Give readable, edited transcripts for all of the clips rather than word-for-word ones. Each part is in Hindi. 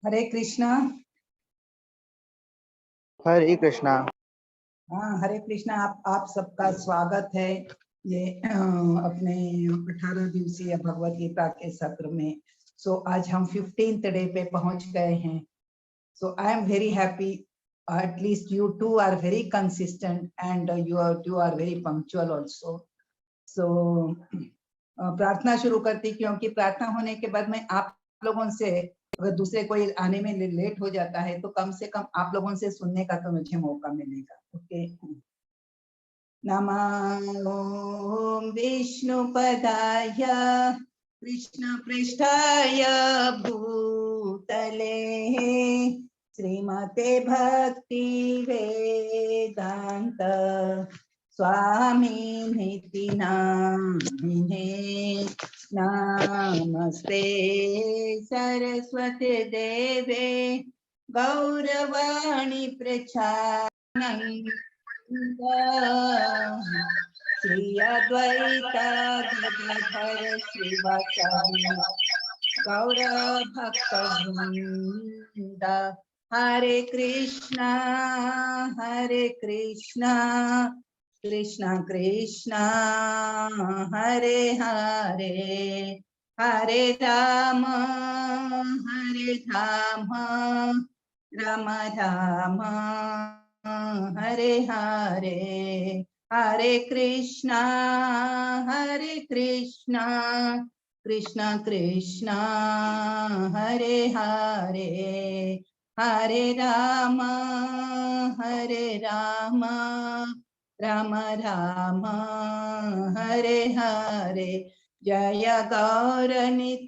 हरे कृष्णा। हरे कृष्णा। हाँ, हरे कृष्णा। आप सबका स्वागत है ये अपने 18 दिवसीय भगवत गीता के सत्र में। सो आज हम 15th डे पे पहुंच गए हैं। So I am very happy, at least you two are very consistent and you are very punctual also. So प्रार्थना शुरू करती, क्योंकि प्रार्थना होने के बाद में आप लोगों से, अगर दूसरे कोई आने में लेट हो जाता है तो कम से कम आप लोगों से सुनने का तो मुझे मौका मिलेगा। ओके। नमो विष्णुपदाय कृष्ण पृष्ठाय भूतले श्रीमते भक्ति वेदांत स्वामी निति नामिने नमस्ते सरस्वती देवे गौरवाणी प्रचारक श्री अद्वैता गदाधर श्रीवासादि गौर भक्त वृंद। हरे कृष्णा कृष्णा कृष्णा हरे हरे, हरे राम राम राम हरे हरे, हरे कृष्णा कृष्णा कृष्णा हरे हरे, हरे राम राम राम हरे हरे। जय गौरनिताय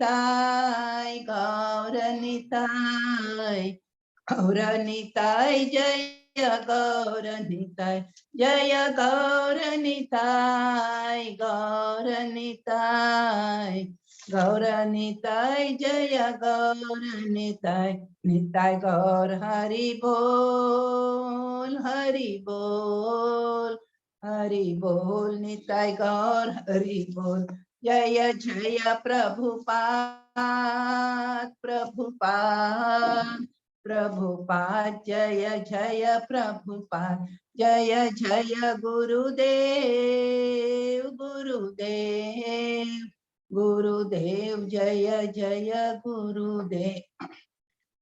गौरनिताय जय गौरनिताय, जय गौरनिताय गौरनिताय जय गौरनिताय। निताय गौर हरि बोल हरि बोल निताय गौर हरि बोल। जय जय प्रभुपाद जय जय प्रभुपाद, जय जय गुरुदेव जय जय गुरुदेव।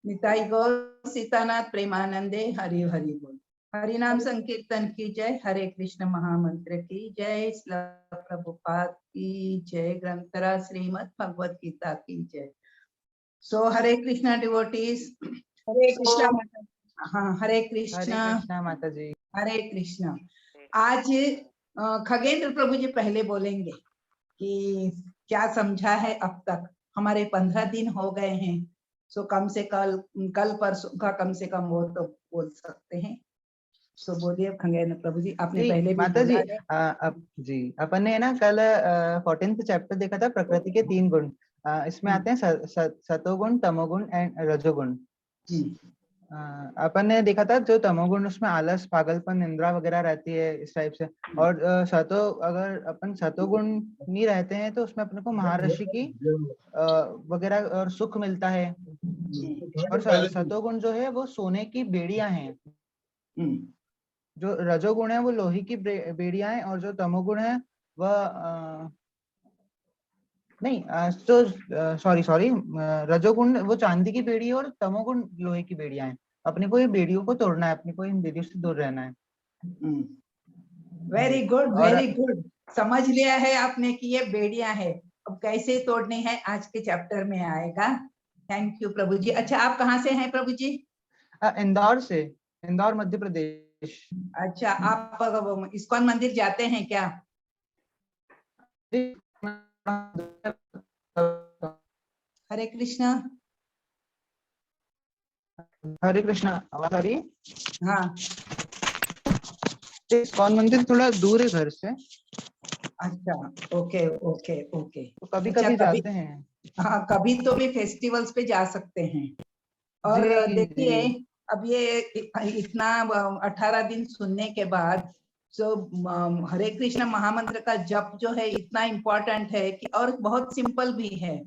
निताई गौर सीतानाथ प्रेमानंदे हरि हरि बोल। हरि नाम संकीर्तन की जय, हरे कृष्ण महामंत्र की जय, श्रील प्रभुपाद की जय, ग्रंथरा श्रीमद् भगवत गीता की जय। सो हरे कृष्णा डिवोटीज। हरे कृष्णा माता। हाँ, हरे कृष्णा माता जी। हरे कृष्णा। आज खगेंद्र प्रभु जी पहले बोलेंगे कि क्या समझा है अब तक। हमारे 15 दिन हो गए हैं, सो कम से कल परसों का कम से कम वो तो बोल सकते हैं। सो बोलिए खगेंद्र प्रभु जी, आपने जी, पहले भी माता जी। बोला जी, अपन ने ना कल 14th चैप्टर देखा था, प्रकृति के 3 गुण। इसमें आते हैं सतोगुण, तमोगुण एंड रजोगुण। अपन ने देखा था जो तमोगुण, उसमें आलस, पागलपन, निंद्रा वगैरह रहती है इस टाइप से। और अगर अपन सतोगुण नहीं रहते हैं तो उसमें अपने को महर्षि की वगैरह और सुख मिलता है। और सतोगुण जो है वो सोने की बेड़ियां हैं, जो रजोगुण है वो लोहे की बेड़ियां हैं, और जो तमोगुण है वह नहीं तो सॉरी रजोगुण वो चांदी की बेड़ी है और तमोगुण लोहे की बेड़ियां हैं। अपने को ये बेड़ियों को तोड़ना है, अपने को इन बेड़ियों से दूर रहना है। वेरी गुड, समझ लिया है आपने कि ये बेड़ियां है। अब कैसे तोड़नी है आज के चैप्टर में आएगा। थैंक यू प्रभु जी। अच्छा, आप कहाँ से हैं प्रभु जी? इंदौर से, इंदौर मध्य प्रदेश। अच्छा, आप इस्कॉन मंदिर जाते हैं क्या? हरे कृष्णा। हरे कृष्णा। आवाज आ रही है? हाँ। इस्कॉन मंदिर थोड़ा दूर है घर से। अच्छा, ओके ओके ओके। तो कभी अच्छा, कभी जाते हैं। हाँ, कभी तो भी फेस्टिवल्स पे जा सकते हैं। और देखिए, अब ये इतना 18 दिन सुनने के बाद जो हरे कृष्ण महामंत्र का जप जो है इतना इम्पोर्टेंट है कि, और बहुत सिंपल भी है।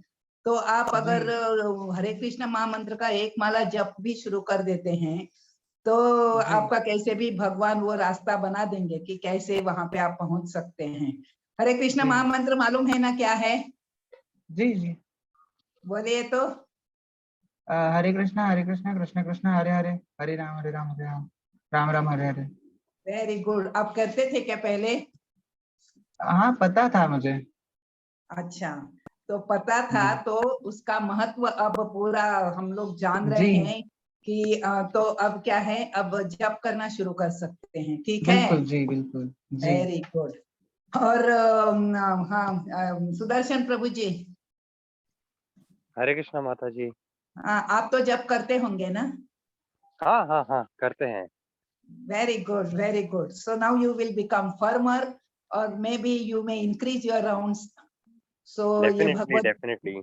तो आप अगर जी हरे कृष्ण महामंत्र का एक माला जप भी शुरू कर देते हैं तो जी आपका कैसे भी भगवान वो रास्ता बना देंगे कि कैसे वहां पे आप पहुंच सकते हैं। हरे कृष्ण जी महामंत्र मालूम है ना क्या है? जी जी। बोलिए तो। हरे कृष्णा कृष्ण कृष्ण हरे हरे, हरे राम हरे राम हरे राम, राम राम हरे हरे। Very good. आप करते थे क्या पहले? हाँ पता था मुझे। अच्छा, तो पता था जी तो उसका महत्व अब पूरा हम लोग जान रहे जी हैं कि तो अब क्या है, अब जप करना शुरू कर सकते हैं, ठीक है? बिल्कुल, जी बिल्कुल जी। Very good. और हाँ, सुदर्शन प्रभु जी, हरे कृष्णा माता जी। हाँ, आप तो जप करते होंगे ना? हाँ हाँ हाँ, करते हैं। Very good, very good. So now you will become firmer और may be you may increase your rounds. So ये definitely Bhagwat, definitely.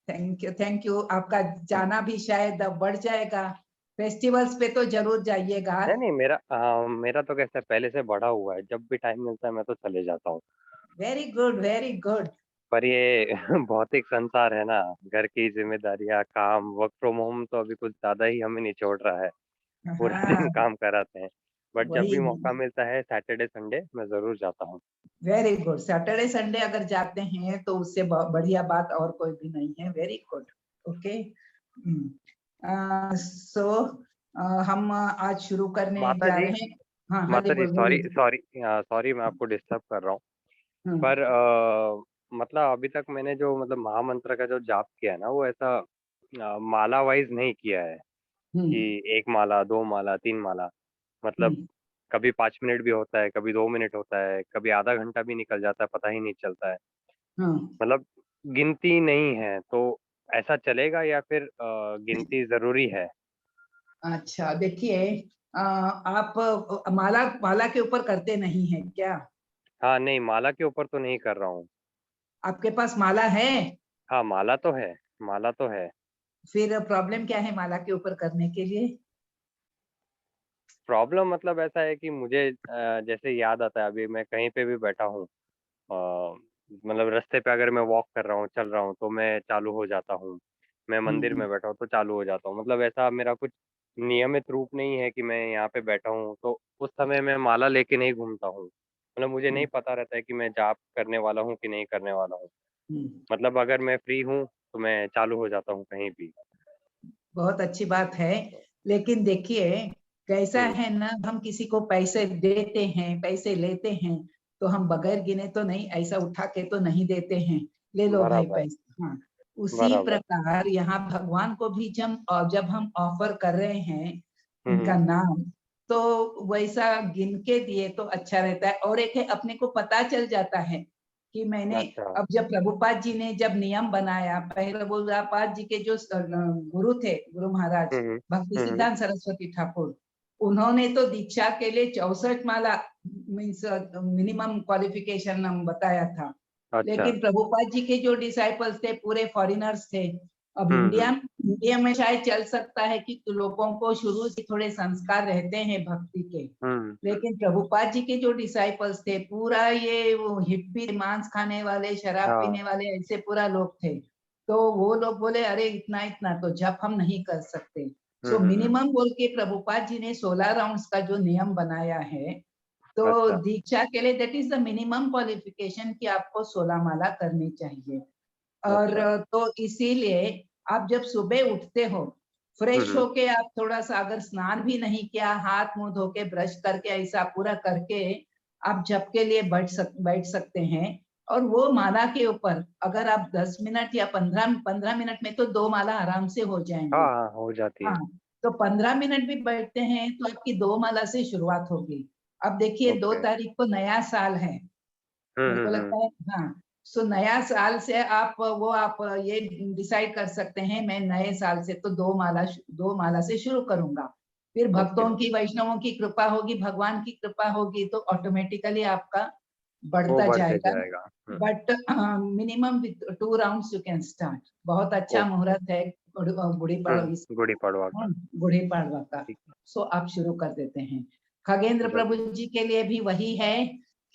Thank you, thank you. आपका जाना भी शायद अब बढ़ जाएगा। फेस्टिवल्स पे तो जरूर जाइएगा। नहीं नहीं, मेरा तो कैसा है, पहले से बढ़ा हुआ है। जब भी टाइम मिलता है मैं तो चले जाता हूँ। Very good, very good. पर ये भौतिक संसार है ना, घर की जिम्मेदारियां, काम, वर्क फ्रॉम होम तो अभी कुछ ज्यादा ही हमें निचोड़ रहा है। पूरा दिन हाँ, काम कराते हैं। बट जब वही। भी मौका मिलता है सैटरडे संडे मैं जरूर जाता हूँ। Very good. सैटरडे संडे अगर जाते हैं तो उससे बढ़िया बात और कोई भी नहीं है। Very good. ओके। सो हम आज शुरू करने माता जा जी, रहे हैं। हाँ, हाँ जी, माता जी, सॉरी बोलिए। सॉरी सॉरी, मैं आपको डिस्टर्ब कर रहा हूँ। हम्म, पर मतलब अभी तक मैंने जो मतलब महामंत्र का जो जाप किया है ना, वो ऐसा माला वाइज नहीं किया है हम्म, कि 1 माला, 2 माला, 3 माला। मतलब हम्म, कभी 5 मिनट भी होता है, कभी 2 मिनट होता है, कभी आधा घंटा भी निकल जाता है, पता ही नहीं चलता है। हाँ। मतलब गिनती नहीं है, तो ऐसा चलेगा या फिर गिनती ज़रूरी है? अच्छा, देखिए, आप माला माला के ऊपर करते नहीं है क्या? हाँ, नहीं, माला के ऊपर तो नहीं कर रहा हूँ। आपके पास माला है? हाँ, माला तो है, माला तो है। फिर प्रॉब्लम क्या है माला के ऊपर करने के लिए? प्रॉब्लम मतलब ऐसा है कि मुझे जैसे याद आता है, अभी मैं कहीं पे भी बैठा हूँ, मतलब रास्ते पे अगर मैं वॉक कर रहा हूँ, चल रहा हूँ, तो मैं चालू हो जाता हूँ। मैं मंदिर हम्म, में बैठा हूँ तो चालू हो जाता हूँ। मतलब ऐसा मेरा कुछ नियमित रूप नहीं है कि मैं यहाँ पे बैठा हूँ तो उस समय मैं माला लेके नहीं घूमता हूँ। मतलब मुझे नहीं हम्म, पता रहता है कि मैं जाप करने वाला हूँ कि नहीं करने वाला हूँ। हम्म। मतलब अगर मैं फ्री हूँ तो मैं चालू हो जाता हूँ कहीं भी। बहुत अच्छी बात है। लेकिन देखिए, कैसा हुँ, है ना, हम किसी को पैसे देते हैं, पैसे लेते हैं, तो हम बगैर गिने तो नहीं, ऐसा उठा के तो नहीं देते हैं, ले लो भाई बराबर, पैसे। हाँ, उसी बराबर। प्रकार यहाँ भगवान को भी जब हम ऑफर कर रहे हैं हुँ, उनका हुँ। नाम, तो वैसा गिन के दिए तो अच्छा रहता है। और एक है, अपने को पता चल जाता है कि मैंने, अच्छा। अब जब प्रभुपाद जी ने जब नियम बनाया, पहले प्रभुपाद जी के जो गुरु थे, गुरु महाराज हुँ, हुँ। भक्ति हुँ, हुँ। सिद्धांत सरस्वती ठाकुर, उन्होंने तो दीक्षा के लिए 64 माला मीन्स मिनिमम क्वालिफिकेशन हम बताया था। अच्छा। लेकिन प्रभुपाद जी के जो डिसाइपल्स थे पूरे फॉरेनर्स थे। अब हुँ, इंडिया हुँ। इंडिया में शायद चल सकता है कि लोगों को शुरू से थोड़े संस्कार रहते हैं भक्ति के। हुँ। लेकिन प्रभुपाद जी के जो डिसाइपल्स थे, पूरा ये वो हिप्पी, मांस खाने वाले, शराब हाँ। पीने वाले, ऐसे पूरा लोग थे। तो वो लोग बोले, अरे इतना इतना तो जप हम नहीं कर सकते। हुँ, सो हुँ, हुँ। मिनिमम बोल के प्रभुपाद जी ने 16 राउंड्स का जो नियम बनाया है, तो अच्छा। दीक्षा के लिए that is the minimum qualification कि आपको 16 माला करनी चाहिए। और अच्छा। तो इसीलिए आप जब सुबह उठते हो, हुँ, फ्रेश हुँ। होके आप थोड़ा सा, अगर स्नान भी नहीं किया, हाथ मुंह धो के ब्रश करके ऐसा पूरा करके आप जप के लिए बैठ सकते हैं। और वो माला के ऊपर अगर आप 10 मिनट या 15 मिनट में तो 2 माला आराम से हो हाँ, जाएंगे। हाँ, हो जाती है। हाँ, तो 15 मिनट भी बैठते हैं तो आपकी 2 माला से शुरुआत होगी। अब देखिए, 2 ओके। तारीख को नया साल है। हुँ, मेरे हुँ, को हुँ। लगता है, हाँ। सो नया साल से आप ये डिसाइड कर सकते हैं, मैं नए साल से तो 2 माला से शुरू करूंगा। फिर ओके। भक्तों की, वैष्णवों की कृपा होगी, भगवान की कृपा होगी तो ऑटोमेटिकली आपका वो बढ़ता बढ़ते जाएगा। जाएगा। हुँ। But minimum with 2 rounds you can start. बहुत अच्छा ओके। मुहूर्त है गुड़ी हुँ, पड़वा, गुड़ी पड़वा का। गुड़ी पड़वा का। ठीक है। सो आप शुरू कर देते हैं। खगेंद्र प्रभु ज़रूर। जी के लिए भी वही है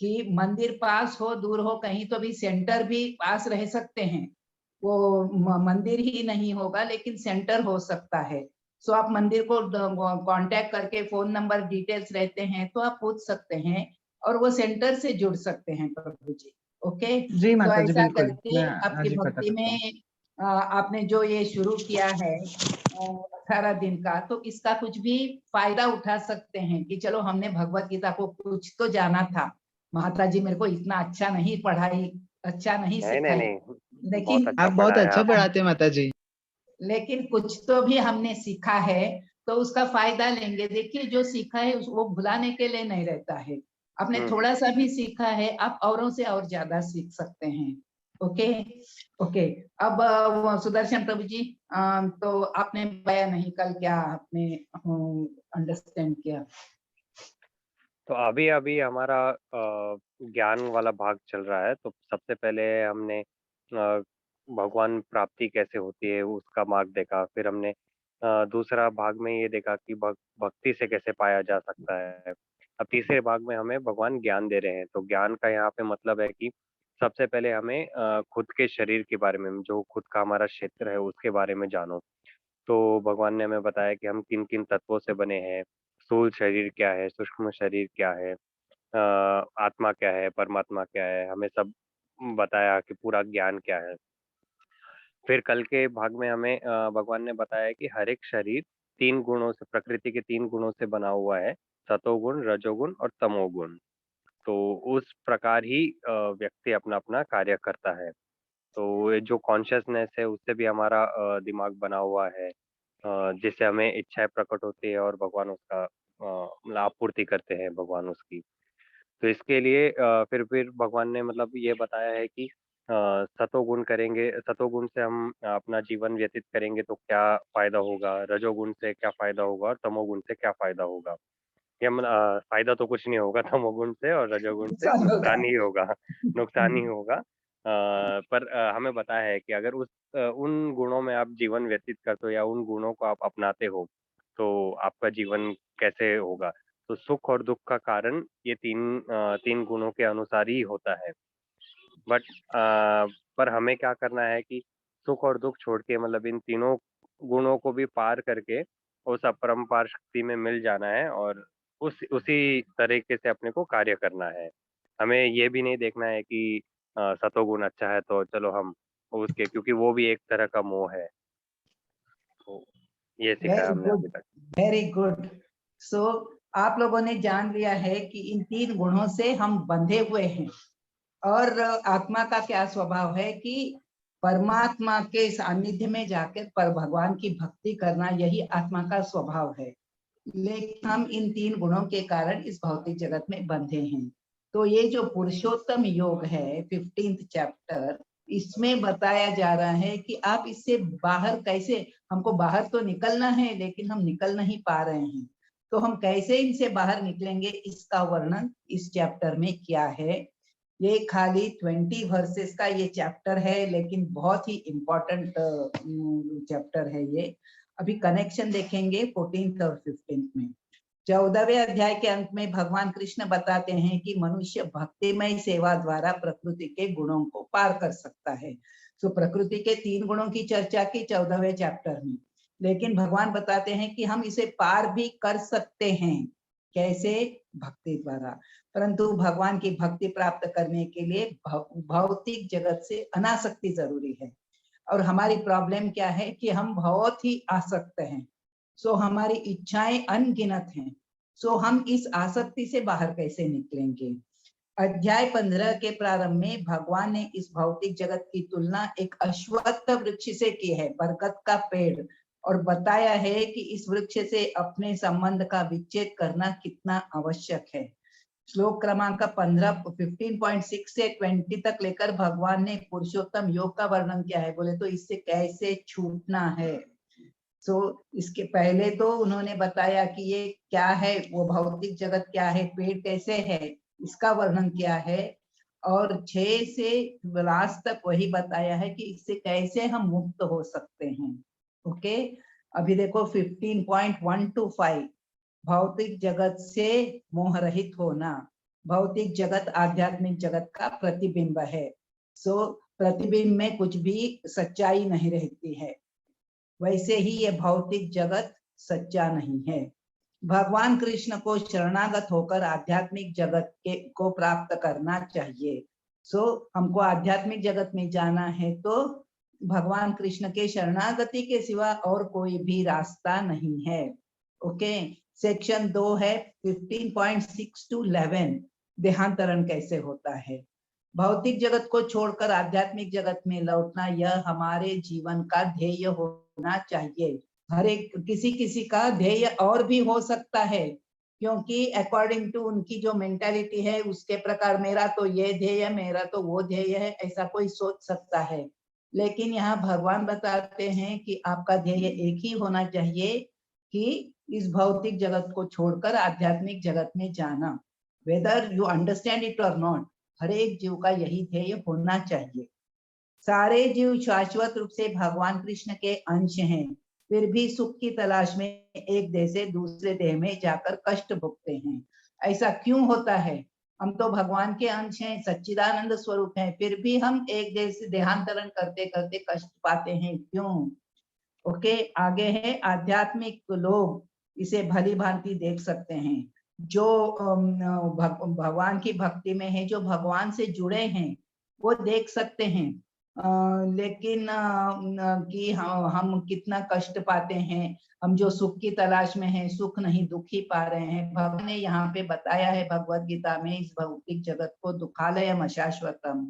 कि मंदिर पास हो दूर हो, कहीं तो भी सेंटर भी पास रह सकते हैं। वो मंदिर ही नहीं होगा लेकिन सेंटर हो सकता है। सो आप मंदिर को कांटेक्ट करके फोन नंबर डिटेल्स रहते हैं तो आप पूछ सकते हैं और वो सेंटर से जुड़ सकते हैं प्रभु जी। ओके, जी तो माता जी, ऐसा बिल्कुल करके मैं आपकी आज ही पता भक्ति करता हूँ। में आपने जो ये शुरू किया है 18 दिन का, तो इसका कुछ भी फायदा उठा सकते हैं कि चलो हमने भगवत गीता को कुछ तो जाना था, माता जी मेरे को इतना अच्छा नहीं पढ़ाई, अच्छा नहीं नहीं नहीं सिखाई, नहीं, बहुत लेकिन अच्छा आप बहुत पढ़ाया अच्छा आपने। पढ़ाते हैं माता जी। लेकिन कुछ तो भी हमने सीखा है तो उसका फायदा लेंगे। देखिए जो सीखा है वो भुलाने के लिए नहीं रहता है। आपने थोड़ा सा भी सीखा है आप औरों से और ज्यादा सीख सकते हैं। Okay okay. अब सुदर्शन प्रभु जी, तो आपने बताया नहीं कल क्या आपने अंडरस्टैंड किया? तो अभी अभी हमारा ज्ञान वाला भाग चल रहा है। तो सबसे पहले हमने भगवान प्राप्ति कैसे होती है उसका मार्ग देखा। फिर हमने दूसरा भाग में ये देखा कि भक्ति से कैसे पाया जा सकता है। अब तीसरे भाग में हमें भगवान ज्ञान दे रहे हैं। तो ज्ञान का यहाँ पे मतलब है कि सबसे पहले हमें खुद के शरीर के बारे में, जो खुद का हमारा क्षेत्र है उसके बारे में जानो। तो भगवान ने हमें बताया कि हम किन किन तत्वों से बने हैं, स्थूल शरीर क्या है, सूक्ष्म शरीर क्या है, आत्मा क्या है, परमात्मा क्या है, हमें सब बताया कि पूरा ज्ञान क्या है। फिर कल के भाग में हमें भगवान ने बताया कि हर एक शरीर 3 गुणों से, प्रकृति के 3 गुणों से बना हुआ है, सतोगुण, रजोगुण और तमोगुण। तो उस प्रकार ही व्यक्ति अपना-अपना कार्य करता है। तो ये जो कॉन्शसनेस है उससे भी हमारा दिमाग बना हुआ है, जिससे हमें इच्छाएँ प्रकट होती है और भगवान उसका मतलब आपूर्ति करते हैं भगवान उसकी। तो इसके लिए फिर भगवान ने मतलब ये बताया है कि सतोगुण करेंगे, सतोगुण से हम अपना जीवन व्यतीत करेंगे तो क्या फ़ायदा होगा, रजोगुण से क्या फ़ायदा होगा और तमोगुण से क्या फ़ायदा होगा। या फ़ायदा तो कुछ नहीं होगा तमोगुण से और रजोगुण से, नुकसान होगा। नुकसान ही होगा, नुकसान ही होगा। पर हमें बताया है कि अगर उन गुणों में आप जीवन व्यतीत करते हो या उन गुणों को आप अपनाते हो, तो आपका जीवन कैसे होगा। तो सुख और दुःख का कारण ये 3 गुणों के अनुसार ही होता है। बट पर हमें क्या करना है कि सुख और दुःख छोड़ के मतलब इन तीनों गुणों को भी पार करके उस अपरंपार शक्ति में मिल जाना है और उसी तरीके से अपने को कार्य करना है। हमें ये भी नहीं देखना है कि सतोगुण अच्छा है तो चलो हम उसके, क्योंकि वो भी एक तरह का मोह है। तो ये सिखाया वेरी हमने गुड, अभी तक। Very good. सो आप लोगों ने जान लिया है कि इन 3 गुणों से हम बंधे हुए हैं। और आत्मा का क्या स्वभाव है कि परमात्मा के सानिध्य में जाकर पर भगवान की भक्ति करना, यही आत्मा का स्वभाव है। लेकिन हम इन 3 गुणों के कारण इस भौतिक जगत में बंधे हैं। तो ये जो पुरुषोत्तम योग है 15th चैप्टर, इसमें बताया जा रहा है कि आप इससे बाहर कैसे, हमको बाहर तो निकलना है लेकिन हम निकल नहीं पा रहे हैं। तो हम कैसे इनसे बाहर निकलेंगे, इसका वर्णन इस चैप्टर में किया है। ये खाली 20 वर्सेस का ये चैप्टर है लेकिन बहुत ही इम्पोर्टेंट चैप्टर है ये। अभी कनेक्शन देखेंगे 14th और 15th में। 14वें अध्याय के अंत में भगवान कृष्ण बताते हैं कि मनुष्य भक्तिमय सेवा द्वारा प्रकृति के गुणों को पार कर सकता है। तो प्रकृति के 3 गुणों की चर्चा की 14वें चैप्टर में, लेकिन भगवान बताते हैं कि हम इसे पार भी कर सकते हैं। कैसे? भक्ति द्वारा। परंतु भगवान की भक्ति प्राप्त करने के लिए भौतिक जगत से अनासक्ति जरूरी है। और हमारी प्रॉब्लम क्या है कि हम बहुत ही आसक्त हैं। सो हमारी इच्छाएं अनगिनत हैं। सो हम इस आसक्ति से बाहर कैसे निकलेंगे? अध्याय 15 के प्रारंभ में भगवान ने इस भौतिक जगत की तुलना एक अश्वत्थ वृक्ष से की है, बरगद का पेड़, और बताया है कि इस वृक्ष से अपने संबंध का विच्छेद करना कितना आवश्यक है। श्लोक क्रमांक 15.6 से 20 तक लेकर भगवान ने पुरुषोत्तम योग का वर्णन किया है। बोले तो इससे कैसे छूटना है। तो इसके पहले तो उन्होंने बताया कि ये क्या है, वो भौतिक जगत क्या है, पेड़ कैसे है, इसका वर्णन किया है। और 6 से लास्ट तक वही बताया है कि इससे कैसे हम मुक्त हो सकते हैं। ओके, अभी देखो 15.1 to 5, भौतिक जगत से मोह रहित होना। भौतिक जगत आध्यात्मिक जगत का प्रतिबिंब है। सो प्रतिबिंब में कुछ भी सच्चाई नहीं रहती है, वैसे ही ये भौतिक जगत सच्चा नहीं है। भगवान कृष्ण को शरणागत होकर आध्यात्मिक जगत को प्राप्त करना चाहिए। हमको आध्यात्मिक जगत में जाना है तो भगवान कृष्ण के शरणागति के सिवा और कोई भी रास्ता नहीं है। ओके, सेक्शन 2 है 15.6 to 11, देहांतरण कैसे होता है। भौतिक जगत को छोड़कर आध्यात्मिक जगत में लौटना यह हमारे जीवन का ध्येय होना चाहिए। हर एक किसी का ध्येय और भी हो सकता है, क्योंकि अकॉर्डिंग टू उनकी जो मेंटालिटी है उसके प्रकार मेरा तो ये ध्येय, मेरा तो वो ध्येय है, ऐसा कोई सोच सकता है। लेकिन यहाँ भगवान बताते हैं कि आपका ध्येय एक ही होना चाहिए कि इस भौतिक जगत को छोड़कर आध्यात्मिक जगत में जाना। वेदर यू अंडरस्टैंड इट और नॉट, हर एक जीव का यही ध्येय होना चाहिए। सारे जीव शाश्वत रूप से भगवान कृष्ण के अंश हैं, फिर भी सुख की तलाश में एक देह से दूसरे देह में जाकर कष्ट भोगते हैं। ऐसा क्यों होता है? हम तो भगवान के अंश हैं, सच्चिदानंद स्वरूप हैं, फिर भी हम एक देह से देहांतरण करते करते कष्ट पाते हैं, क्यों? ओके, आगे है आध्यात्मिक लोग इसे भली भांति देख सकते हैं। जो भगवान की भक्ति में है, जो भगवान से जुड़े हैं, वो देख सकते हैं। लेकिन कि हम कितना कष्ट पाते हैं, हम जो सुख की तलाश में हैं, सुख नहीं दुख ही पा रहे हैं। भगवान ने यहाँ पे बताया है भगवत गीता में इस भौतिक जगत को दुखालयम अशाश्वतम,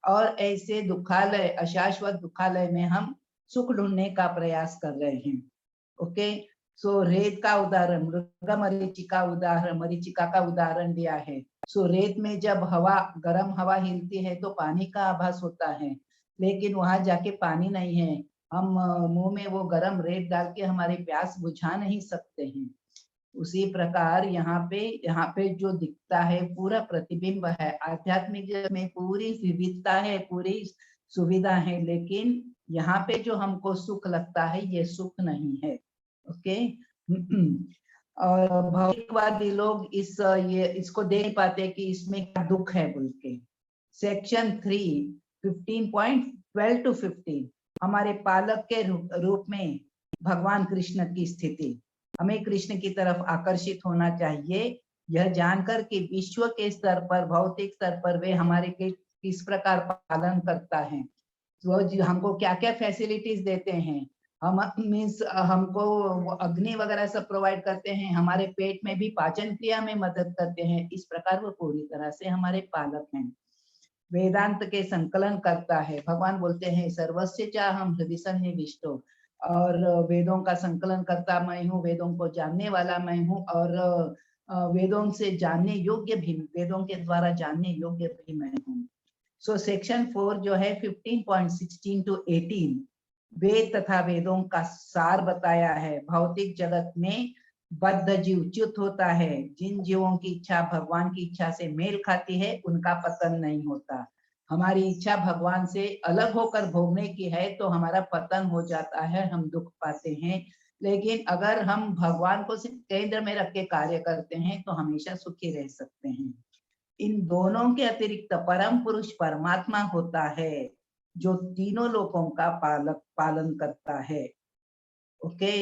और ऐसे दुखालय अशाश्वत दुखालय में हम सुख ढूंढने का प्रयास कर रहे हैं। ओके, सो रेत का उदाहरण, मृग मरीचिका का उदाहरण दिया है। सो रेत में जब हवा, गर्म हवा हिलती है तो पानी का आभास होता है, लेकिन वहां जाके पानी नहीं है, हम मुंह में वो गर्म रेत डाल के हमारी प्यास बुझा नहीं सकते हैं। उसी प्रकार यहाँ पे जो दिखता है पूरा प्रतिबिंब है। आध्यात्मिक जगत में पूरी विविधता है, पूरी सुविधा है, लेकिन यहाँ पे जो हमको सुख लगता है ये सुख नहीं है। ओके, और भौतिकवादी लोग इसको देख नहीं पाते कि इसमें क्या दुख है बोल के। सेक्शन 3 15.12 to 15, हमारे पालक के रूप में भगवान कृष्ण की स्थिति। हमें कृष्ण की तरफ आकर्षित होना चाहिए, यह जानकर कि विश्व के स्तर पर, भौतिक स्तर पर वे हमारे किस प्रकार पालन करता है, तो हमको क्या क्या फैसिलिटीज देते हैं। हम मीन्स हमको अग्नि वगैरह सब प्रोवाइड करते हैं, हमारे पेट में भी पाचन क्रिया में मदद करते हैं। इस प्रकार वो पूरी तरह से हमारे पालक हैं। वेदांत के संकलन करता है, भगवान बोलते हैं सर्वस्य चाहम हृदि सन्निविष्टो, और वेदों का संकलन करता मैं हूँ, वेदों को जानने वाला मैं हूँ, और वेदों से जानने योग्य भी, वेदों के द्वारा जानने योग्य भी मैं हूँ। सो सेक्शन 4 जो है 15.16 to 18, वेद तथा वेदों का सार बताया है। भौतिक जगत में बद्ध जीव च्युत होता है, जिन जीवों की इच्छा भगवान की इच्छा से मेल खाती है उनका पतन नहीं होता। हमारी इच्छा भगवान से अलग होकर भोगने की है तो हमारा पतन हो जाता है, हम दुख पाते हैं। लेकिन अगर हम भगवान को सिर्फ केंद्र में रख के कार्य करते हैं तो हमेशा सुखी रह सकते हैं। इन दोनों के अतिरिक्त परम पुरुष परमात्मा होता है, जो तीनों लोकों का पालन करता है। ओके,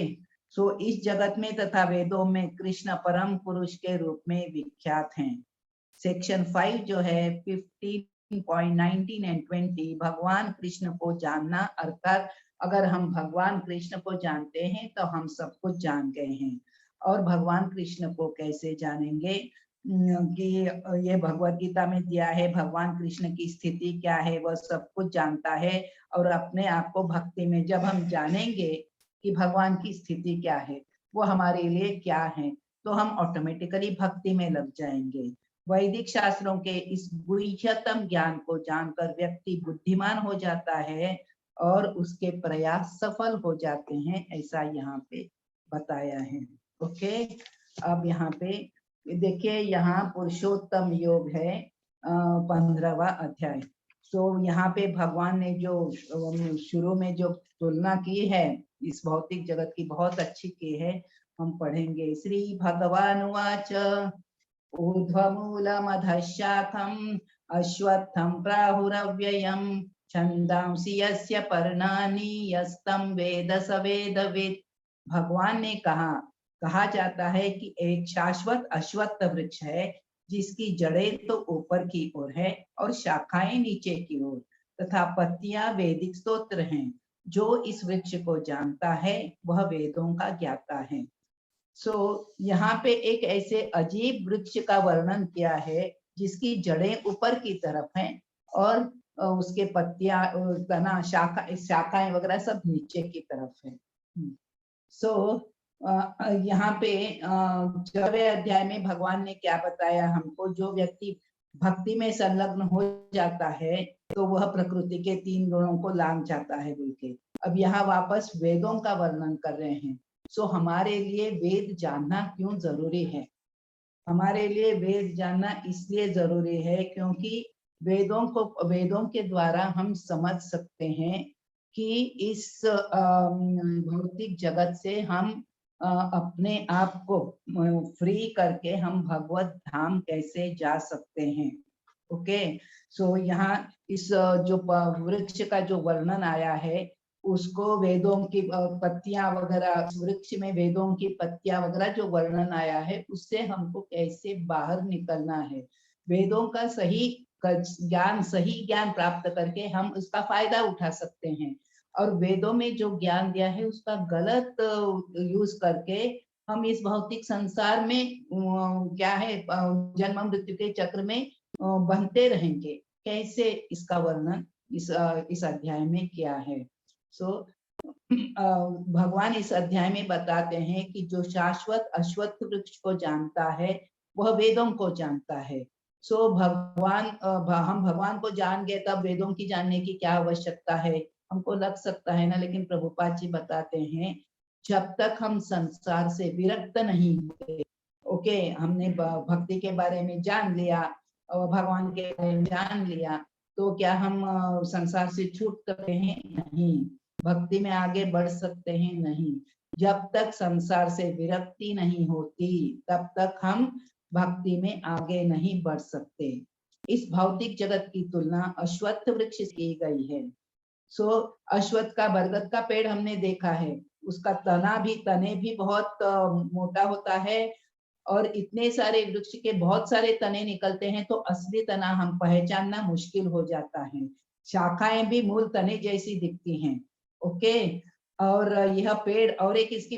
सो इस जगत में तथा वेदों में कृष्ण परम पुरुष के रूप में विख्यात हैं। सेक्शन 5 जो है 15.19 and 20, भगवान कृष्ण को जानना, अर्थात अगर हम भगवान कृष्ण को जानते हैं तो हम सब कुछ जान गए हैं। और भगवान कृष्ण को कैसे जानेंगे कि ये भगवत गीता में दिया है, भगवान कृष्ण की स्थिति क्या है वह सब कुछ जानता है। और अपने आप को भक्ति में जब हम जानेंगे कि भगवान की स्थिति क्या है, वो हमारे लिए क्या है, तो हम ऑटोमेटिकली भक्ति में लग जाएंगे। वैदिक शास्त्रों के इस गुह्यतम ज्ञान को जानकर व्यक्ति बुद्धिमान हो जाता है और उसके प्रयास सफल हो जाते हैं, ऐसा यहाँ पे बताया है। ओके, अब यहाँ पे देखिए, यहाँ पुरुषोत्तम योग है 15वां अध्याय। तो यहाँ पे भगवान ने जो शुरू में जो तुलना की है इस भौतिक जगत की, बहुत अच्छी की है, हम पढ़ेंगे। श्री भगवान उवाच ऊर्ध्वमूलमधः शाखम् अश्वत्थं प्राहुरव्ययम् छंदांसि यस्य पर्णानि यस्तं वेद स वेदवित्। भगवान ने कहा जाता है कि एक शाश्वत अश्वत्थ वृक्ष है जिसकी जड़ें तो ऊपर की ओर है और शाखाएं नीचे की ओर, तथा पत्तियां वैदिक स्तोत्र हैं। जो इस वृक्ष को जानता है वह वेदों का ज्ञाता है। यहाँ पे एक ऐसे अजीब वृक्ष का वर्णन किया है जिसकी जड़ें ऊपर की तरफ हैं और उसके पत्तियां, तना, शाखाएं वगैरह सब नीचे की तरफ है। यहाँ पे 6वें अध्याय में भगवान ने क्या बताया हमको, जो व्यक्ति भक्ति में संलग्न हो जाता है तो वह प्रकृति के 3 गुणों को लांघ जाता है बोल के। अब यहाँ वापस वेदों का वर्णन कर रहे हैं। हमारे लिए वेद जानना क्यों जरूरी है? हमारे लिए वेद जानना इसलिए जरूरी है क्योंकि वेदों के द्वारा हम समझ सकते हैं कि इस भौतिक जगत से हम अपने आप को फ्री करके हम भगवत धाम कैसे जा सकते हैं। ओके, यहाँ इस जो वृक्ष का जो वर्णन आया है उसको वेदों की पत्तियां वगैरह, वृक्ष में वेदों की पत्तियां वगैरह जो वर्णन आया है उससे हमको कैसे बाहर निकलना है। वेदों का सही ज्ञान प्राप्त करके हम उसका फायदा उठा सकते हैं, और वेदों में जो ज्ञान दिया है उसका गलत यूज करके हम इस भौतिक संसार में क्या है, जन्म मृत्यु के चक्र में बंधते रहेंगे। कैसे, इसका वर्णन इस अध्याय में किया है। भगवान इस अध्याय में बताते हैं कि जो शाश्वत अश्वत्थ वृक्ष को जानता है वह वेदों को जानता है। हम भगवान को जान गए तब वेदों की जानने की क्या आवश्यकता है, हमको लग सकता है ना, लेकिन प्रभुपाद जी बताते हैं जब तक हम संसार से विरक्त नहीं होते, ओके, हमने भक्ति के बारे में जान लिया और भगवान के बारे में जान लिया तो क्या हम संसार से छूट सकते हैं? नहीं। भक्ति में आगे बढ़ सकते हैं? नहीं। जब तक संसार से विरक्ति नहीं होती तब तक हम भक्ति में आगे नहीं बढ़ सकते। इस भौतिक जगत की तुलना अश्वत्थ वृक्ष से की गई है। अश्वत्थ का, बरगद का पेड़ हमने देखा है, उसका तने भी बहुत मोटा होता है और इतने सारे वृक्ष के बहुत सारे तने निकलते हैं तो असली तना हम पहचानना मुश्किल हो जाता है। शाखाएं भी मूल तने जैसी दिखती हैं। ओके, और यह पेड़, और एक इसकी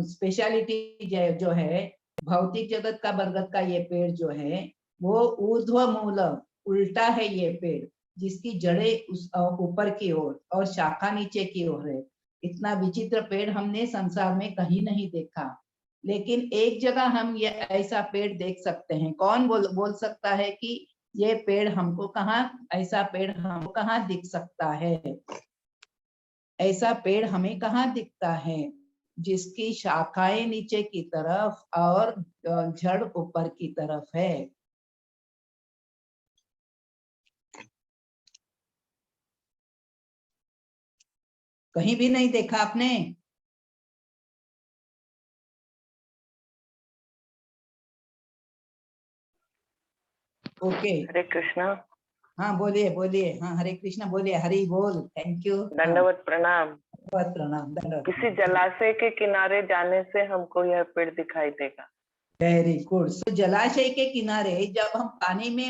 स्पेशलिटी जो है, भौतिक जगत का बरगद का ये पेड़ जो है वो ऊर्ध्व मूल, उल्टा है ये पेड़, जिसकी जड़ें उस ऊपर की ओर और शाखा नीचे की ओर है। इतना विचित्र पेड़ हमने संसार में कहीं नहीं देखा, लेकिन एक जगह हम ये ऐसा पेड़ देख सकते हैं। कौन बोल सकता है कि ये पेड़ हमको कहाँ, ऐसा पेड़ हमको कहाँ दिख सकता है? ऐसा पेड़ हमें कहाँ दिखता है जिसकी शाखाएं नीचे की तरफ और जड़ ऊपर की तरफ है? कहीं भी नहीं देखा आपने? ओके, हरे कृष्णा। हाँ बोलिए बोलिए, हाँ हरे कृष्णा बोलिए, हरि बोल, थैंक यू, दंडवत प्रणाम। प्रणाम, दंडवत। किसी जलाशय के किनारे जाने से हमको यह पेड़ दिखाई देगा। Very good. जलाशय के किनारे जब हम पानी में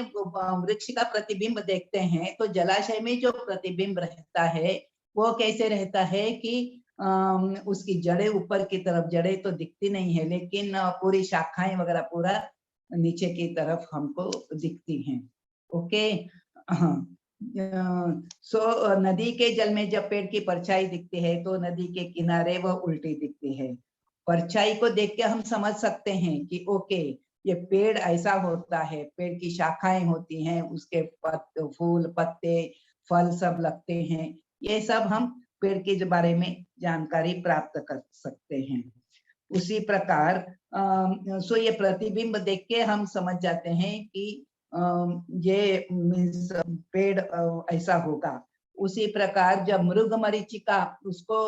वृक्ष का प्रतिबिंब देखते हैं तो जलाशय में जो प्रतिबिंब रहता है वो कैसे रहता है कि उसकी जड़ें ऊपर की तरफ, जड़ें तो दिखती नहीं है लेकिन पूरी शाखाएं वगैरह पूरा नीचे की तरफ हमको दिखती हैं। ओके, नदी के जल में जब पेड़ की परछाई दिखती है तो नदी के किनारे वह उल्टी दिखती है। परछाई को देख के हम समझ सकते हैं कि ओके ये पेड़ ऐसा होता है, पेड़ की शाखाएं होती हैं, उसके फूल पत्ते फल सब लगते हैं, ये सब हम पेड़ के बारे में जानकारी प्राप्त कर सकते हैं। उसी प्रकार ये प्रतिबिंब देख के हम समझ जाते हैं कि ये मीन्स पेड़ ऐसा होगा। उसी प्रकार जब मृग मरीचिका, उसको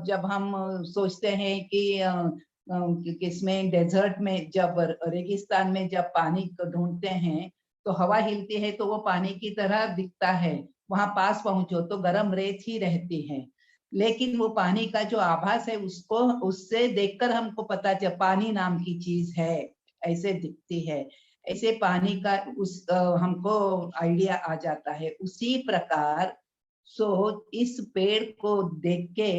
जब हम सोचते हैं कि किसमें डेजर्ट में, जब रेगिस्तान में जब पानी को ढूंढते हैं तो हवा हिलती है तो वो पानी की तरह दिखता है, वहां पास पहुंचो तो गर्म रेत ही रहती है, लेकिन वो पानी का जो आभास है उसको उससे देखकर हमको पता चल पानी नाम की चीज है, ऐसे दिखती है, ऐसे पानी का हमको आइडिया आ जाता है। उसी प्रकार इस पेड़ को देख के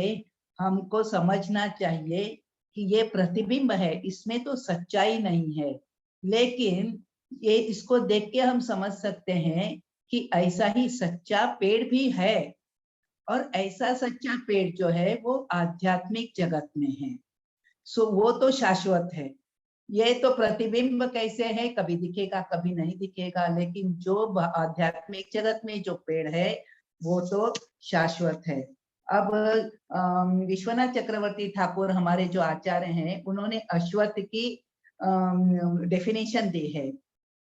हमको समझना चाहिए कि ये प्रतिबिंब है, इसमें तो सच्चाई नहीं है, लेकिन ये इसको देख के हम समझ सकते हैं कि ऐसा ही सच्चा पेड़ भी है, और ऐसा सच्चा पेड़ जो है वो आध्यात्मिक जगत में है। वो तो शाश्वत है। ये तो प्रतिबिंब कैसे है, कभी दिखेगा कभी नहीं दिखेगा, लेकिन जो आध्यात्मिक जगत में जो पेड़ है वो तो शाश्वत है। अब विश्वनाथ चक्रवर्ती ठाकुर हमारे जो आचार्य हैं, उन्होंने अश्वत्थ की डेफिनेशन दी है।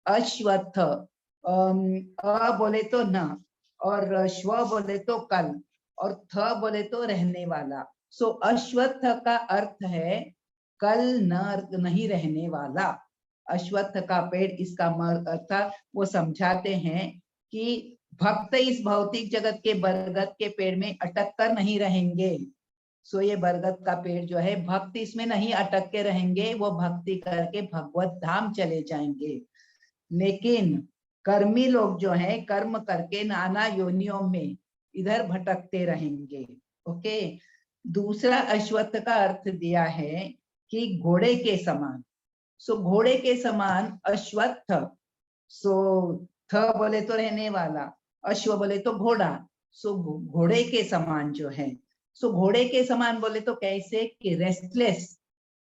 अश्वत्थ अ बोले तो न, और श्व बोले तो कल, और थ बोले तो रहने वाला। अश्वत्थ का अर्थ है कल नहीं रहने वाला। अश्वत्थ का पेड़, इसका अर्थ वो समझाते हैं कि भक्त इस भौतिक जगत के बरगद के पेड़ में अटक कर नहीं रहेंगे। ये बरगद का पेड़ जो है, भक्त इसमें नहीं अटक के रहेंगे, वो भक्ति करके भगवत धाम चले जाएंगे। लेकिन कर्मी लोग जो हैं, कर्म करके नाना योनियों में इधर भटकते रहेंगे। ओके। दूसरा अश्वत्थ का अर्थ दिया है कि घोड़े के समान। घोड़े के समान अश्वत्थ। थ बोले तो रहने वाला, अश्व बोले तो घोड़ा। घोड़े के समान जो है, घोड़े के समान बोले तो कैसे कि रेस्टलेस,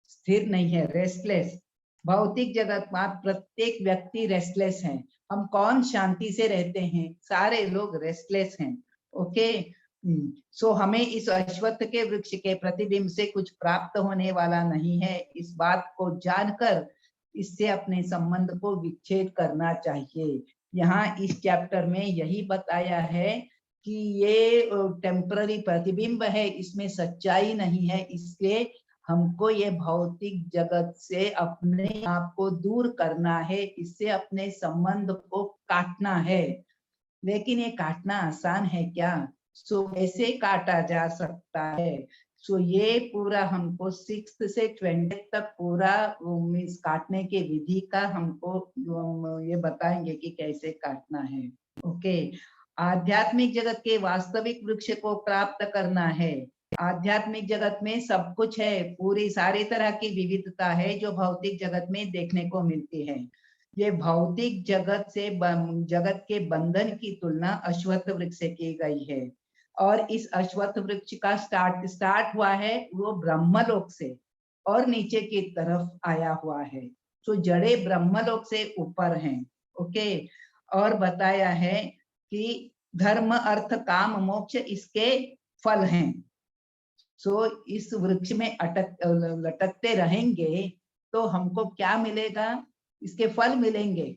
स्थिर नहीं है, रेस्टलेस। भौतिक जगत में प्रत्येक व्यक्ति रेस्टलेस है। हम कौन शांति से रहते हैं, सारे लोग रेस्टलेस हैं। ओके। हमें इस अश्वत्थ के वृक्ष के प्रतिबिंब से कुछ प्राप्त होने वाला नहीं है। इस बात को जानकर इससे अपने संबंध को विच्छेद करना चाहिए। यहाँ इस चैप्टर में यही बताया है कि ये टेम्पररी प्रतिबिंब है, इसमें सच्चाई नहीं है, इसलिए हमको ये भौतिक जगत से अपने आप को दूर करना है, इससे अपने संबंध को काटना है। लेकिन ये काटना आसान है क्या? ऐसे काटा जा सकता है। ये पूरा हमको 6 से 20 तक पूरा मीन्स काटने के विधि का हमको ये बताएंगे कि कैसे काटना है। ओके। आध्यात्मिक जगत के वास्तविक वृक्ष को प्राप्त करना है। आध्यात्मिक जगत में सब कुछ है, पूरी सारी तरह की विविधता है जो भौतिक जगत में देखने को मिलती है। ये भौतिक जगत से जगत के बंधन की तुलना अश्वत्थ वृक्ष से की गई है, और इस अश्वत्थ वृक्ष का स्टार्ट हुआ है वो ब्रह्मलोक से, और नीचे की तरफ आया हुआ है। जड़े ब्रह्मलोक से ऊपर हैं। ओके। और बताया है कि धर्म अर्थ काम मोक्ष इसके फल हैं। इस वृक्ष में लटकते रहेंगे तो हमको क्या मिलेगा? इसके फल मिलेंगे।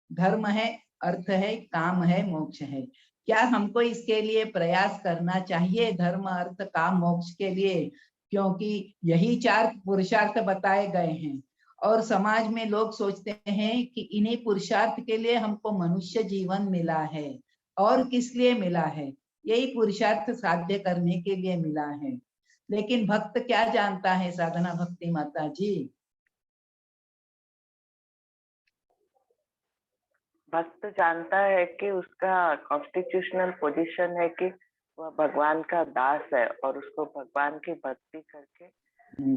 धर्म है, अर्थ है, काम है, मोक्ष है। क्या हमको इसके लिए प्रयास करना चाहिए, धर्म अर्थ काम मोक्ष के लिए? क्योंकि यही 4 पुरुषार्थ बताए गए हैं, और समाज में लोग सोचते हैं कि इन्हीं पुरुषार्थ के लिए हमको मनुष्य जीवन मिला है, और किस लिए मिला है? यही पुरुषार्थ साध्य करने के लिए मिला है। लेकिन भक्त क्या जानता है साधना भक्ति माता जी? भक्त जानता है कि उसका कॉन्स्टिट्यूशनल पोजीशन है कि वह भगवान का दास है, और उसको भगवान की भक्ति करके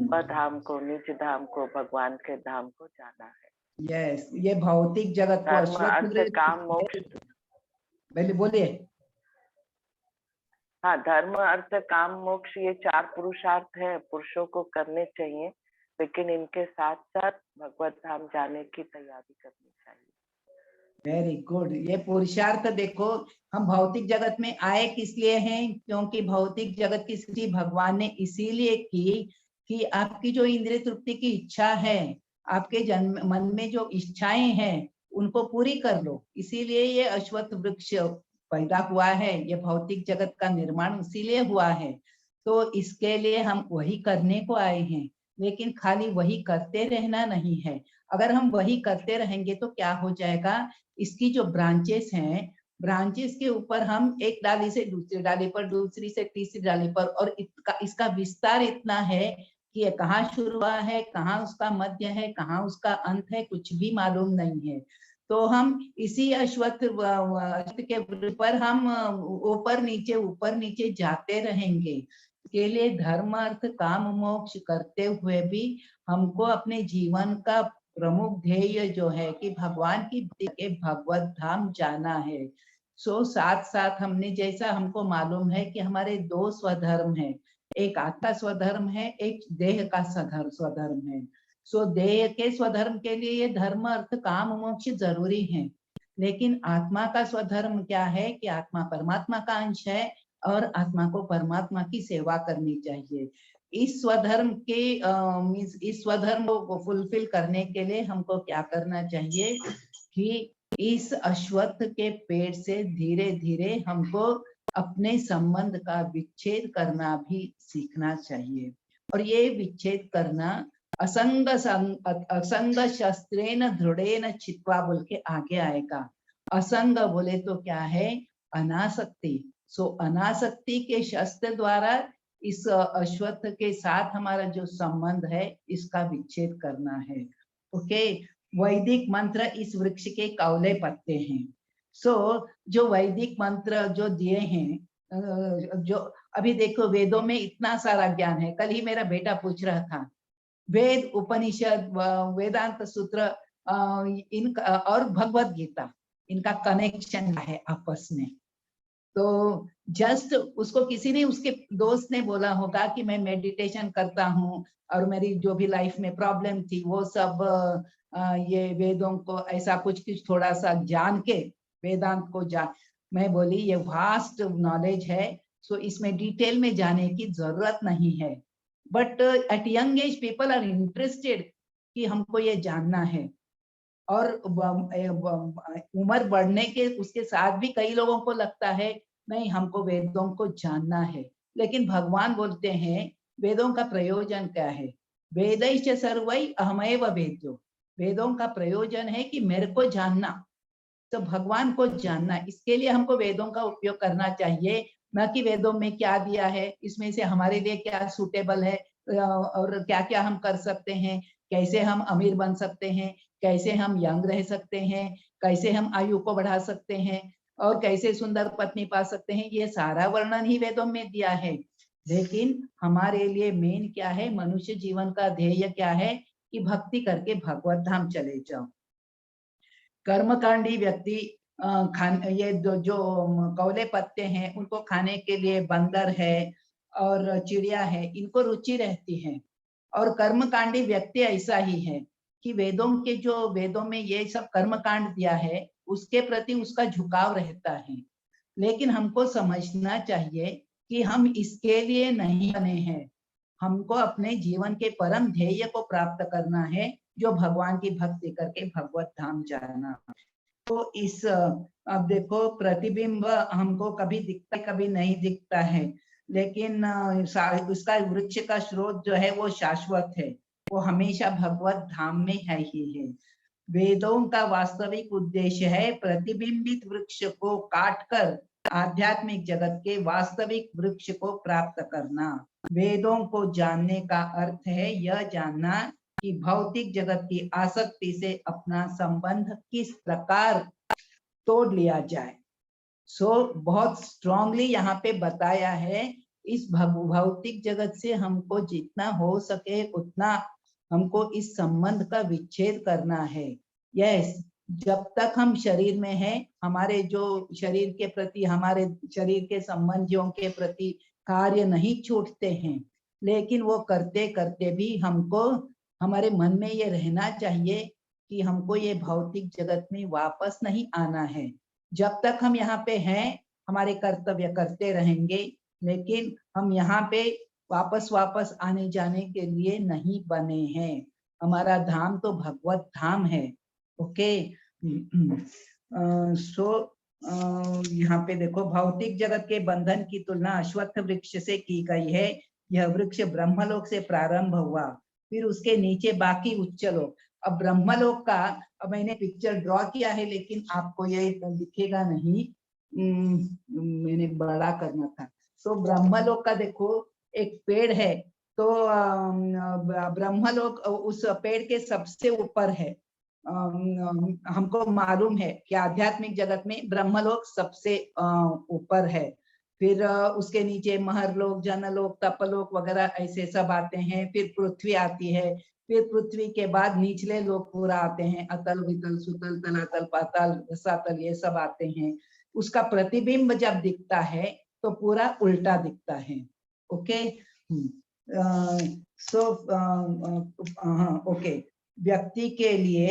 वह धाम को, निज धाम को, भगवान के धाम को जाना है। यस, ये भौतिक जगत को धर्म अर्थ काम मोक्ष। बोलिए। हाँ, धर्म अर्थ काम मोक्ष ये 4 पुरुषार्थ है, पुरुषों को करने चाहिए, लेकिन इनके साथ साथ भगवत धाम जाने की तैयारी करनी चाहिए। Very good. ये पुरुषार्थ देखो, हम भौतिक जगत में आए किस लिए हैं? क्योंकि भौतिक जगत की सृष्टि भगवान ने इसीलिए की कि आपकी जो इंद्रिय तृप्ति की इच्छा है, आपके जन्म मन में जो इच्छाएं हैं उनको पूरी कर लो। इसीलिए ये अश्वत्थ वृक्ष पैदा हुआ है, ये भौतिक जगत का निर्माण इसीलिए हुआ है। तो इसके लिए हम वही करने को आए हैं। लेकिन खाली वही करते रहना नहीं है। अगर हम वही करते रहेंगे तो क्या हो जाएगा, इसकी जो ब्रांचेस हैं, ब्रांचेस के ऊपर हम एक डाली से दूसरी डाली पर, दूसरी से तीसरी डाली पर, और इसका विस्तार इतना है कि ये कहाँ शुरू हुआ है, कहाँ उसका मध्य है, कहाँ उसका अंत है, कुछ भी मालूम नहीं है। तो हम इसी अश्वत्थ के पर हम ऊपर नीचे जाते रहेंगे। के लिए धर्म अर्थ काम मोक्ष करते हुए भी हमको अपने जीवन का प्रमुख ध्येय जो है कि भगवान की भगवत धाम जाना है। सो साथ साथ हमने जैसा हमको मालूम है कि हमारे दो स्वधर्म है, एक आत्मा स्वधर्म है, एक देह का स्वधर्म है। सो देह के स्वधर्म के लिए ये धर्म अर्थ काम मोक्ष जरूरी है, लेकिन आत्मा का स्वधर्म क्या है कि आत्मा परमात्मा का अंश है और आत्मा को परमात्मा की सेवा करनी चाहिए। इस स्वधर्म को फुलफिल करने के लिए हमको क्या करना चाहिए कि इस अश्वत्थ के पेड़ से धीरे धीरे हमको अपने संबंध का विच्छेद करना भी सीखना चाहिए। और ये विच्छेद करना असंग शस्त्रेण दृढ़ेन चित्वा बोल के आगे आएगा। असंग बोले तो क्या है, अनासक्ति। सो अनासक्ति के शस्त्र द्वारा इस अश्वत्थ के साथ हमारा जो संबंध है इसका विच्छेद करना है। ओके, वैदिक मंत्र इस वृक्ष के कौले पत्ते हैं। सो जो वैदिक मंत्र जो दिए हैं, जो अभी देखो वेदों में इतना सारा ज्ञान है। कल ही मेरा बेटा पूछ रहा था, वेद उपनिषद वेदांत सूत्र इनका और भगवत गीता, इनका कनेक्शन है आपस में। तो जस्ट उसको किसी ने, उसके दोस्त ने बोला होगा कि मैं मेडिटेशन करता हूँ और मेरी जो भी लाइफ में प्रॉब्लम थी वो सब ये वेदों को ऐसा कुछ थोड़ा सा जान के वेदांत को जान। मैं बोली ये वास्ट नॉलेज है, सो इसमें डिटेल में जाने की जरूरत नहीं है। But at young age people are interested कि हमको ये जानना है। और उम्र बढ़ने के उसके साथ भी कई लोगों को लगता है नहीं हमको वेदों को जानना है, लेकिन भगवान बोलते हैं वेदों का प्रयोजन क्या है, वेदैश्च सर्वै अहमेव वेद्यो। वेदों का प्रयोजन है कि मेरे को जानना, तो भगवान को जानना। इसके लिए हमको वेदों का उपयोग करना चाहिए, न कि वेदों में क्या दिया है, इसमें से हमारे लिए क्या सूटेबल है और क्या क्या हम कर सकते हैं, कैसे हम अमीर बन सकते हैं, कैसे हम यंग रह सकते हैं, कैसे हम आयु को बढ़ा सकते हैं और कैसे सुंदर पत्नी पा सकते हैं। ये सारा वर्णन ही वेदों में दिया है। लेकिन हमारे लिए मेन क्या है, मनुष्य जीवन का ध्येय क्या है कि भक्ति करके भगवत धाम चले जाओ। कर्मकांडी व्यक्ति ये जो कौले पत्ते हैं उनको खाने के लिए बंदर है और चिड़िया है, इनको रुचि रहती है। और कर्मकांडी व्यक्ति ऐसा ही है कि वेदों में ये सब कर्मकांड दिया है उसके प्रति उसका झुकाव रहता है। लेकिन हमको समझना चाहिए कि हम इसके लिए नहीं बने हैं, हमको अपने जीवन के परम ध्येय को प्राप्त करना है, जो भगवान की भक्ति करके भगवत धाम जाना। तो इस अब देखो प्रतिबिंब हमको कभी दिखता है कभी नहीं दिखता है, लेकिन उसका वृक्ष का स्रोत जो है वो शाश्वत है, वो हमेशा भगवत धाम में है ही है। वेदों का वास्तविक उद्देश्य है प्रतिबिंबित वृक्ष को काटकर आध्यात्मिक जगत के वास्तविक वृक्ष को प्राप्त करना। वेदों को जानने का अर्थ है यह जानना कि भौतिक जगत की आसक्ति से अपना संबंध किस प्रकार तोड़ लिया जाए। बहुत स्ट्रांगली यहाँ पे बताया है, इस भौतिक जगत से हमको जितना हो सके उतना हमको इस संबंध का विच्छेद करना है। यस, जब तक हम शरीर में हैं, हमारे जो शरीर के प्रति, हमारे शरीर के संबंधियों के प्रति कार्य नहीं छूटते हैं, लेकिन वो करते करते भी हमको हमारे मन में ये रहना चाहिए कि हमको ये भौतिक जगत में वापस नहीं आना है। जब तक हम यहाँ पे हैं हमारे कर्तव्य करते रहेंगे, लेकिन हम यहाँ पे वापस आने जाने के लिए नहीं बने हैं। हमारा धाम तो भगवत धाम है। ओके, यहाँ पे देखो भौतिक जगत के बंधन की तुलना अश्वत्थ वृक्ष से की गई है। यह वृक्ष ब्रह्मलोक से प्रारंभ हुआ, फिर उसके नीचे बाकी उच्च लोक। अब ब्रह्मलोक का, अब मैंने पिक्चर ड्रॉ किया है लेकिन आपको ये दिखेगा नहीं, मैंने बड़ा करना था। तो ब्रह्मलोक का देखो एक पेड़ है, तो ब्रह्मलोक उस पेड़ के सबसे ऊपर है। हमको मालूम है कि आध्यात्मिक जगत में ब्रह्मलोक सबसे ऊपर है। फिर उसके नीचे महरलोक, जनलोक, तपलोक वगैरह ऐसे सब आते हैं। फिर पृथ्वी आती है, फिर पृथ्वी के बाद निचले लोक पूरा आते हैं, अतल, वितल, सुतल, तलातल, पाताल, रसातल, ये सब आते हैं। उसका प्रतिबिंब जब दिखता है तो पूरा उल्टा दिखता है। Okay, okay. व्यक्ति के लिए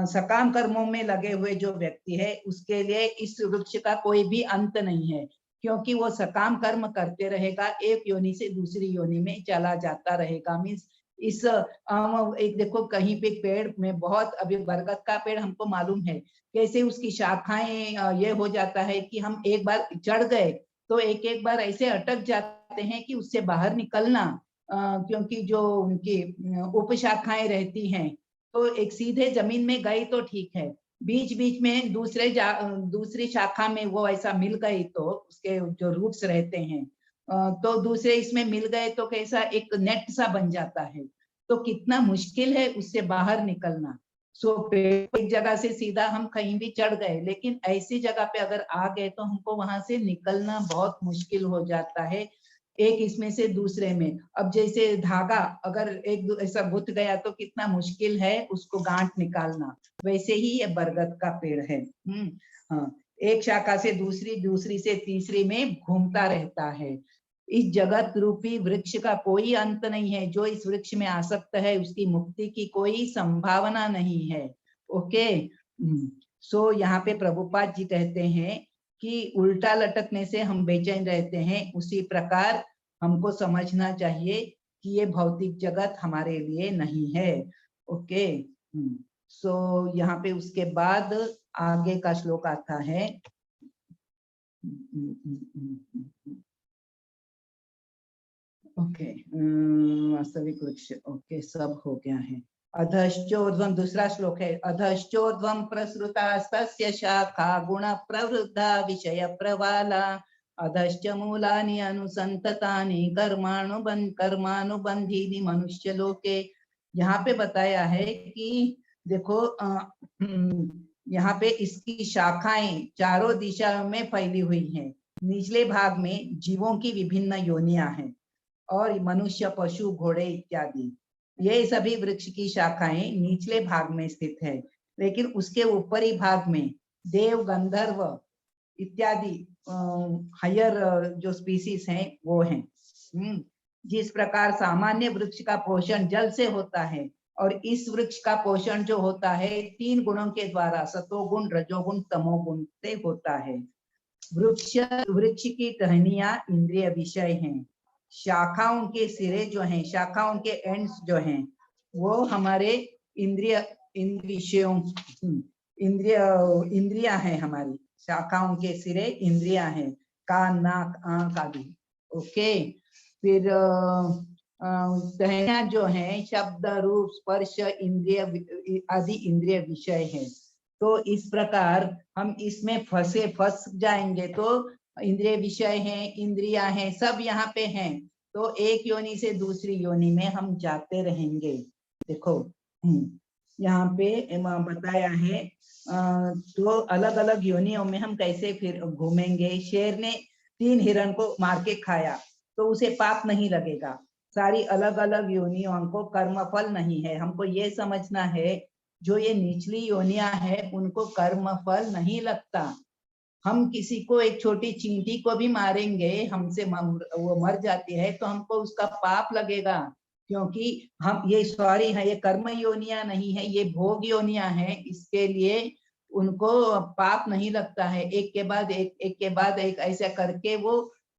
सकाम कर्मों में लगे हुए जो व्यक्ति है उसके लिए इस वृक्ष का कोई भी अंत नहीं है, क्योंकि वो सकाम कर्म करते रहेगा, एक योनि से दूसरी योनि में चला जाता रहेगा। मीन्स इस एक देखो कहीं पे पेड़ में बहुत, अभी बरगद का पेड़ हमको मालूम है कैसे उसकी शाखाएं ये हो जाता है कि हम एक बार चढ़ गए तो एक एक बार ऐसे अटक जाते हैं कि उससे बाहर निकलना, क्योंकि जो उनकी उपशाखाएं रहती हैं, तो एक सीधे जमीन में गई तो ठीक है, बीच बीच में दूसरी शाखा में वो ऐसा मिल गई तो उसके जो रूट्स रहते हैं तो दूसरे इसमें मिल गए तो कैसा एक नेट सा बन जाता है। तो कितना मुश्किल है उससे बाहर निकलना। सो एक जगह से सीधा हम कहीं भी चढ़ गए, लेकिन ऐसी जगह पे अगर आ गए तो हमको वहां से निकलना बहुत मुश्किल हो जाता है, एक इसमें से दूसरे में। अब जैसे धागा अगर एक ऐसा गुथ गया तो कितना मुश्किल है उसको गांठ निकालना, वैसे ही ये बरगद का पेड़ है। हाँ, एक शाखा से दूसरी, दूसरी से तीसरी में घूमता रहता है। इस जगत रूपी वृक्ष का कोई अंत नहीं है। जो इस वृक्ष में आसक्त है उसकी मुक्ति की कोई संभावना नहीं है। ओके, सो यहाँ पे प्रभुपाद जी कहते हैं कि उल्टा लटकने से हम बेचैन रहते हैं, उसी प्रकार हमको समझना चाहिए कि ये भौतिक जगत हमारे लिए नहीं है। ओके, सो यहाँ पे उसके बाद आगे का श्लोक आता है। ओके, वास्तविक वृक्ष, ओके, सब हो गया है। अधश्चोर्ध्वं, दूसरा श्लोक है, अधश्चोर्ध्वं प्रसृतास्तस्य शाखा गुण प्रवृद्धा विषय प्रवाला अधश्च मूलानि अनुसंततानि कर्मानुबंधीनि मनुष्य लोके। यहाँ पे बताया है कि देखो यहाँ पे इसकी शाखाएं चारों दिशा में फैली हुई हैं। निचले भाग में जीवों की विभिन्न योनियां हैं और मनुष्य, पशु, घोड़े इत्यादि, ये सभी वृक्ष की शाखाएं निचले भाग में स्थित है। लेकिन उसके ऊपरी भाग में देव, गंधर्व इत्यादि हायर जो स्पीसीज हैं वो हैं। जिस प्रकार सामान्य वृक्ष का पोषण जल से होता है और इस वृक्ष का पोषण जो होता है 3 गुणों के द्वारा, सतोगुण, रजोगुण, तमोगुण से होता है। वृक्ष की टहनियां इंद्रिय विषय हैं, शाखाओं के सिरे जो हैं, शाखाओं के एंड्स जो हैं वो हमारे इंद्रिया हैं, हमारी शाखाओं के सिरे इंद्रिया हैं, कान, नाक, आंख आदि। ओके, फिर टहनियां जो हैं शब्द, रूप, स्पर्श इंद्रिय आदि इंद्रिय विषय है। तो इस प्रकार हम इसमें फंस जाएंगे तो इंद्रिय विषय हैं, इंद्रिया हैं, सब यहाँ पे हैं, तो एक योनि से दूसरी योनि में हम जाते रहेंगे। देखो यहाँ पे बताया है तो अलग अलग योनियों में हम कैसे फिर घूमेंगे। शेर ने 3 हिरण को मार के खाया तो उसे पाप नहीं लगेगा। सारी अलग अलग योनियों को कर्मफल नहीं है। हमको ये समझना है जो ये निचली योनियां है उनको कर्मफल नहीं लगता। हम किसी को, एक छोटी चींटी को भी मारेंगे, हमसे वो मर जाती है तो हमको उसका पाप लगेगा, क्योंकि हम ये सॉरी है, ये कर्म योनियां नहीं है, ये भोग योनियां है, इसके लिए उनको पाप नहीं लगता है। एक के बाद एक ऐसा करके वो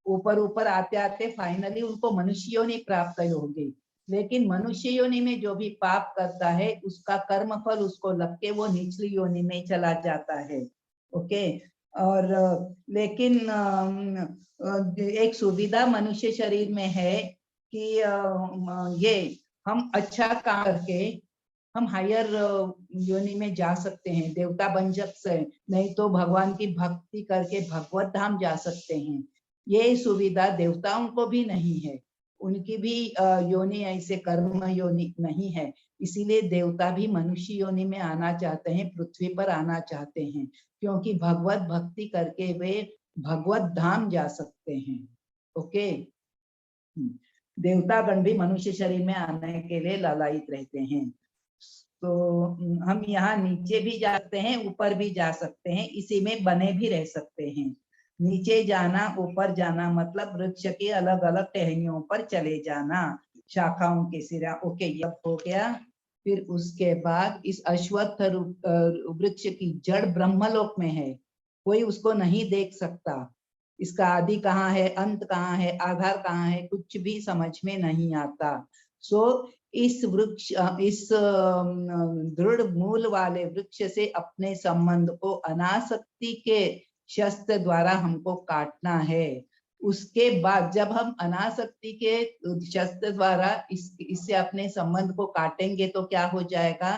ऊपर आते आते फाइनली उनको मनुष्य योनि प्राप्त होगी। लेकिन मनुष्य योनि में जो भी पाप करता है उसका कर्म फल उसको लग के वो निचली योनि में चला जाता है। ओके, और लेकिन एक सुविधा मनुष्य शरीर में है कि ये हम अच्छा काम करके हम हायर योनि में जा सकते हैं, देवता बन सकते हैं, नहीं तो भगवान की भक्ति करके भगवत धाम जा सकते हैं। ये सुविधा देवताओं को भी नहीं है, उनकी भी योनि ऐसे कर्म योनि नहीं है, इसीलिए देवता भी मनुष्य योनि में आना चाहते हैं, पृथ्वी पर आना चाहते हैं, क्योंकि भगवत भक्ति करके वे भगवत धाम जा सकते हैं। ओके, देवतागण भी मनुष्य शरीर में आने के लिए लालायित रहते हैं। तो हम यहाँ नीचे भी जा सकते हैं, ऊपर भी जा सकते हैं, इसी में बने भी रह सकते हैं। नीचे जाना, ऊपर जाना मतलब वृक्ष की अलग अलग टहनियों पर चले जाना, शाखाओं के सिरा। ओके, ये हो गया। फिर उसके बाद इस अश्वत्थ वृक्ष की जड़ ब्रह्मलोक में है, कोई उसको नहीं देख सकता, इसका आदि कहाँ है, अंत कहाँ है, आधार कहाँ है, कुछ भी समझ में नहीं आता। सो इस वृक्ष, इस दृढ़ मूल वाले वृक्ष से अपने संबंध को अनासक्ति के शस्त्र द्वारा हमको काटना है। उसके बाद जब हम अनासक्ति के शस्त्र द्वारा इससे अपने संबंध को काटेंगे तो क्या हो जाएगा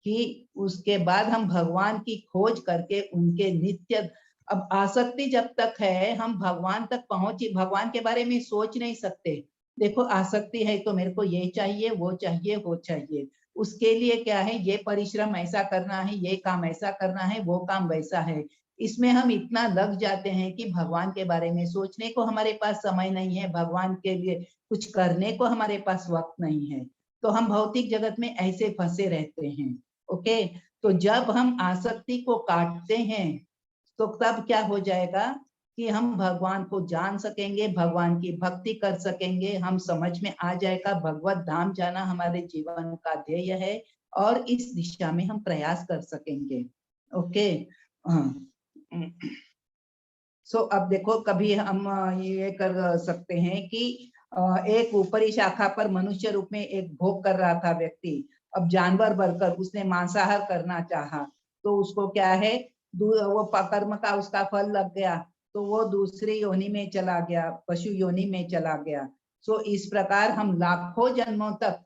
कि उसके बाद हम भगवान की खोज करके उनके नित्य, अब आसक्ति जब तक है हम भगवान तक पहुंचे, भगवान के बारे में सोच नहीं सकते। देखो आसक्ति है तो मेरे को ये चाहिए, वो चाहिए, वो चाहिए, उसके लिए क्या है, ये परिश्रम ऐसा करना है, ये काम ऐसा करना है, वो काम वैसा है, इसमें हम इतना लग जाते हैं कि भगवान के बारे में सोचने को हमारे पास समय नहीं है, भगवान के लिए कुछ करने को हमारे पास वक्त नहीं है। तो हम भौतिक जगत में ऐसे फंसे रहते हैं। ओके, तो जब हम आसक्ति को काटते हैं तो तब क्या हो जाएगा कि हम भगवान को जान सकेंगे, भगवान की भक्ति कर सकेंगे, हम समझ में आ जाएगा भगवत धाम जाना हमारे जीवन का ध्येय है और इस दिशा में हम प्रयास कर सकेंगे। ओके, सो अब देखो, कभी हम ये कर सकते हैं कि एक ऊपरी शाखा पर मनुष्य रूप में एक भोग कर रहा था व्यक्ति, अब जानवर बनकर उसने मांसाहार करना चाहा, तो उसको क्या है, वो कर्म का उसका फल लग गया, तो वो दूसरी योनि में चला गया, पशु योनि में चला गया। सो इस प्रकार हम लाखों जन्मों तक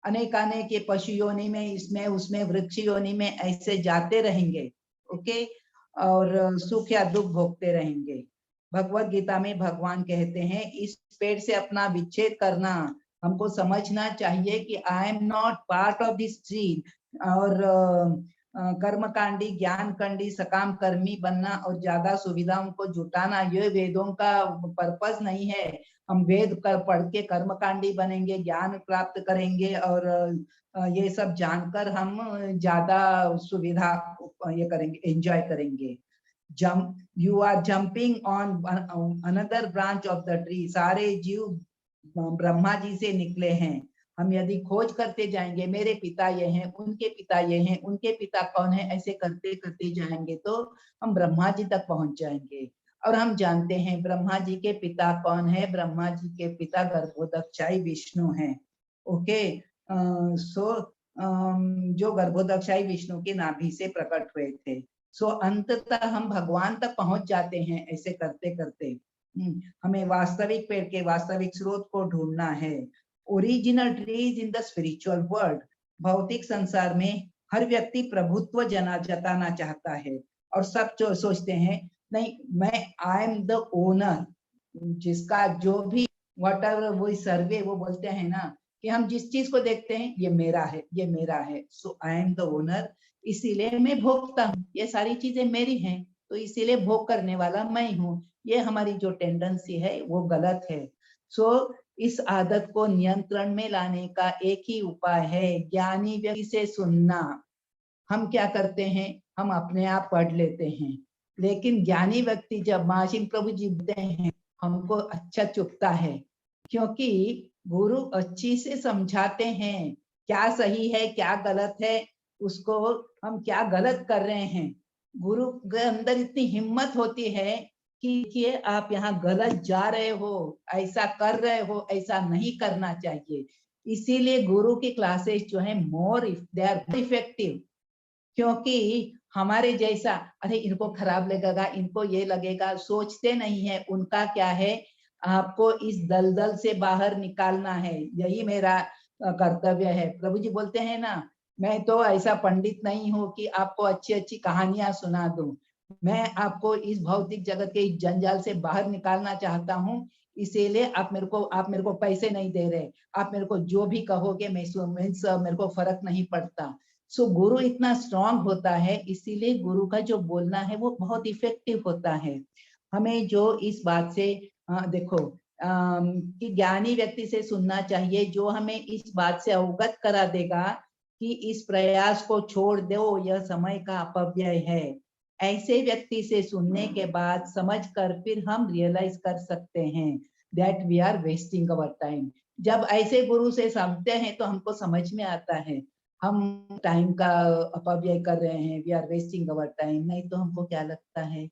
अनेकानेक के पशु योनि में, इसमें उसमें, वृक्ष योनि में ऐसे जाते रहेंगे। ओके, और सुख या दुख भोगते रहेंगे। भगवत गीता में भगवान कहते हैं इस पेड़ से अपना विच्छेद करना, हमको समझना चाहिए कि I am not part of this tree, और कर्मकांडी, ज्ञान कांडी, सकाम कर्मी बनना और ज्यादा सुविधाओं को जुटाना, ये वेदों का पर्पस नहीं है। हम वेद पढ़ के कर्मकांडी बनेंगे, ज्ञान प्राप्त करेंगे और ये सब जानकर हम ज्यादा सुविधा ये करेंगे, एंजॉय करेंगे। Jump, you are jumping on another branch of the tree, सारे जीव ब्रह्मा जी से निकले हैं। हम यदि खोज करते जाएंगे, मेरे पिता ये हैं, उनके पिता ये हैं, उनके पिता कौन है, ऐसे करते करते जाएंगे तो हम ब्रह्मा जी तक पहुंच जाएंगे। और हम जानते हैं ब्रह्मा जी के पिता कौन है, ब्रह्मा जी के पिता गर्भोदक्षाई विष्णु हैं। ओके, सो जो गर्भोदक्षाई विष्णु के नाभि से प्रकट हुए थे। सो अंततः हम भगवान तक पहुंच जाते हैं ऐसे करते करते। हमें वास्तविक पेड़ के वास्तविक स्रोत को ढूंढना है। Original trees in the spiritual world, भौतिक संसार में हर व्यक्ति प्रभुत्व जताना चाहता है और सब जो सोचते हैं नहीं, मैं आई एम द ओनर, जिसका जो भी वट एवर वो सर्वे वो बोलते हैं ना कि हम जिस चीज को देखते हैं ये मेरा है, ये मेरा है, so I am the owner, इसीलिए मैं भोगता हूँ, ये सारी चीजें मेरी हैं, तो इसीलिए भोग करने वाला मैं हूँ। ये हमारी जो टेंडेंसी है वो गलत है। सो इस आदत को नियंत्रण में लाने का एक ही उपाय है, ज्ञानी व्यक्ति से सुनना। हम क्या करते हैं, हम अपने आप पढ़ लेते हैं, लेकिन ज्ञानी व्यक्ति जब माशिन प्रभु जी बोलते हैं हमको अच्छा चुभता है, क्योंकि गुरु अच्छी से समझाते हैं क्या सही है क्या गलत है, उसको हम क्या गलत कर रहे हैं। गुरु के अंदर इतनी हिम्मत होती है कि आप यहाँ गलत जा रहे हो, ऐसा कर रहे हो, ऐसा नहीं करना चाहिए। इसीलिए गुरु की क्लासेस जो है मोर दे आर इफेक्टिव, क्योंकि हमारे जैसा अरे इनको खराब लगेगा, इनको ये लगेगा, सोचते नहीं है। उनका क्या है, आपको इस दलदल से बाहर निकालना है, यही मेरा कर्तव्य है। प्रभु जी बोलते हैं ना, मैं तो ऐसा पंडित नहीं हूँ कि आपको अच्छी अच्छी कहानियां सुना दूं, मैं आपको इस भौतिक जगत के इस जंजाल से बाहर निकालना चाहता हूँ, इसीलिए आप मेरे को पैसे नहीं दे रहे, आप मेरे को जो भी कहोगे मेरे को फर्क नहीं पड़ता। सो गुरु इतना स्ट्रांग होता है, इसीलिए गुरु का जो बोलना है वो बहुत इफेक्टिव होता है। हमें जो इस बात से देखो कि ज्ञानी व्यक्ति से सुनना चाहिए, जो हमें इस बात से अवगत करा देगा कि इस प्रयास को छोड़ दो, यह समय का अपव्यय है। ऐसे व्यक्ति से सुनने के बाद समझकर फिर हम रियलाइज कर सकते हैं that we are wasting our time. जब ऐसे गुरु से समझते हैं तो हमको समझ में आता है हम टाइम का अपव्यय कर रहे हैं, we are wasting our time. नहीं तो हमको क्या लगता है,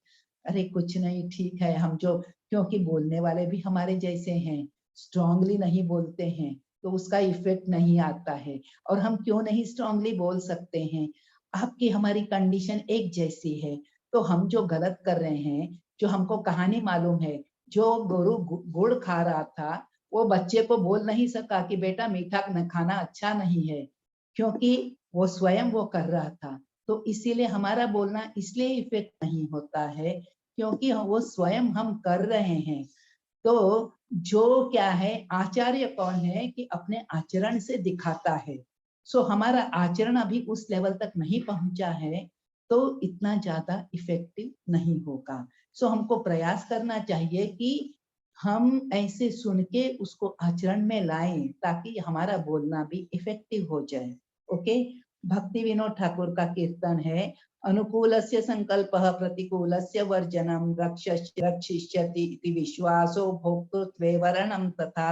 अरे कुछ नहीं, ठीक है, हम जो, क्योंकि बोलने वाले भी हमारे जैसे हैं, स्ट्रांगली नहीं बोलते हैं तो उसका इफेक्ट नहीं आता है। और हम क्यों नहीं स्ट्रांगली बोल सकते हैं, आपकी हमारी कंडीशन एक जैसी है, तो हम जो गलत कर रहे हैं, जो हमको कहानी मालूम है, जो गुरु गुड़ खा रहा था वो बच्चे को बोल नहीं सका कि बेटा मीठा खाना अच्छा नहीं है, क्योंकि वो स्वयं वो कर रहा था। तो इसीलिए हमारा बोलना इसलिए इफेक्ट नहीं होता है क्योंकि वो स्वयं हम कर रहे हैं। तो जो क्या है, आचार्य कौन है कि अपने आचरण से दिखाता है। सो हमारा आचरण अभी उस लेवल तक नहीं पहुंचा है तो इतना ज्यादा इफेक्टिव नहीं होगा। सो हमको प्रयास करना चाहिए कि हम ऐसे सुन के उसको आचरण में लाएं ताकि हमारा बोलना भी इफेक्टिव हो जाए। ओके, भक्ति विनोद ठाकुर का कीर्तन है, अनुकूलस्य संकल्पः प्रतिकूलस्य वर्जनम रक्षिष्यति इति विश्वासो भोक्तृत्वे वरणम तथा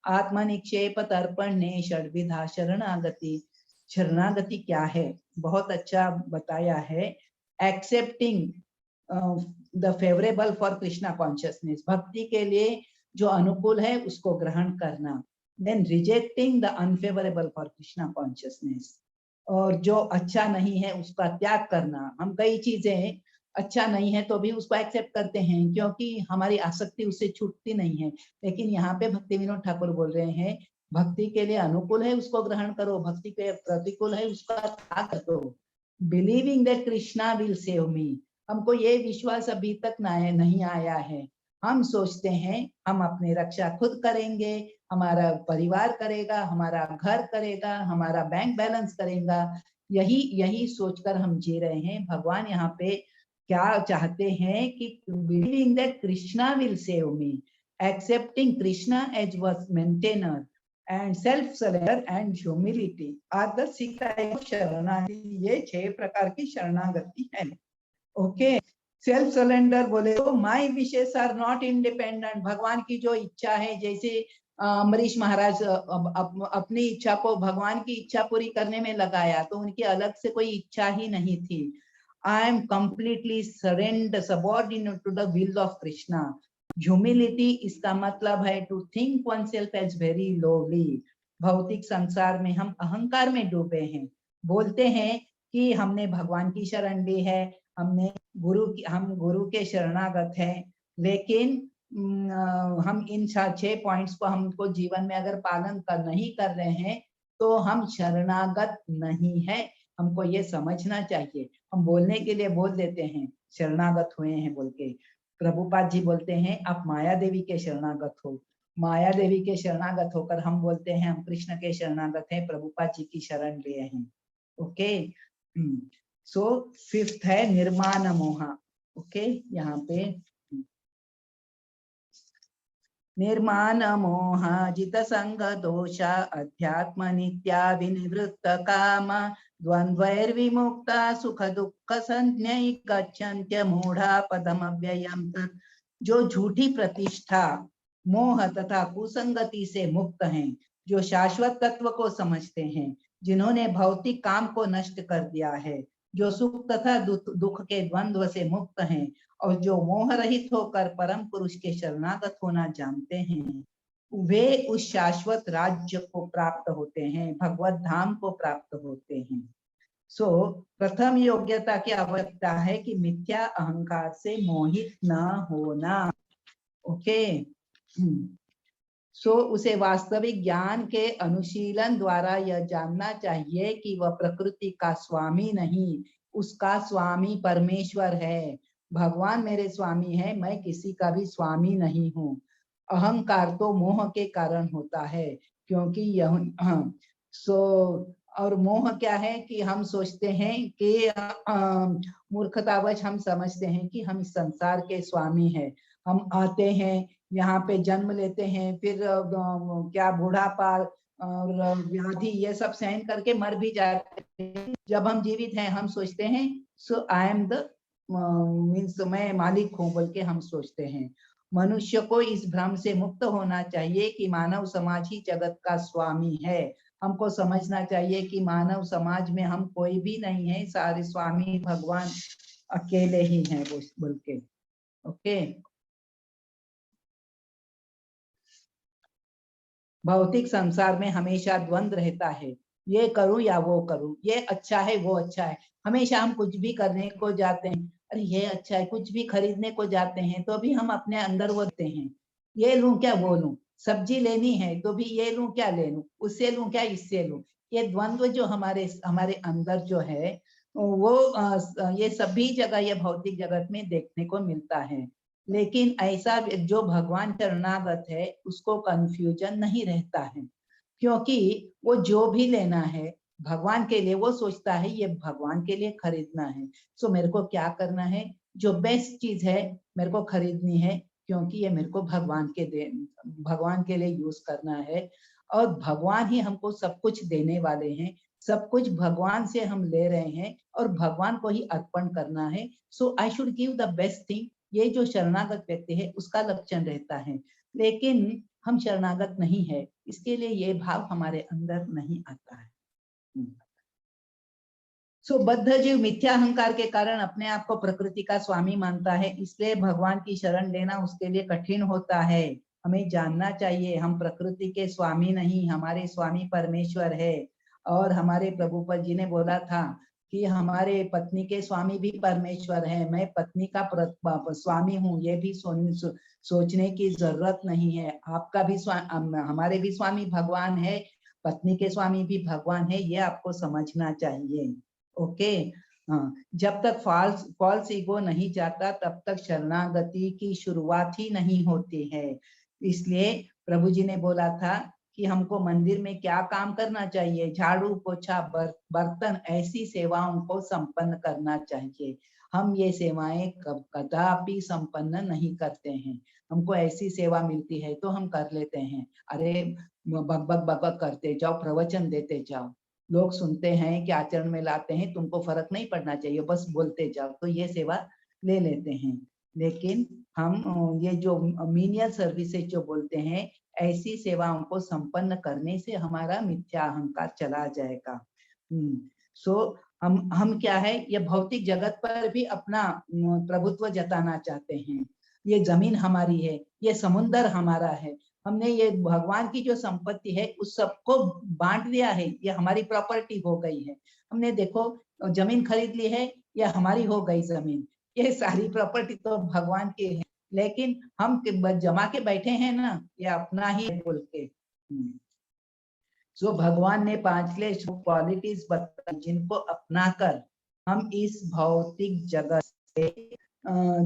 आत्मनिक्षेप तर्पणे षड्विधा शरणागति। शरणागति क्या है, बहुत अच्छा बताया है। Accepting the favourable for Krishna consciousness, भक्ति के लिए जो अनुकूल है उसको ग्रहण करना। Then rejecting the unfavourable for Krishna consciousness, और जो अच्छा नहीं है उसका त्याग करना। हम कई चीजें अच्छा नहीं है तो भी उसको एक्सेप्ट करते हैं क्योंकि हमारी आसक्ति उससे छूटती नहीं है, लेकिन यहाँ पे भक्ति विनोद ठाकुर बोल रहे हैं भक्ति के लिए अनुकूल है उसको ग्रहण करो, भक्ति के प्रतिकूल है उसका त्याग करो। Believing that Krishna will save मी, हमको ये विश्वास अभी तक नहीं आया है। हम सोचते हैं हम अपनी रक्षा खुद करेंगे, हमारा परिवार करेगा, हमारा घर करेगा, हमारा बैंक बैलेंस करेगा, यही सोचकर हम जी रहे हैं। भगवान यहाँ पे क्या चाहते हैं कि believing that Krishna will save me, accepting Krishna as verse maintainer and self surrender and humility are the 6 types of शरणागति। ये 6 प्रकार की शरणागति है। ओके, सेल्फ सरेंडर बोले तो my wishes are not independent, भगवान की जो इच्छा है, जैसे अम्बरीश महाराज अपनी इच्छा को भगवान की इच्छा पूरी करने में लगाया तो उनकी अलग से कोई इच्छा ही नहीं थी। I am completely surrender subordinate to the will of Krishna. Humility इसका मतलब है to think oneself as very lowly. भौतिक संसार में हम अहंकार में डूबे हैं, बोलते हैं कि हमने भगवान की शरण ली है, हम गुरु के शरणागत हैं, लेकिन हम इन 6 पॉइंट्स को हमको जीवन में अगर पालन नहीं कर रहे हैं तो हम शरणागत नहीं है। हमको ये समझना चाहिए। हम बोलने के लिए बोल देते हैं शरणागत हुए हैं बोल के, प्रभुपाद जी बोलते हैं आप माया देवी के शरणागत हो, माया देवी के शरणागत होकर हम बोलते हैं हम कृष्ण के शरणागत हैं, प्रभुपाद जी की शरण लिए हैं। ओके, सो 5th है निर्माण मोह। ओके, यहाँ पे निर्माण मोह जित संग दोष अध्यात्म नित्या विनिवृत्त काम द्वंद्वैर्विमुक्ता सुख दुख संज्ञै गच्छन्त्य मूढ़ा पदम अव्ययम् तत्। जो झूठी प्रतिष्ठा मोह तथा कुसंगति से मुक्त हैं, जो शाश्वत तत्व को समझते हैं, जिन्होंने भौतिक काम को नष्ट कर दिया है, जो सुख तथा दुख के द्वंद्व से मुक्त हैं और जो मोह रहित होकर परम पुरुष के शरणागत होना जानते हैं, वे उस शाश्वत राज्य को प्राप्त होते हैं, भगवत धाम को प्राप्त होते हैं। सो प्रथम योग्यता की आवश्यकता है कि मिथ्या अहंकार से मोहित न होना। ओके, सो उसे वास्तविक ज्ञान के अनुशीलन द्वारा यह जानना चाहिए कि वह प्रकृति का स्वामी नहीं, उसका स्वामी परमेश्वर है। भगवान मेरे स्वामी है, मैं किसी का भी स्वामी नहीं हूँ। अहंकार तो मोह के कारण होता है, क्योंकि यह और मोह क्या है कि हम सोचते हैं कि मूर्खतावश हम समझते हैं कि हम इस संसार के स्वामी हैं। हम आते हैं, यहाँ पे जन्म लेते हैं, फिर क्या बुढ़ापा और व्याधि ये सब सहन करके मर भी जाते हैं। जब हम जीवित हैं हम सोचते हैं so I am the means मैं मालिक हूँ बोल के हम सोचते हैं। मनुष्य को इस भ्रम से मुक्त होना चाहिए कि मानव समाज ही जगत का स्वामी है। हमको समझना चाहिए कि मानव समाज में हम कोई भी नहीं है, सारे स्वामी भगवान अकेले ही हैं बोल के। ओके, भौतिक संसार में हमेशा द्वंद्व रहता है, ये करूं या वो करूं, ये अच्छा है वो अच्छा है। हमेशा हम कुछ भी करने को जाते हैं, अरे ये अच्छा है, कुछ भी खरीदने को जाते हैं तो भी हम अपने अंदर बोलते हैं ये लूं क्या वो लूं, सब्जी लेनी है तो भी ये लूं क्या ले लूं, उससे लूं क्या इससे लूं। ये द्वंद्व जो हमारे अंदर जो है वो ये सभी जगह ये भौतिक जगत में देखने को मिलता है। लेकिन ऐसा जो भगवान शरणागत है उसको कंफ्यूजन नहीं रहता है, क्योंकि वो जो भी लेना है भगवान के लिए वो सोचता है ये भगवान के लिए खरीदना है। सो मेरे को क्या करना है, जो बेस्ट चीज है मेरे को खरीदनी है, क्योंकि ये मेरे को भगवान के लिए यूज करना है। और भगवान ही हमको सब कुछ देने वाले हैं, सब कुछ भगवान से हम ले रहे हैं और भगवान को ही अर्पण करना है। So I should give the best thing. ये जो शरणागत व्यक्ति है उसका लक्षण रहता है। लेकिन हम शरणागत नहीं है, इसके लिए ये भाव हमारे अंदर नहीं आता है। सो बद्ध जीव मिथ्या अहंकार के कारण अपने आप को प्रकृति का स्वामी मानता है, इसलिए भगवान की शरण लेना उसके लिए कठिन होता है। हमें जानना चाहिए हम प्रकृति के स्वामी नहीं, हमारे स्वामी परमेश्वर है। और हमारे प्रभुपद जी ने बोला था कि हमारे पत्नी के स्वामी भी परमेश्वर है, मैं पत्नी का स्वामी हूँ, ये भी सोचने की जरूरत नहीं है। आपका भी हमारे भी स्वामी भगवान है, पत्नी के स्वामी भी भगवान है, ये आपको समझना चाहिए। ओके, हाँ, जब तक फॉल्स ईगो नहीं जाता तब तक शरणागति की शुरुआत ही नहीं होती है। इसलिए प्रभु जी ने बोला था कि हमको मंदिर में क्या काम करना चाहिए, झाड़ू पोछा बर्तन ऐसी सेवाओं को संपन्न करना चाहिए। हम ये सेवाएं कदापि संपन्न नहीं करते हैं। हमको ऐसी सेवा मिलती है तो हम कर लेते हैं, अरे बक करते जाओ, प्रवचन देते जाओ, लोग सुनते हैं कि आचरण में लाते हैं, तुमको फर्क नहीं पड़ना चाहिए, बस बोलते जाओ, तो ये सेवा ले लेते हैं। लेकिन हम ये जो मीनियल सर्विसेज जो बोलते हैं, ऐसी सेवाओं को संपन्न करने से हमारा मिथ्या अहंकार चला जाएगा। सो हम क्या है, ये भौतिक जगत पर भी अपना प्रभुत्व जताना चाहते हैं। ये जमीन हमारी है, ये समुन्दर हमारा है, हमने ये भगवान की जो संपत्ति है उस सबको बांट दिया है, ये हमारी प्रॉपर्टी हो गई है। हमने देखो जमीन खरीद ली है, ये हमारी हो गई जमीन, ये सारी प्रॉपर्टी तो भगवान की है, लेकिन हम जमा के बैठे हैं ना, ये अपना ही बोल के। जो भगवान ने 5 क्वालिटीज बताई जिनको अपनाकर हम इस भौतिक जगत से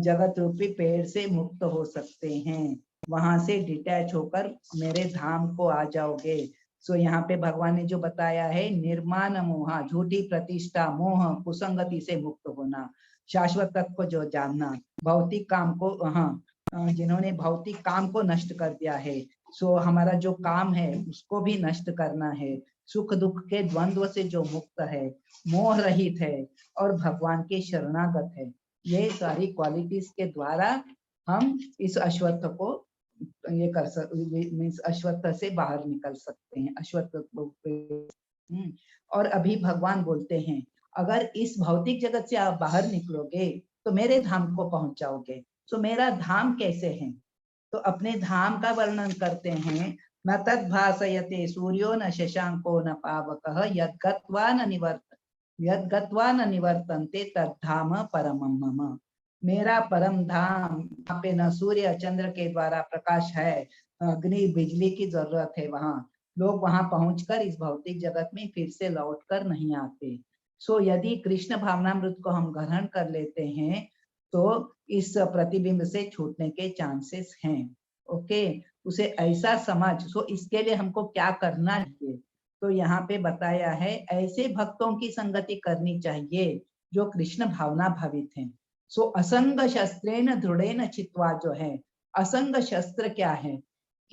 जगत रूपी पेड़ से मुक्त हो सकते हैं, वहां से डिटैच होकर मेरे धाम को आ जाओगे। सो यहाँ पे भगवान ने जो बताया है, निर्माण मोह, झूठी प्रतिष्ठा, मोह, कुसंगति से मुक्त होना, शाश्वत तत्व को जो जानना, भौतिक काम को, हाँ, जिन्होंने भौतिक काम को नष्ट कर दिया है, सो हमारा जो काम है उसको भी नष्ट करना है, सुख दुख के द्वंद्व से जो मुक्त है, मोह रहित है और भगवान के शरणागत है, ये सारी क्वालिटीज के द्वारा हम इस अश्वत्थ को ये कर मीन्स अश्वत्थ से बाहर निकल सकते हैं। अश्वत्थ और अभी भगवान बोलते हैं अगर इस भौतिक जगत से आप बाहर निकलोगे तो मेरे धाम को पहुंचाओगे। तो मेरा धाम कैसे है, तो अपने धाम का वर्णन करते हैं, न तद भासयते सूर्यो न शशांको न पावकः यद गत्वा न निवर्तन्ते तद्धाम परमं मम। मेरा परम धाम, यहाँ पे न सूर्य चंद्र के द्वारा प्रकाश है, अग्नि बिजली की जरूरत है। वहां लोग वहां पहुंचकर इस भौतिक जगत में फिर से लौट कर नहीं आते। सो यदि कृष्ण भावनामृत को हम ग्रहण कर लेते हैं तो इस प्रतिबिंब से छूटने के चांसेस हैं। ओके, उसे ऐसा समझ। सो इसके लिए हमको क्या करना चाहिए, तो यहाँ पे बताया है ऐसे भक्तों की संगति करनी चाहिए जो कृष्ण भावना भावित हैं। सो असंग शस्त्रेण दृढ़ेन चित्वा जो है, असंग शस्त्र क्या है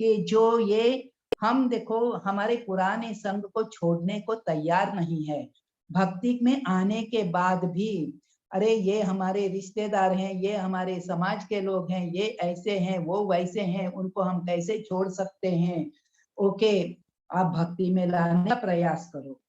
कि जो ये हम देखो हमारे पुराने संग को छोड़ने को तैयार नहीं है। भक्ति में आने के बाद भी अरे ये हमारे रिश्तेदार हैं, ये हमारे समाज के लोग हैं, ये ऐसे हैं, वो वैसे हैं, उनको हम कैसे छोड़ सकते हैं। ओके, आप भक्ति में लाने का प्रयास करो।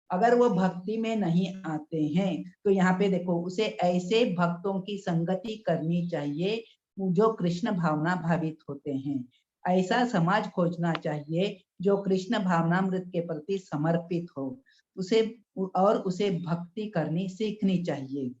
अगर वो भक्ति में नहीं आते हैं तो यहाँ पे देखो उसे ऐसे भक्तों की संगति करनी चाहिए जो कृष्ण भावना भावित होते हैं। ऐसा समाज खोजना चाहिए जो कृष्ण भावनामृत के प्रति समर्पित हो, उसे और उसे भक्ति करनी सीखनी चाहिए।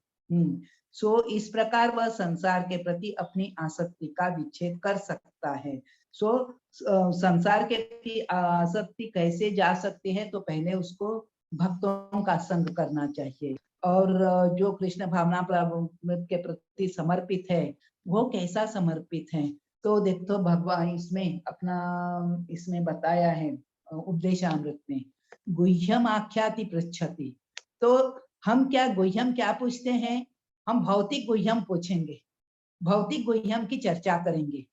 सो इस प्रकार वह संसार के प्रति अपनी आसक्ति का विच्छेद कर सकता है। सो संसार के प्रति आसक्ति कैसे जा सकती है, तो पहले उसको भक्तों का संग करना चाहिए। और जो कृष्ण भावना के प्रति समर्पित है वो कैसा समर्पित है, तो देखो भगवान इसमें अपना इसमें बताया है उपदेशामृत में, गुह्यम आख्याति पृच्छति। तो हम क्या गुह्यम क्या पूछते हैं, हम भौतिक गुह्यम पूछेंगे, भौतिक गुह्यम की चर्चा करेंगे,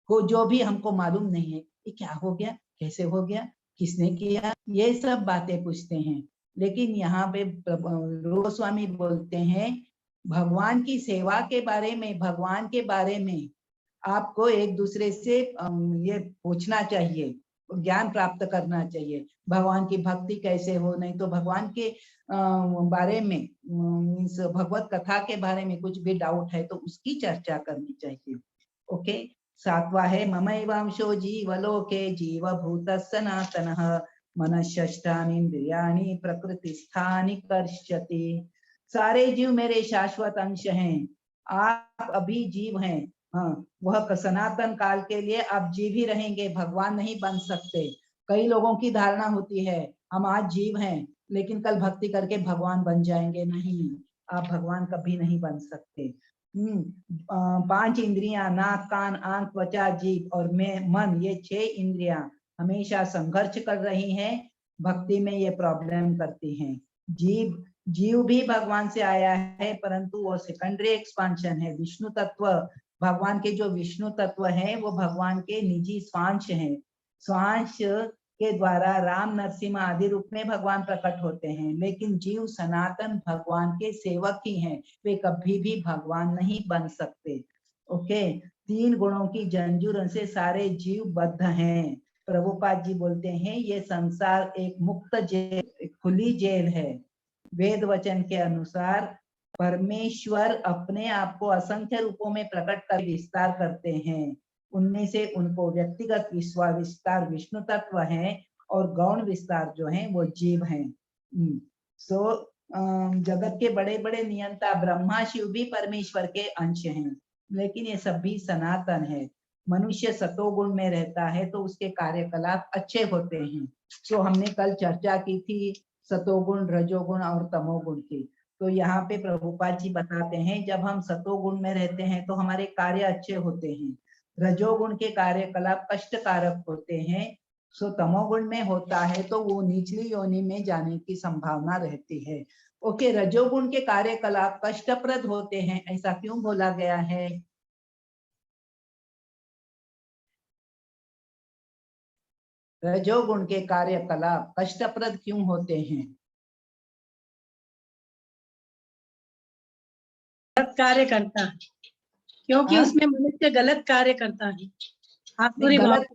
को जो भी हमको मालूम नहीं है, ये क्या हो गया, कैसे हो गया, किसने किया, ये सब बातें पूछते हैं। लेकिन यहाँ पे गोस्वामी बोलते हैं भगवान की सेवा के बारे में, भगवान के बारे में आपको एक दूसरे से ये पूछना चाहिए, ज्ञान प्राप्त करना चाहिए। भगवान की भक्ति कैसे हो, नहीं तो भगवान के बारे में भगवत कथा के बारे में कुछ भी डाउट है तो उसकी चर्चा करनी चाहिए। ओके, सातवा है ममैवांशो जीवलोके जीवभूत सनातनः मनश्षष्ठानीन्द्रियाणि प्रकृतिस्थानि कर्षति। सारे जीव मेरे शाश्वत अंश हैं, आप अभी जीव हैं। हाँ, वह सनातन काल के लिए आप जीव ही रहेंगे, भगवान नहीं बन सकते। कई लोगों की धारणा होती है हम आज जीव हैं लेकिन कल भक्ति करके भगवान बन जाएंगे, नहीं, आप भगवान कभी नहीं बन सकते। 5 इंद्रियां, नाक कान आंख त्वचा जीभ और मन, ये 6 इंद्रियां हमेशा संघर्ष कर रही हैं, भक्ति में ये प्रॉब्लम करती हैं। जीव भी भगवान से आया है परंतु वो सेकेंडरी एक्सपांशन है। विष्णु तत्व, भगवान के जो विष्णु तत्व है वो भगवान के निजी स्वांश हैं। स्वांश के द्वारा राम नरसिम्हा आदि रूप में भगवान प्रकट होते हैं, लेकिन जीव सनातन भगवान के सेवक ही हैं, वे कभी भी भगवान नहीं बन सकते। ओके, 3 गुणों की जंजीरों से सारे जीव बद्ध हैं। प्रभुपाद जी बोलते हैं ये संसार एक मुक्त जेल, एक खुली जेल है। वेद वचन के अनुसार परमेश्वर अपने आप को असंख्य रूपों में प्रकट कर विस्तार करते हैं, उनमें से उनको व्यक्तिगत विस्तार विष्णु तत्व है और गौण विस्तार जो है वो जीव हैं। सो जगत के बड़े बड़े नियंता ब्रह्मा शिव भी परमेश्वर के अंश हैं, लेकिन ये सब भी सनातन है। मनुष्य सतोगुण में रहता है तो उसके कार्यकलाप अच्छे होते हैं। सो हमने कल चर्चा की थी सतोगुण, रजोगुण और तमोगुण की। तो यहाँ पे प्रभुपाद जी बताते हैं जब हम सतोगुण में रहते हैं तो हमारे कार्य अच्छे होते हैं, रजोगुण के कार्यकलाप कष्टकारक होते हैं। सो तमोगुण में होता है तो वो निचली योनि में जाने की संभावना रहती है। ओके, रजोगुण के कार्यकलाप कष्टप्रद होते हैं, ऐसा क्यों बोला गया है? रजोगुण के कार्यकलाप कष्टप्रद क्यों होते हैं? गलत कार्य करता है, क्योंकि उसमें मनुष्य गलत कार्य करता है। गलत,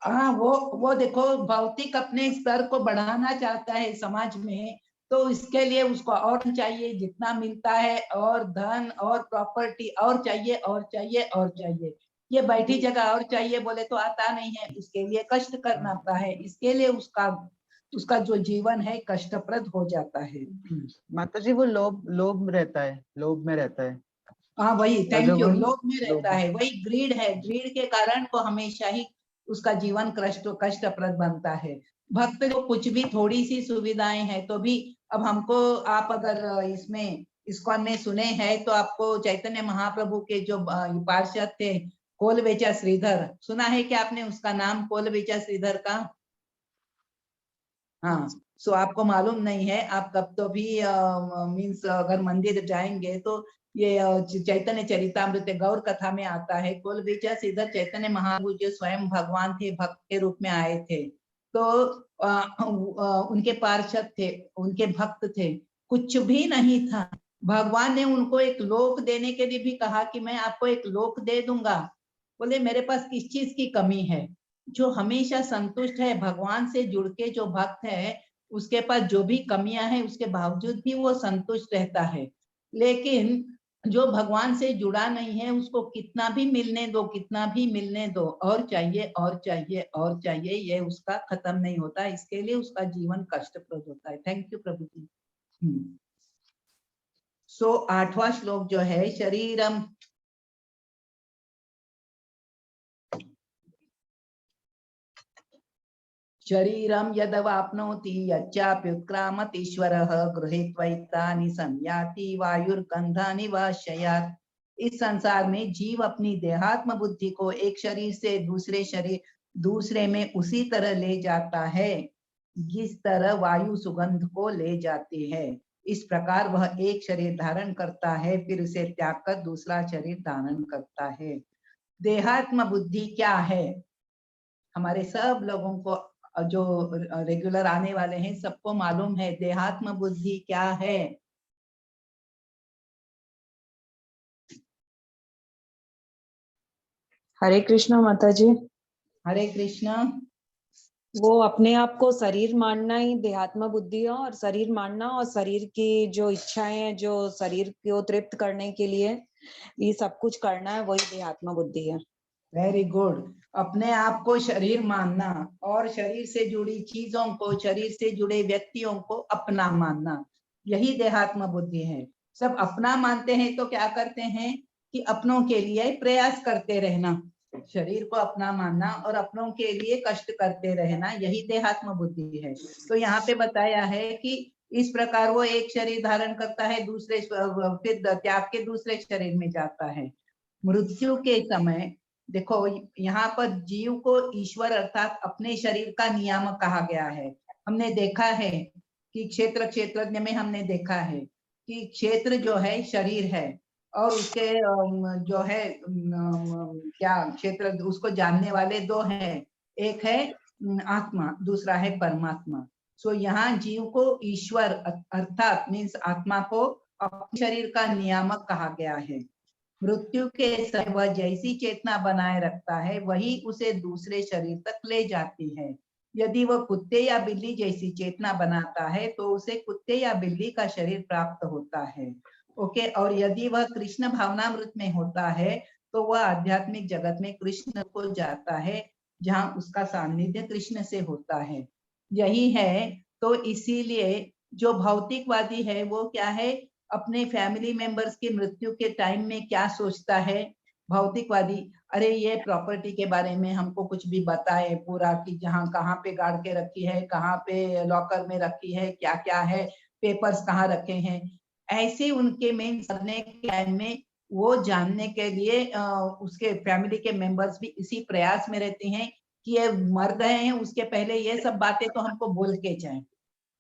हाँ, वो देखो भौतिक अपने स्तर को बढ़ाना चाहता है समाज में, तो इसके लिए उसको और चाहिए, जितना मिलता है और धन और प्रॉपर्टी और चाहिए और चाहिए और चाहिए। ये बैठी जगह और चाहिए बोले तो आता नहीं है, उसके लिए कष्ट करना पड़ता है, इसके लिए उसका जो जीवन है कष्टप्रद हो जाता है। माता जी वो लोभ रहता है, लोभ में रहता है। हाँ वही, थैंक यू, लोभ में रहता है, वही ग्रीड है। ग्रीड के कारण वो हमेशा ही उसका जीवन कष्टप्रद बनता है। भक्त जो कुछ भी थोड़ी सी सुविधाएं हैं तो भी, अब हमको आप अगर इसमें इस्कॉन में सुने हैं तो आपको चैतन्य महाप्रभु के जो पार्षद थे कोलबेचा श्रीधर, सुना है क्या आपने उसका नाम, कोलबेचा श्रीधर का? हाँ, सो आपको मालूम नहीं है, आप कब तो भी मीन्स अगर मंदिर जाएंगे तो ये चैतन्य चरितामृत गौर कथा में आता है, कोलबेचा श्रीधर चैतन्य महाप्रभु जो स्वयं भगवान थे, भक्त के रूप में आए थे, तो उनके पार्षद थे, उनके भक्त थे, कुछ भी नहीं था। भगवान ने उनको एक लोक देने के लिए भी कहा कि मैं आपको एक लोक दे दूंगा। बोले मेरे पास किस चीज की कमी है? जो हमेशा संतुष्ट है, भगवान से जुड़ के जो भक्त है, उसके पास जो भी कमियां हैं उसके बावजूद भी वो संतुष्ट रहता है। लेकिन जो भगवान से जुड़ा नहीं है उसको कितना भी मिलने दो, कितना भी मिलने दो, और चाहिए और चाहिए और चाहिए, ये उसका खत्म नहीं होता। इसके लिए उसका जीवन कष्टप्रद होता है। थैंक यू प्रभु जी। सो 8वां श्लोक जो है, शरीरम शरीरम यदवाप्नोति यच्चाप्युत्क्रामतीश्वरः गृहीत्वैतानि संयाति वायुर्गन्धानि वाशयात्। इस संसार में जीव अपनी देहात्म बुद्धि को एक शरीर से दूसरे में उसी तरह ले जाता है जिस तरह वायु सुगंध को ले जाती है। इस प्रकार वह एक शरीर धारण करता है, फिर उसे त्याग कर दूसरा शरीर धारण करता है। देहात्म बुद्धि क्या है? हमारे सब लोगों को, जो रेगुलर आने वाले हैं, सबको मालूम है देहात्म बुद्धि क्या है। हरे कृष्णा माता जी। हरे कृष्णा। वो अपने आप को शरीर मानना ही देहात्म बुद्धि है, और शरीर मानना और शरीर की जो इच्छाएं हैं, जो शरीर को तृप्त करने के लिए ये सब कुछ करना है, वही देहात्म बुद्धि है। Very good. अपने आप को शरीर मानना और शरीर से जुड़ी चीजों को, शरीर से जुड़े व्यक्तियों को अपना मानना, यही देहात्म बुद्धि है। सब अपना मानते हैं तो क्या करते हैं कि अपनों के लिए प्रयास करते रहना, शरीर को अपना मानना और अपनों के लिए कष्ट करते रहना, यही देहात्म बुद्धि है। तो यहाँ पे बताया है कि इस प्रकार वो एक शरीर धारण करता है, दूसरे फिर त्याग के दूसरे शरीर में जाता है। मृत्यु के समय देखो, यहाँ पर जीव को ईश्वर अर्थात अपने शरीर का नियामक कहा गया है। हमने देखा है कि क्षेत्रज्ञ में हमने देखा है कि क्षेत्र जो है शरीर है, और उसके जो है क्या क्षेत्र, उसको जानने वाले दो हैं, एक है आत्मा, दूसरा है परमात्मा। सो यहाँ जीव को ईश्वर अर्थात मीन्स आत्मा को अपने शरीर का नियामक कहा गया है। मृत्यु के समय वह जैसी चेतना बनाए रखता है वही उसे दूसरे शरीर तक ले जाती है। यदि वह कुत्ते या बिल्ली जैसी चेतना बनाता है तो उसे कुत्ते या बिल्ली का शरीर प्राप्त होता है। ओके, और यदि वह कृष्ण भावनामृत में होता है तो वह आध्यात्मिक जगत में कृष्ण को जाता है, जहाँ उसका सानिध्य कृष्ण से होता है। यही है। तो इसीलिए जो भौतिकवादी है वो क्या है, अपने फैमिली मेंबर्स की मृत्यु के टाइम में क्या सोचता है भौतिकवादी, अरे ये प्रॉपर्टी के बारे में हमको कुछ भी बताए पूरा, कि जहाँ कहाँ पे गाड़ के रखी है, कहाँ पे लॉकर में रखी है, क्या क्या है, पेपर्स कहाँ रखे हैं। ऐसे उनके मेन करने के टाइम में वो जानने के लिए उसके फैमिली के मेंबर्स भी इसी प्रयास में रहते हैं कि ये मर गए हैं, उसके पहले ये सब बातें तो हमको बोल के जाएं।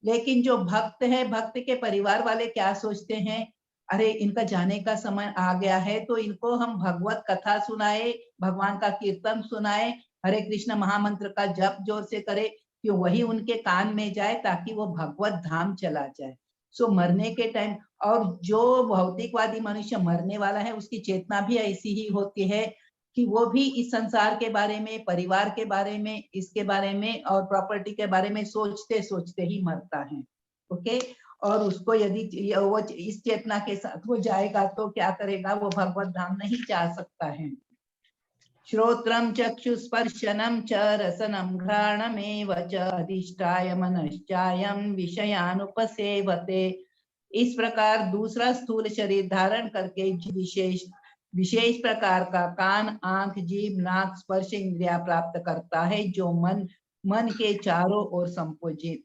लेकिन जो भक्त है, भक्त के परिवार वाले क्या सोचते हैं, अरे इनका जाने का समय आ गया है तो इनको हम भगवत कथा सुनाए, भगवान का कीर्तन सुनाए, हरे कृष्ण महामंत्र का जप जोर से करे कि वही उनके कान में जाए ताकि वो भगवत धाम चला जाए। सो मरने के टाइम, और जो भौतिकवादी मनुष्य मरने वाला है उसकी चेतना भी ऐसी ही होती है कि वो भी इस संसार के बारे में, परिवार के बारे में, इसके बारे में और प्रॉपर्टी के बारे में सोचते सोचते ही मरता है। ओके, और उसको यदि वो इस चेतना के साथ वो जाएगा तो क्या करेगा, वो भगवत धाम नहीं जा सकता है। श्रोत्रम चक्षुस्पर्शनम च रसनम घ्राणमेव च अधिष्ठाय मनश्चायं विषयानुपसेवते। इस प्रकार दूसरा स्थूल शरीर धारण करके विशेष विशेष प्रकार का कान, आंख, जीभ, नाक, स्पर्श इंद्रिया प्राप्त करता है जो मन के चारों ओर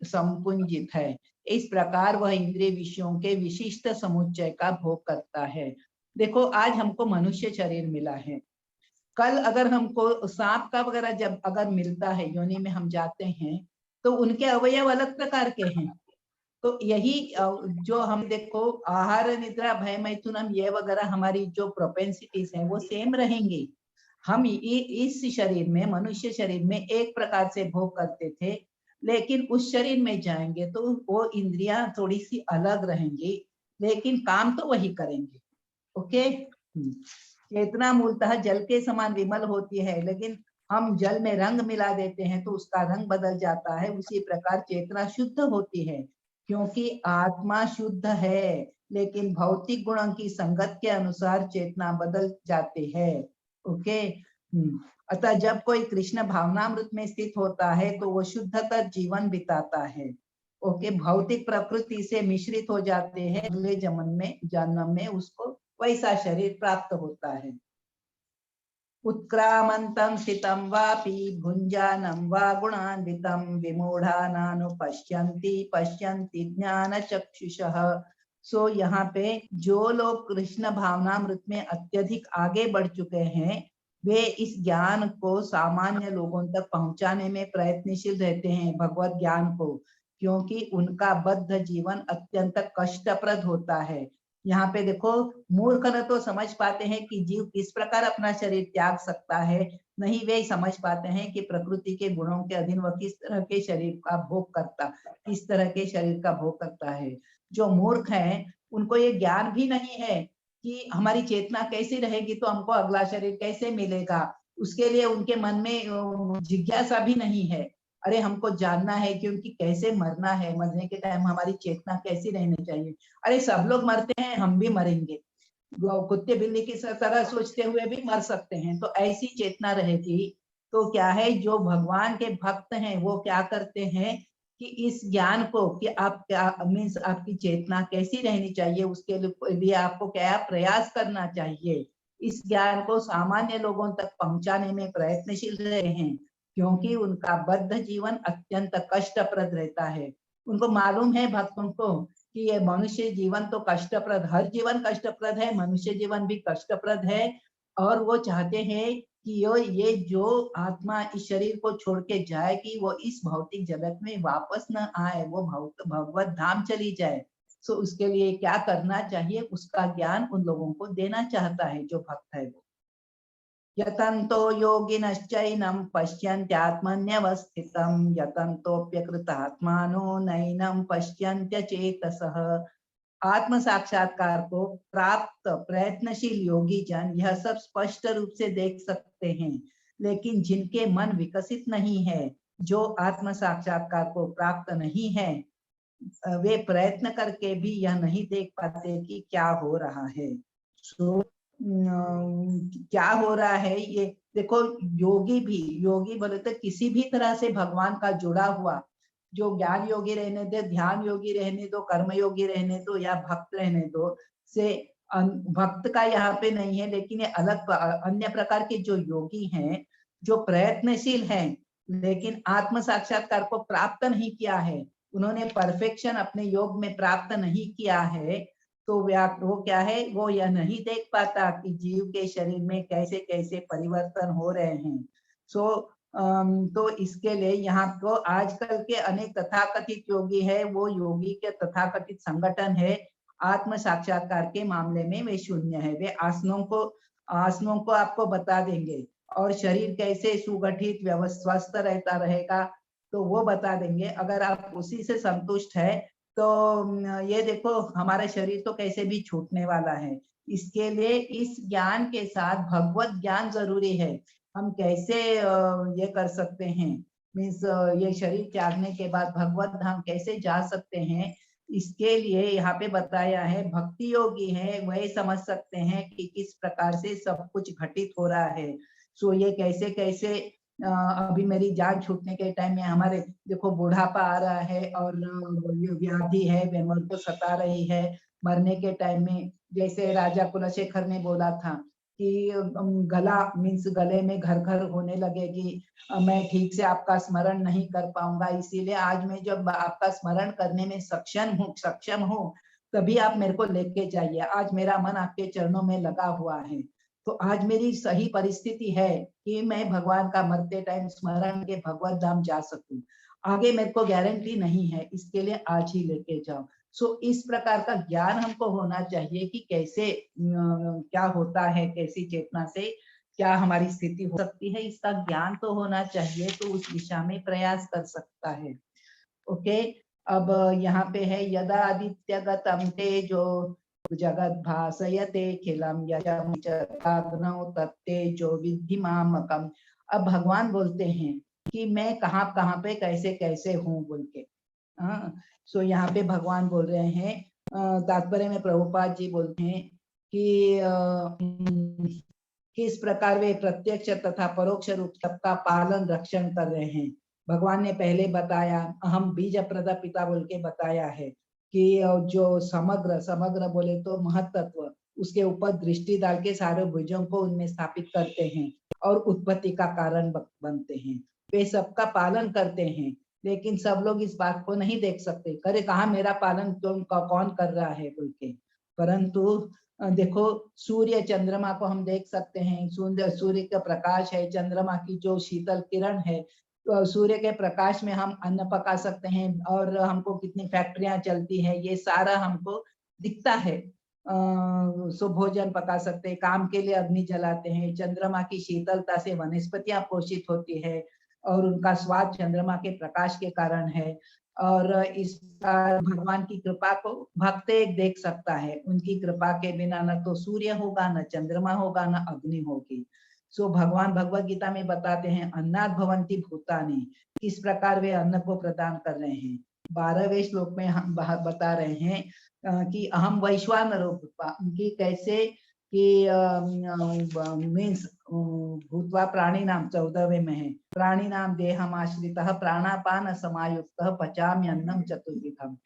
संपुंजित है। इस प्रकार वह इंद्रिय विषयों के विशिष्ट समुच्चय का भोग करता है। देखो, आज हमको मनुष्य शरीर मिला है, कल अगर हमको सांप का वगैरह जब अगर मिलता है, योनि में हम जाते हैं, तो उनके अवयव अलग प्रकार के हैं। तो यही जो हम देखो आहार, निद्रा, भय, मैथुनम, ये वगैरह हमारी जो प्रोपेंसिटीज हैं वो सेम रहेंगी। हम इस शरीर में, मनुष्य शरीर में एक प्रकार से भोग करते थे, लेकिन उस शरीर में जाएंगे तो वो इंद्रियां थोड़ी सी अलग रहेंगी, लेकिन काम तो वही करेंगे। ओके। चेतना मूलतः जल के समान विमल होती है, लेकिन हम जल में रंग मिला देते हैं तो उसका रंग बदल जाता है। उसी प्रकार चेतना शुद्ध होती है, क्योंकि आत्मा शुद्ध है, लेकिन भौतिक गुणों की संगत के अनुसार चेतना बदल जाती है। ओके। अतः जब कोई कृष्ण भावनामृत में स्थित होता है तो वो शुद्धतर जीवन बिताता है। ओके। भौतिक प्रकृति से मिश्रित हो जाते हैं, अगले जन्म में उसको वैसा शरीर प्राप्त होता है। उत्क्रामन्तं स्थितं वापि भुञ्जानं वा गुणान्वितं विमूढानानुपश्यन्ति पश्यन्ति ज्ञानचक्षुषः। सो यहाँ पे जो लोग कृष्ण भावनामृत में अत्यधिक आगे बढ़ चुके हैं, वे इस ज्ञान को सामान्य लोगों तक पहुंचाने में प्रयत्नशील रहते हैं, भगवत ज्ञान को, क्योंकि उनका बद्ध जीवन अत्यंत कष्टप्रद होता है। यहाँ पे देखो, मूर्ख न तो समझ पाते हैं कि जीव किस प्रकार अपना शरीर त्याग सकता है, नहीं वे समझ पाते हैं कि प्रकृति के गुणों के अधीन वह किस तरह के शरीर का भोग करता, किस तरह के शरीर का भोग करता है। जो मूर्ख हैं उनको ये ज्ञान भी नहीं है कि हमारी चेतना कैसी रहेगी तो हमको अगला शरीर कैसे मिलेगा, उसके लिए उनके मन में जिज्ञासा भी नहीं है। अरे हमको जानना है क्योंकि कैसे मरना है, मरने के टाइम हमारी चेतना कैसी रहनी चाहिए। अरे सब लोग मरते हैं, हम भी मरेंगे, कुत्ते बिल्ली की तरह सोचते हुए भी मर सकते हैं। तो ऐसी चेतना रहेगी तो क्या है, जो भगवान के भक्त हैं वो क्या करते हैं कि इस ज्ञान को कि आप क्या मीन्स आपकी चेतना कैसी रहनी चाहिए, उसके लिए आपको क्या प्रयास करना चाहिए, इस ज्ञान को सामान्य लोगों तक पहुंचाने में प्रयत्नशील रहे हैं, क्योंकि उनका बद्ध जीवन अत्यंत कष्टप्रद रहता है। उनको मालूम है भक्तों को कि ये मनुष्य जीवन तो कष्टप्रद, हर जीवन कष्टप्रद है, मनुष्य जीवन भी कष्टप्रद है, और वो चाहते हैं कि ये जो आत्मा इस शरीर को छोड़ के जाएगी वो इस भौतिक जगत में वापस न आए, वो भगवत धाम चली जाए। सो उसके लिए क्या करना चाहिए, उसका ज्ञान उन लोगों को देना चाहता है जो भक्त है वो। यतन्तो योगिनश्चैनं पश्यन्त्यात्मन्यवस्थितं यतन्तोऽप्यकृतात्मानो नैनं पश्यन्त्यचेतसः। आत्म साक्षात्कार को प्राप्त प्रयत्नशील योगी जन यह सब स्पष्ट रूप से देख सकते हैं, लेकिन जिनके मन विकसित नहीं है, जो आत्म साक्षात्कार को प्राप्त नहीं है, वे प्रयत्न करके भी यह नहीं देख पाते कि क्या हो रहा है। क्या हो रहा है ये देखो, योगी बोले तो किसी भी तरह से भगवान का जुड़ा हुआ, जो ज्ञान योगी रहने दे, ध्यान योगी रहने दो, कर्म योगी रहने दो या भक्त रहने दो, से भक्त का यहाँ पे नहीं है, लेकिन ये अलग अन्य प्रकार के जो योगी हैं, जो प्रयत्नशील हैं, लेकिन आत्म साक्षात्कार को प्राप्त नहीं किया है, उन्होंने परफेक्शन अपने योग में प्राप्त नहीं किया है, तो वो क्या है, वो यह नहीं देख पाता कि जीव के शरीर में कैसे कैसे परिवर्तन हो रहे हैं। तो इसके लिए यहाँ को आजकल के अनेक तथाकथित योगी है, वो योगी के तथाकथित संगठन है, आत्म साक्षात्कार के मामले में वे शून्य है। वे आसनों को आपको बता देंगे, और शरीर कैसे सुगठित स्वस्थ रहता रहेगा तो वो बता देंगे। अगर आप उसी से संतुष्ट है तो ये देखो हमारा शरीर तो कैसे भी छूटने वाला है। इसके लिए इस ज्ञान के साथ भगवत ज्ञान जरूरी है। हम कैसे ये कर सकते हैं, मीन्स ये शरीर त्यागने के बाद भगवत धाम कैसे जा सकते हैं, इसके लिए यहाँ पे बताया है। भक्ति योगी है वही समझ सकते हैं कि किस प्रकार से सब कुछ घटित हो रहा है। सो ये कैसे कैसे अभी मेरी जान छूटने के टाइम में हमारे देखो बुढ़ापा आ रहा है और व्याधि है, बेमर को सता रही है। मरने के टाइम में जैसे राजा कुलशेखर ने बोला था कि गला मीन्स गले में घर घर होने लगे कि मैं ठीक से आपका स्मरण नहीं कर पाऊंगा, इसीलिए आज मैं जब आपका स्मरण करने में सक्षम हूँ तभी आप मेरे को लेके जाइए। आज मेरा मन आपके चरणों में लगा हुआ है, तो आज मेरी सही परिस्थिति है कि मैं भगवान का मरते टाइम स्मरण के भगवत धाम जा सकूं। आगे मेरे को गारंटी नहीं है, इसके लिए आज ही लेके जाओ। सो इस प्रकार का ज्ञान हमको होना चाहिए कि कैसे क्या होता है, कैसी चेतना से क्या हमारी स्थिति हो सकती है, इसका ज्ञान तो होना चाहिए, तो उस दिशा में प्रयास कर सकता है। ओके, अब यहाँ पे है यदा आदित्यगतं तेजो जगत भासयते खिलम यजम चग्नौ तत्तेजो विद्धि मामकम्। अब भगवान बोलते हैं कि मैं कहाँ कहाँ पे कैसे कैसे हूँ बोल के। सो यहाँ पे भगवान बोल रहे हैं, तात्पर्य में प्रभुपाद जी बोलते हैं कि किस प्रकार वे प्रत्यक्ष तथा परोक्ष रूप सबका पालन रक्षण कर रहे हैं। भगवान ने पहले बताया, अहम बीज प्रदा पिता बोल के बताया है कि जो समग्र बोले तो महत्त्व, उसके ऊपर दृष्टि डाल के सारे भुजों को उनमें स्थापित करते हैं और उत्पत्ति का कारण बनते हैं। वे सबका पालन करते हैं, लेकिन सब लोग इस बात को नहीं देख सकते, करे कहाँ मेरा पालन कौन कर रहा है बोल के। परंतु देखो सूर्य चंद्रमा को हम देख सकते हैं, सूर्य का प्रकाश है, चंद्रमा की जो शीतल किरण है, तो सूर्य के प्रकाश में हम अन्न पका सकते हैं और हमको कितनी फैक्ट्रियां चलती हैं, ये सारा हमको दिखता है। सो भोजन पका सकते हैं, काम के लिए अग्नि जलाते हैं, चंद्रमा की शीतलता से वनस्पतियां पोषित होती है और उनका स्वाद चंद्रमा के प्रकाश के कारण है। और इसका भगवान की कृपा को भक्त एक देख सकता है, उनकी कृपा के बिना न तो सूर्य होगा, न चंद्रमा होगा, न अग्नि होगी। सो भगवान भगवत गीता में बताते हैं अन्नात् भवन्ति भूतानि, किस प्रकार वे अन्न को प्रदान कर रहे हैं। 12वें श्लोक में हम बता रहे हैं कि अहम वैश्वानरो की कैसे कि मीन्स भूतवा प्राणी नाम 14वें में है, प्राणी नाम देहम आश्रितः प्राणापान समायुक्तः पचाम्यन्नम चतुर्विधम।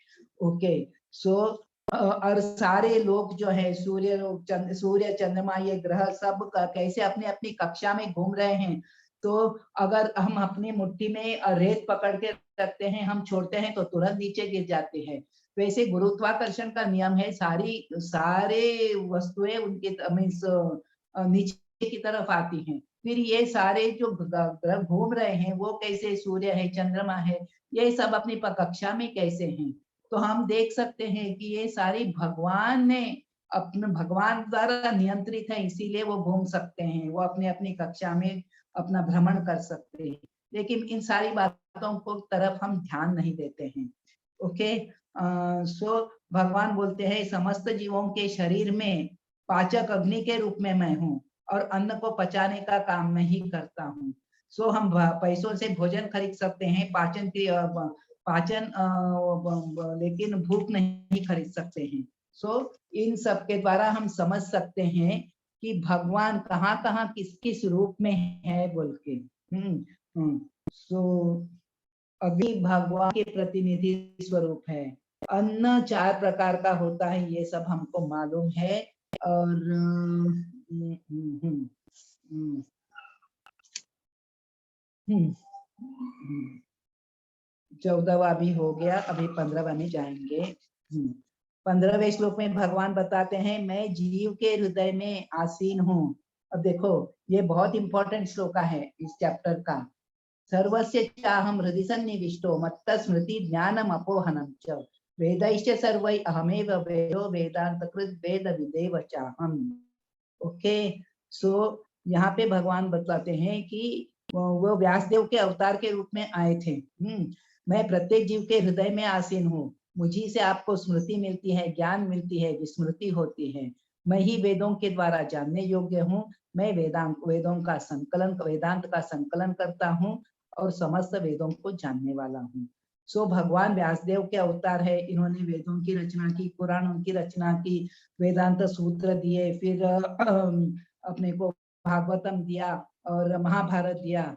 ओके, सो और सारे लोग जो है सूर्य चंद्रमा ये ग्रह सब कैसे अपने अपनी कक्षा में घूम रहे हैं। तो अगर हम अपनी मुट्ठी में रेत पकड़ के रखते हैं, हम छोड़ते हैं तो तुरंत नीचे गिर जाते हैं। वैसे गुरुत्वाकर्षण का नियम है, सारे वस्तुएं उनके मीन्स नीचे की तरफ आती हैं। फिर ये सारे जो ग्रह घूम रहे हैं वो कैसे, सूर्य है, चंद्रमा है, ये सब अपनी कक्षा में कैसे हैं। तो हम देख सकते हैं कि ये सारी भगवान द्वारा नियंत्रित है, इसीलिए वो घूम सकते हैं, वो अपने अपनी कक्षा में अपना भ्रमण कर सकते हैं। लेकिन इन सारी बातों को तरफ हम ध्यान नहीं देते हैं। ओके, सो भगवान बोलते हैं समस्त जीवों के शरीर में पाचक अग्नि के रूप में मैं हूँ और अन्न को पचाने का काम मैं ही करता हूँ। सो हम पैसों से भोजन खरीद सकते हैं, पाचन लेकिन भूख नहीं खरीद सकते हैं। सो इन सब के द्वारा हम समझ सकते हैं कि भगवान कहाँ कहाँ किस किस रूप में है बोल के। सो अग्नि भगवान के प्रतिनिधि स्वरूप है, अन्न 4 प्रकार का होता है, ये सब हमको मालूम है। और 14वां भी हो गया, अभी 15वां में जाएंगे। 15वें श्लोक में भगवान बताते हैं मैं जीव के हृदय में आसीन हूँ। अब देखो ये बहुत इंपॉर्टेंट श्लोक है इस चैप्टर का। सर्वस्य चाहम हृदि सन्निविष्टो मत्त स्मृति ज्ञानम अपोहनम च वेदैश्च सर्वै अहमेव वेदो वेदांत कृत वेद विदेव चाहम। ओके, सो यहाँ पे भगवान बताते हैं कि वो व्यासदेव के अवतार के रूप में आए थे। मैं प्रत्येक जीव के हृदय में आसीन हूँ, मुझी से आपको स्मृति मिलती है, ज्ञान मिलती है, विस्मृति होती है। मैं ही वेदों के द्वारा जानने योग्य हूँ। मैं वेदांत का संकलन करता हूँ और समस्त वेदों को जानने वाला हूँ। सो भगवान व्यासदेव के अवतार है, इन्होंने वेदों की रचना की, पुराणों की रचना की, वेदांत सूत्र दिए, फिर अपने को भागवतम दिया और महाभारत दिया।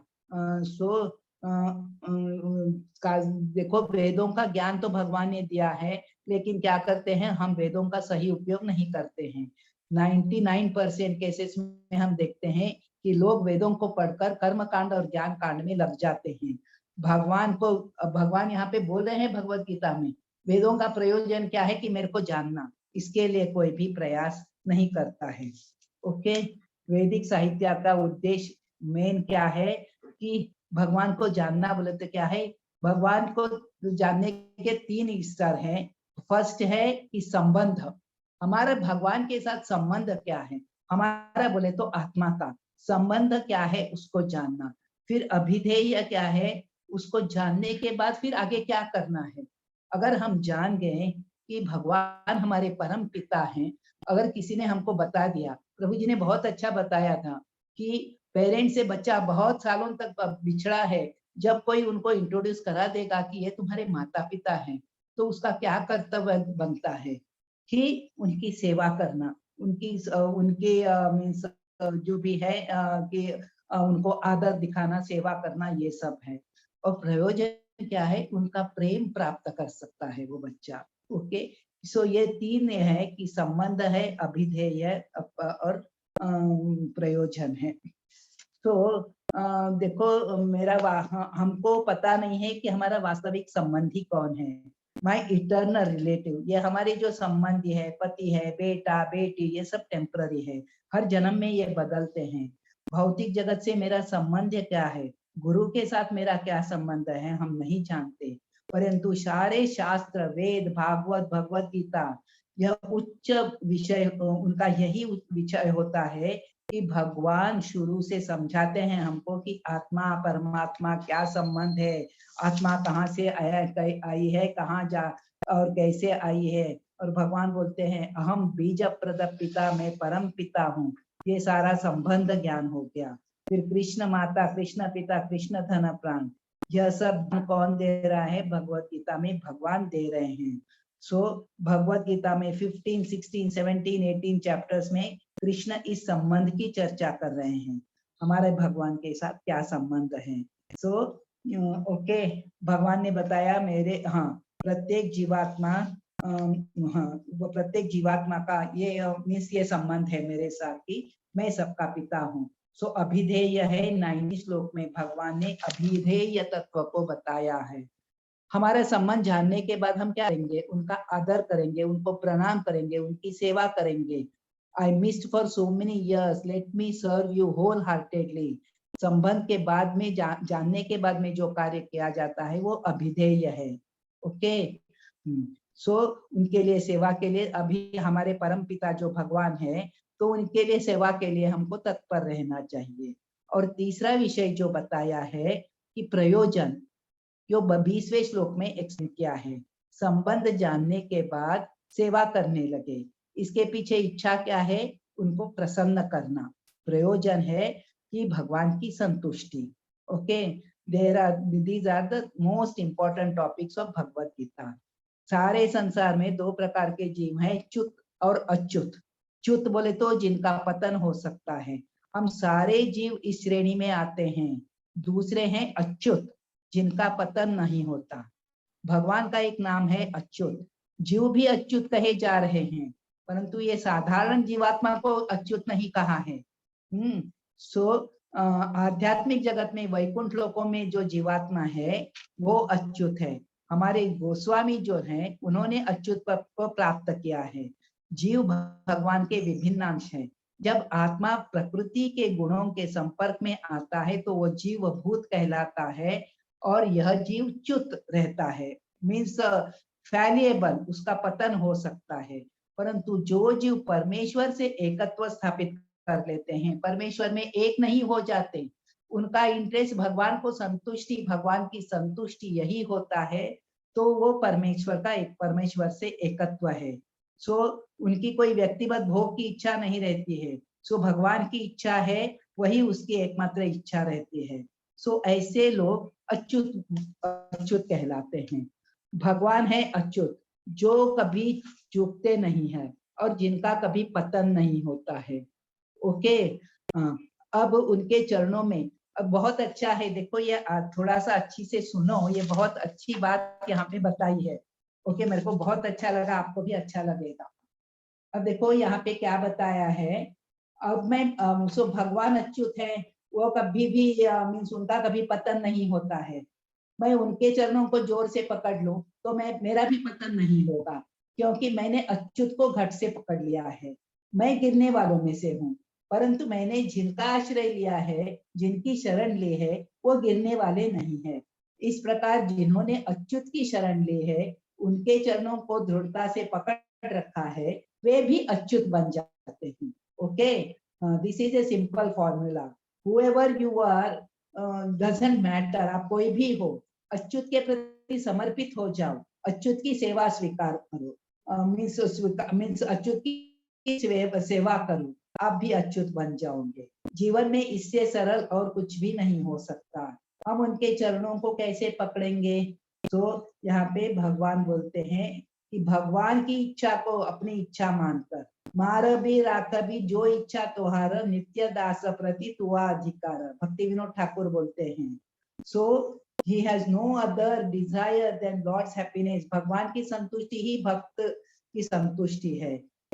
सो देखो वेदों का ज्ञान तो भगवान ने दिया है, लेकिन क्या करते हैं हम वेदों का सही उपयोग नहीं करते हैं। 99% केसेस में हम देखते हैं कि लोग वेदों को पढ़कर कर्म कांड और ज्ञान कांड में लग जाते हैं। भगवान यहाँ पे बोल रहे हैं भगवत गीता में, वेदों का प्रयोजन क्या है कि मेरे को जानना, इसके लिए कोई भी प्रयास नहीं करता है। ओके, वैदिक साहित्य का उद्देश्य मेन क्या है कि भगवान को जानना बोले तो क्या है, भगवान को जानने के 3 स्तर हैं। फर्स्ट है कि संबंध, हमारा भगवान के साथ संबंध क्या है, हमारा बोले तो आत्मा का संबंध क्या है उसको जानना। फिर अभिधेय क्या है, उसको जानने के बाद फिर आगे क्या करना है। अगर हम जान गए कि भगवान हमारे परम पिता हैं, अगर किसी ने हमको बता दिया, प्रभु जी ने बहुत अच्छा बताया था कि पेरेंट्स से बच्चा बहुत सालों तक बिछड़ा है, जब कोई उनको इंट्रोड्यूस करा देगा कि ये तुम्हारे माता पिता हैं, तो उसका क्या कर्तव्य बनता है कि उनकी सेवा करना, उनके मीन्स जो भी है कि उनको आदर दिखाना, सेवा करना, ये सब है। और प्रयोजन क्या है, उनका प्रेम प्राप्त कर सकता है वो बच्चा। ओके, सो ये 3 है कि संबंध है, अभिधेय और प्रयोजन है। तो देखो हमको पता नहीं है कि हमारा वास्तविक संबंधी कौन है, माय इटर्नल रिलेटिव। ये हमारे जो संबंधी है, पति है, बेटा बेटी, ये सब टेम्पररी है, हर जन्म में ये बदलते हैं। भौतिक जगत से मेरा संबंध क्या है, गुरु के साथ मेरा क्या संबंध है, हम नहीं जानते। परंतु सारे शास्त्र, वेद, भागवत, भगवत गीता, यह उच्च विषय, उनका यही विषय होता है कि भगवान शुरू से समझाते हैं हमको कि आत्मा परमात्मा क्या संबंध है, आत्मा कहाँ से आई है, कहाँ जा और कैसे आई है। और भगवान बोलते हैं अहम बीज प्रद पिता, मैं परम पिता हूँ, ये सारा संबंध ज्ञान हो गया। फिर कृष्ण माता, कृष्ण पिता, कृष्ण धन प्राण, यह सब कौन दे रहा है, भगवत गीता में भगवान दे रहे हैं। सो भगवत गीता में 15, 16, 17, 18 चैप्टर्स में कृष्ण इस संबंध की चर्चा कर रहे हैं, हमारे भगवान के साथ क्या संबंध है। सो ओके, भगवान ने बताया मेरे प्रत्येक जीवात्मा प्रत्येक जीवात्मा का ये मीन्स ये संबंध है मेरे साथ कि मैं सबका पिता हूँ। सो अभिधेय है, 90 श्लोक में भगवान ने अभिधेय तत्व को बताया है। हमारा संबंध जानने के बाद हम क्या करेंगे, उनका आदर करेंगे, उनको प्रणाम करेंगे, उनकी सेवा करेंगे। I missed for so many years, let me serve you wholeheartedly। संबंध के बाद में जानने के बाद में जो कार्य किया जाता है वो अभिधेय है। ओके, सो उनके लिए सेवा के लिए, अभी हमारे परम पिता जो भगवान है, तो उनके लिए सेवा के लिए हमको तत्पर रहना चाहिए। और तीसरा विषय जो बताया है कि प्रयोजन, जो 20वें श्लोक में एक्सप्लेन किया है, संबंध जानने के बाद सेवा करने लगे, इसके पीछे इच्छा क्या है, उनको प्रसन्न करना। प्रयोजन है कि भगवान की संतुष्टि। Okay, these are the most important topics of Bhagavad Gita. सारे संसार में 2 प्रकार के जीव हैं, च्युत और अच्युत। च्युत बोले तो जिनका पतन हो सकता है, हम सारे जीव इस श्रेणी में आते हैं। दूसरे हैं अच्युत, जिनका पतन नहीं होता। भगवान का एक नाम है अच्युत। जीव भी अच्युत कहे जा रहे हैं, परंतु ये साधारण जीवात्मा को अच्युत नहीं कहा है। सो आध्यात्मिक जगत में, वैकुंठ लोकों में जो जीवात्मा है वो अच्युत है। हमारे गोस्वामी जो हैं, उन्होंने अच्युत पद को प्राप्त किया है। जीव भगवान के विभिन्न अंश हैं। जब आत्मा प्रकृति के गुणों के संपर्क में आता है तो वो जीव भूत कहलाता है, और यह जीव च्युत रहता है, मीन्स फैलिएबल, उसका पतन हो सकता है। परंतु जो जीव परमेश्वर से एकत्व स्थापित कर लेते हैं, परमेश्वर में एक नहीं हो जाते, उनका इंटरेस्ट भगवान को संतुष्टि, भगवान की संतुष्टि यही होता है, तो वो परमेश्वर से एकत्व है। सो उनकी कोई व्यक्तिगत भोग की इच्छा नहीं रहती है। सो भगवान की इच्छा है, वही उसकी एकमात्र इच्छा रहती है। सो ऐसे लोग अच्युत कहलाते हैं। भगवान है अच्युत, जो कभी चूकते नहीं है और जिनका कभी पतन नहीं होता है। ओके, अब उनके चरणों में, अब बहुत अच्छा है, देखो ये थोड़ा सा अच्छी से सुनो, ये बहुत अच्छी बात यहाँ पे बताई है। ओके, मेरे को बहुत अच्छा लगा, आपको भी अच्छा लगेगा। अब देखो यहाँ पे क्या बताया है, अब मैं सो भगवान अच्युत है, वो कभी भी मीन्स उनका कभी पतन नहीं होता है। मैं उनके चरणों को जोर से पकड़ लूं तो मेरा भी पतन नहीं होगा, क्योंकि मैंने अच्युत को घट से पकड़ लिया है। मैं गिरने वालों में से हूँ, परंतु मैंने जिनका आश्रय लिया है, जिनकी शरण ली है, वो गिरने वाले नहीं है। इस प्रकार जिन्होंने अच्युत की शरण ली है, उनके चरणों को दृढ़ता से पकड़ रखा है, वे भी अच्युत बन जाते हैं। Okay, this is a simple formula. However you are doesn't matter, आप कोई भी हो, अच्युत के प्रति समर्पित हो जाओ, अच्युत की सेवा स्वीकार करो, मीन्स अच्युत की सेवा करो, आप भी अच्युत बन जाओगे। जीवन में इससे सरल और कुछ भी नहीं हो सकता। हम उनके चरणों को कैसे पकड़ेंगे? तो यहाँ पे भगवान बोलते हैं कि भगवान की इच्छा को अपनी इच्छा मानकर, मार भी राख भी जो इच्छा तोहार, नित्य दास प्रति तुआ अधिकार, भक्ति विनोद ठाकुर बोलते हैं। सो he has no other desire than God's happiness। भगवान की संतुष्टि ही भक्त की संतुष्टि है।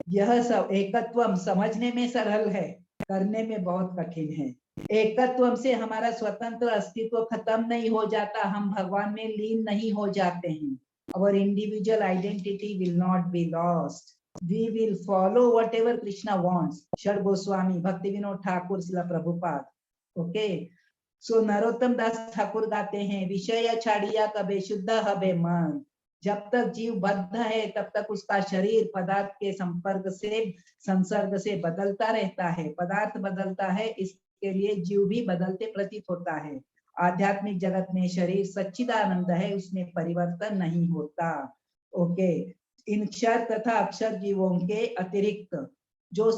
यह सब एकत्वम समझने में सरल है, करने में बहुत कठिन है। एकत्वम से हमारा स्वतंत्र अस्तित्व खत्म नहीं हो जाता, हम भगवान में लीन नहीं हो जाते हैं। Our individual identity will not be lost. We will follow whatever Krishna wants। Sir Goswami, भक्ति विनोद ठाकुर, शिला प्रभुपाद। ओके, सो नरोत्तम दास ठाकुर गाते हैं, विषय छाड़िया कबे शुद्ध हबे मन। जब तक जीव बद्ध है तब तक उसका शरीर पदार्थ के संसर्ग से बदलता रहता है। पदार्थ बदलता है, इसके लिए जीव भी बदलते प्रतीत होता है। आध्यात्मिक जगत में शरीर सच्चिदानंद है, उसमें परिवर्तन नहीं होता। ओके, इन क्षर तथा अक्षर जीवों के अतिरिक्त जो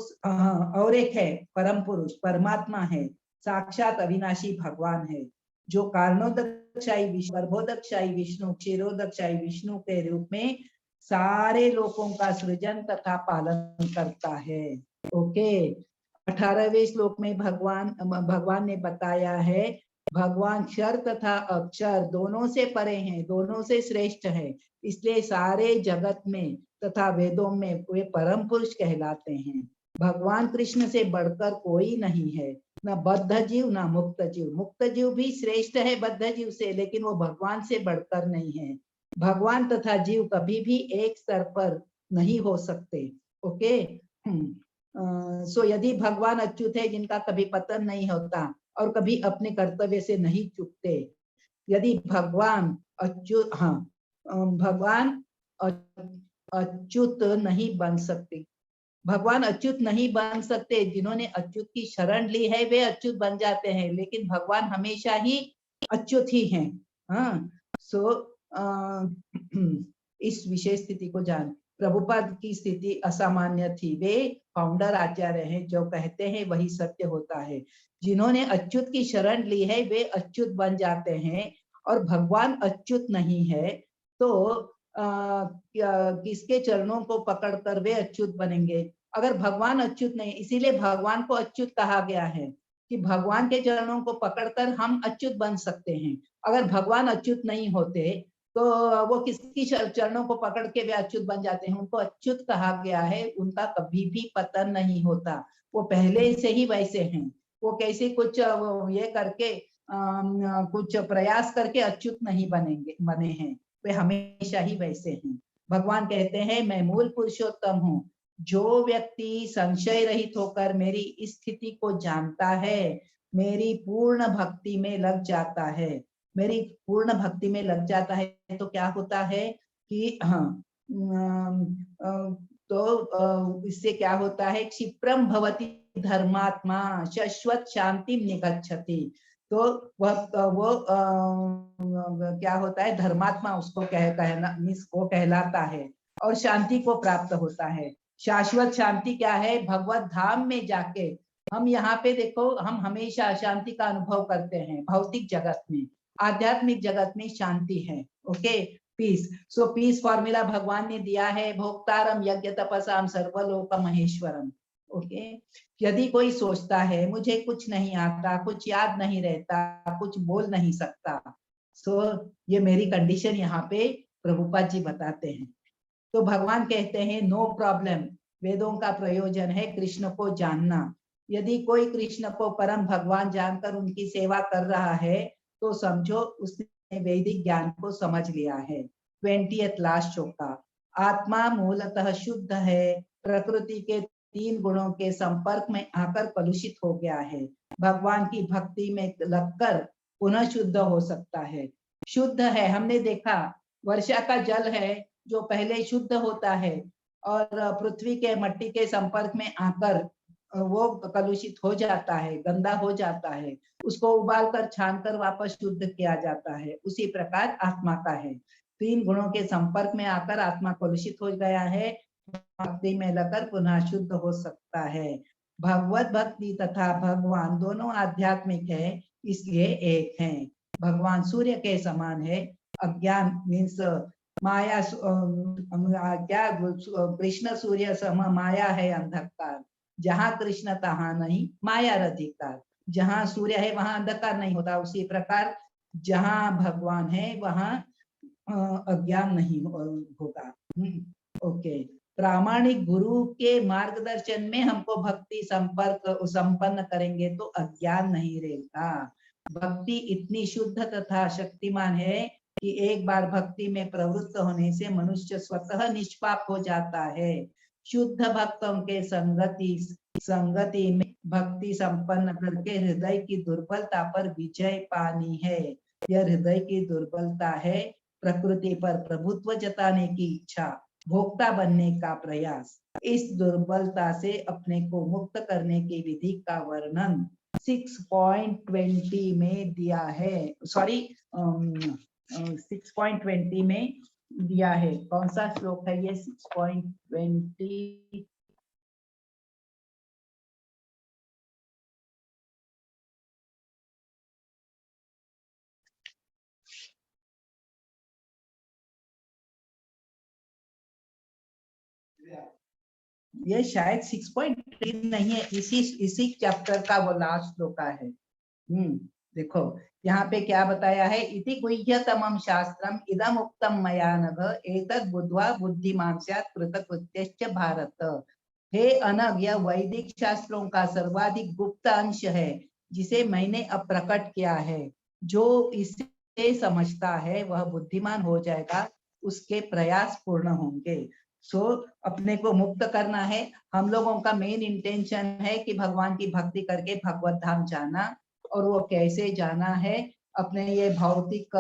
और एक है परम पुरुष परमात्मा है, साक्षात अविनाशी भगवान है, जो कारणोदकशाही विष्णु, गर्भोदकशाही विष्णु, क्षीरोदकशाही विष्णु के रूप में सारे लोगों का सृजन तथा पालन करता है। ओके, 18वें श्लोक में भगवान ने बताया है, भगवान क्षर तथा अक्षर दोनों से परे हैं, दोनों से श्रेष्ठ है, इसलिए सारे जगत में तथा वेदों में वे परम पुरुष कहलाते हैं। भगवान कृष्ण से बढ़कर कोई नहीं है, न बद्ध जीव न मुक्त जीव। मुक्त जीव भी श्रेष्ठ है बद्ध जीव से, लेकिन वो भगवान से बढ़कर नहीं है। भगवान तथा जीव कभी भी एक स्तर पर नहीं हो सकते। ओके, सो यदि भगवान अच्युत है, जिनका कभी पतन नहीं होता और कभी अपने कर्तव्य से नहीं चूकते, यदि भगवान अच्युत, भगवान अच्युत नहीं बन सकते, भगवान अच्युत नहीं बन सकते। जिन्होंने अच्युत की शरण ली है वे अच्युत बन जाते हैं, लेकिन भगवान हमेशा ही अच्युत ही हैं। सो इस विशेष स्थिति को जान, प्रभुपाद की स्थिति असामान्य थी। वे फाउंडर आचार्य हैं, जो कहते हैं वही सत्य होता है। जिन्होंने अच्युत की शरण ली है वे अच्युत बन जाते हैं, और भगवान अच्युत नहीं है तो किसके चरणों को पकड़कर वे अच्युत बनेंगे? अगर भगवान अच्युत नहीं, इसीलिए भगवान को अच्युत कहा गया है कि भगवान के चरणों को पकड़कर हम अच्युत बन सकते हैं। अगर भगवान अच्युत नहीं होते तो वो किसकी चरणों को पकड़ के वे अच्युत बन जाते हैं? उनको अच्युत कहा गया है, उनका कभी भी पतन नहीं होता, वो पहले से ही वैसे हैं। वो कैसे कुछ ये करके कुछ प्रयास करके अच्युत नहीं बने हैं, वे हमेशा ही वैसे हैं। भगवान कहते हैं, मैं मूल पुरुषोत्तम हूँ। जो व्यक्ति संशय रहित होकर मेरी इस स्थिति को जानता है, मेरी पूर्ण भक्ति में लग जाता है, मेरी पूर्ण भक्ति में लग जाता है, तो क्या होता है कि तो इससे क्या होता है, क्षिप्रम भवति धर्मात्मा शाश्वत शांति निगच्छति। तो वो क्या होता है, धर्मात्मा उसको वो कहलाता है और शांति को प्राप्त होता है। शाश्वत शांति क्या है? भगवत धाम में जाके हम यहाँ पे देखो, हम हमेशा अशांति का अनुभव करते हैं भौतिक जगत में, आध्यात्मिक जगत में शांति है। Okay, peace. So peace formula भगवान ने दिया है, भोक्तारम यज्ञ तपसाम सर्वलोक महेश्वरम। ओके, यदि कोई सोचता है मुझे कुछ नहीं आता, कुछ याद नहीं रहता, कुछ बोल नहीं सकता, सो ये मेरी कंडीशन यहाँ पे प्रभुपाद जी बताते हैं। तो भगवान कहते हैं नो प्रॉब्लम, वेदों का प्रयोजन है कृष्ण को जानना। यदि कोई कृष्ण को परम भगवान जानकर उनकी सेवा कर रहा है तो समझो उसने वैदिक ज्ञान को समझ लिया है। 20th last shloka. आत्मा मूलतः शुद्ध है, प्रकृति के 3 गुणों के संपर्क में आकर कलुषित हो गया है। भगवान की भक्ति में लगकर पुनः शुद्ध हो सकता है। शुद्ध है, हमने देखा वर्षा का जल है जो पहले शुद्ध होता है और पृथ्वी के मट्टी के संपर्क में आकर वो कलुषित हो जाता है, गंदा हो जाता है, उसको उबाल कर छान कर वापस शुद्ध किया जाता है। उसी प्रकार आत्मा का है, 3 गुणों के संपर्क में आकर आत्मा कलुषित हो गया है, भक्ति में लगकर पुनः शुद्ध हो सकता है। भगवत भक्ति तथा भगवान दोनों आध्यात्मिक है, इसलिए एक हैं। भगवान सूर्य के समान है। अज्ञान मीन्स माया, क्या कृष्ण सूर्य सम माया है अंधकार। जहाँ कृष्ण तहाँ नहीं माया अधिकार। जहाँ सूर्य है वहां अंधकार नहीं होता, उसी प्रकार जहाँ भगवान है वहां अज्ञान नहीं होगा। ओके। प्रामाणिक गुरु के मार्गदर्शन में हमको भक्ति संपर्क संपन्न करेंगे तो अज्ञान नहीं रहेगा। भक्ति इतनी शुद्ध तथा शक्तिमान है कि एक बार भक्ति में प्रवृत्त होने से मनुष्य स्वतः निष्पाप हो जाता है। शुद्ध भक्तों के संगति में भक्ति संपन्न करके हृदय की दुर्बलता पर विजय पानी है। यह हृदय की दुर्बलता है, प्रकृति पर प्रभुत्व जताने की इच्छा, भोक्ता बनने का प्रयास। इस दुर्बलता से अपने को मुक्त करने की विधि का वर्णन 6.20 में दिया है। सॉरी 6.20 में दिया है। कौन सा श्लोक है ये? 6.20 ये शायद 6.3 नहीं है, इसी चैप्टर का वो लास्ट श्लोक है। देखो यहाँ पे क्या बताया है, इति गुह्यतमं शास्त्रम इदम उक्तम मया नघ एतद् बुद्ध्वा बुद्धिमान् स्यात् कृतकृत्यश्च भारत। हे अनग, यह वैदिक शास्त्रों का सर्वाधिक गुप्त अंश है जिसे मैंने अब प्रकट किया है। जो इसे समझता है वह बुद्धिमान हो जाएगा, उसके प्रयास पूर्ण होंगे। अपने को मुक्त करना है। हम लोगों का मेन इंटेंशन है कि भगवान की भक्ति करके भगवत धाम जाना। और वो कैसे जाना है? अपने ये भौतिक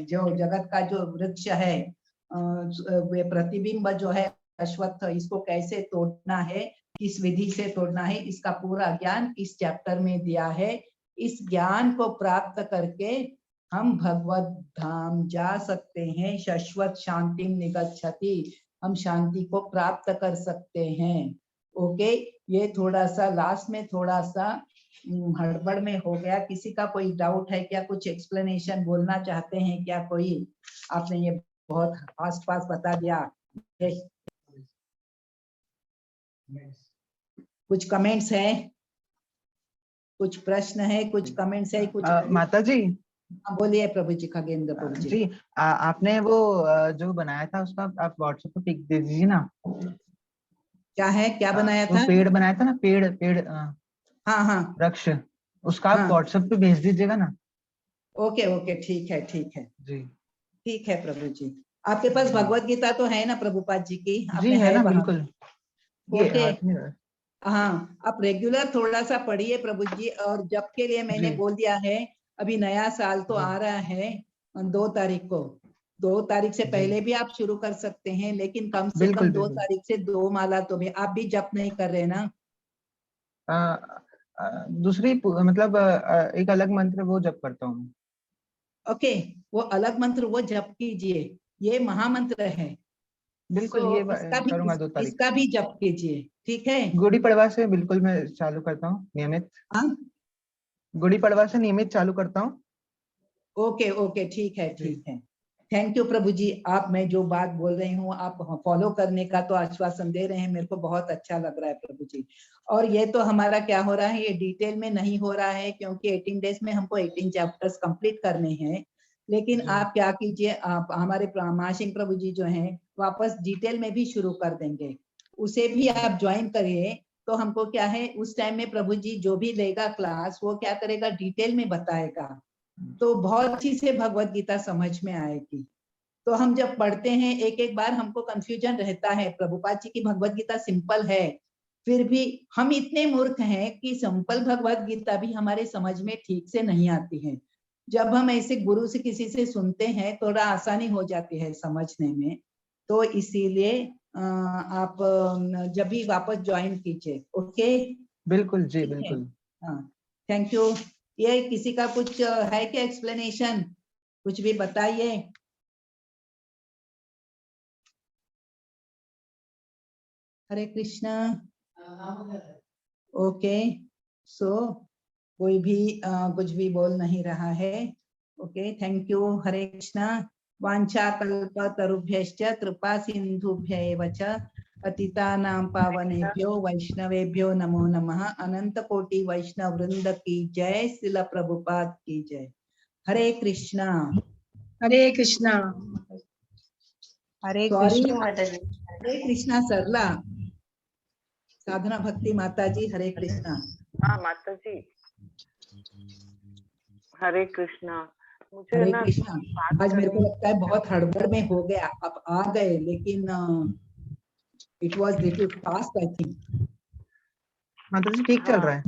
जो जगत का जो वृक्ष है, वे प्रतिबिंब जो है अश्वत्थ, इसको कैसे तोड़ना है, किस विधि से तोड़ना है, इसका पूरा ज्ञान इस चैप्टर में दिया है। इस ज्ञान को प्राप्त करके हम भगवत धाम जा सकते हैं। शाश्वत शांति निगच्छति, हम शांति को प्राप्त कर सकते हैं। ओके, ये थोड़ा सा लास्ट में थोड़ा सा हड़बड़ में हो गया। किसी का कोई डाउट है क्या? कुछ एक्सप्लेनेशन बोलना चाहते हैं क्या कोई? आपने ये बहुत आस-पास बता दिया। कुछ कमेंट्स है, कुछ प्रश्न है, कुछ कमेंट्स है, कुछ माता जी बोलिए। प्रभु जी, खगेंद्र प्रभु जी। आपने वो जो बनाया था उसका आप व्हाट्सएप पे पिक दे दीजिए ना। क्या है, क्या बनाया था? पेड़ बनाया था ना, पेड़ हाँ वृक्ष, उसका आप व्हाट्सएप पे भेज दीजिएगा ना। ओके, ठीक है जी, ठीक है प्रभु जी। आपके पास भगवत गीता तो है ना प्रभुपाद जी की? जी है ना, बिल्कुल। ओके, हाँ, आप रेगुलर थोड़ा सा पढ़िए प्रभु जी। और जब के लिए मैंने बोल दिया है, अभी नया साल तो आ रहा है 2 तारीख को। 2 तारीख से पहले भी आप शुरू कर सकते हैं, लेकिन कम से कम 2 तारीख से 2 माला तो भी आप भी जप नहीं कर रहे ना? दूसरी मतलब एक अलग मंत्र वो जप करता हूँ। ओके, वो अलग मंत्र वो जप कीजिए, ये महामंत्र है। बिल्कुल, ये करूंगा 2 तारीख। इसका भी जप कीजिए, ठीक है? गुड़ी पड़वा से बिल्कुल मैं चालू करता हूँ नियमित। गुड़ी पड़वा से नियमित चालू करता हूँ। ओके, ठीक है। थैंक यू प्रभु जी। आप, मैं जो बात बोल रही हूँ आप फॉलो करने का तो आश्वासन दे रहे हैं, मेरे को बहुत अच्छा लग रहा है प्रभु जी। और ये तो हमारा क्या हो रहा है, ये डिटेल में नहीं हो रहा है क्योंकि 18 डेज में हमको 18 चैप्टर्स कंप्लीट करने हैं। लेकिन आप क्या कीजिए, आप हमारे महासिंह प्रभु जी जो हैं वापस डिटेल में भी शुरू कर देंगे। उसे भी आप ज्वाइन करिए। तो हमको क्या है, उस टाइम में प्रभु जी जो भी लेगा क्लास वो क्या करेगा, डिटेल में बताएगा, तो बहुत अच्छी से भगवत गीता समझ में आएगी। तो हम जब पढ़ते हैं एक एक बार हमको कंफ्यूजन रहता है। प्रभुपाद जी की भगवत गीता सिंपल है, फिर भी हम इतने मूर्ख हैं कि सिंपल भगवत गीता भी हमारे समझ में ठीक से नहीं आती है। जब हम ऐसे गुरु से किसी से सुनते हैं थोड़ा आसानी हो जाती है समझने में। तो इसीलिए आप जब भी वापस ज्वाइन कीजिए। ओके, बिल्कुल जी, ठीक है। बिल्कुल। हाँ, थैंक यू। ये किसी का कुछ है क्या एक्सप्लेनेशन, कुछ भी बताइए। हरे कृष्णा। ओके, सो कोई भी कुछ भी बोल नहीं रहा है। Okay, thank you. Hare Krishna. वांछा कल्पतरुभ्यश्च कृपा सिंधुभ्य एव च पतितानां पावनेभ्यो वैष्णवेभ्यो नमो नमः। अनंत कोटि वैष्णव वृंद की जय। श्रील प्रभुपाद की जय। हरे कृष्णा। हरे कृष्णा। हरे सॉरी, कृष्ण। हरे कृष्णा सरला। साधना भक्ति माता जी, हरे कृष्णा। हाँ माता जी, हरे कृष्णा। मुझे हरे ना कृष्णा। बात आज मेरे को करनी लगता है बहुत हड़बड़ में हो गया, आप आ गए, लेकिन it was little fast I think. माता जी ठीक चल रहा है।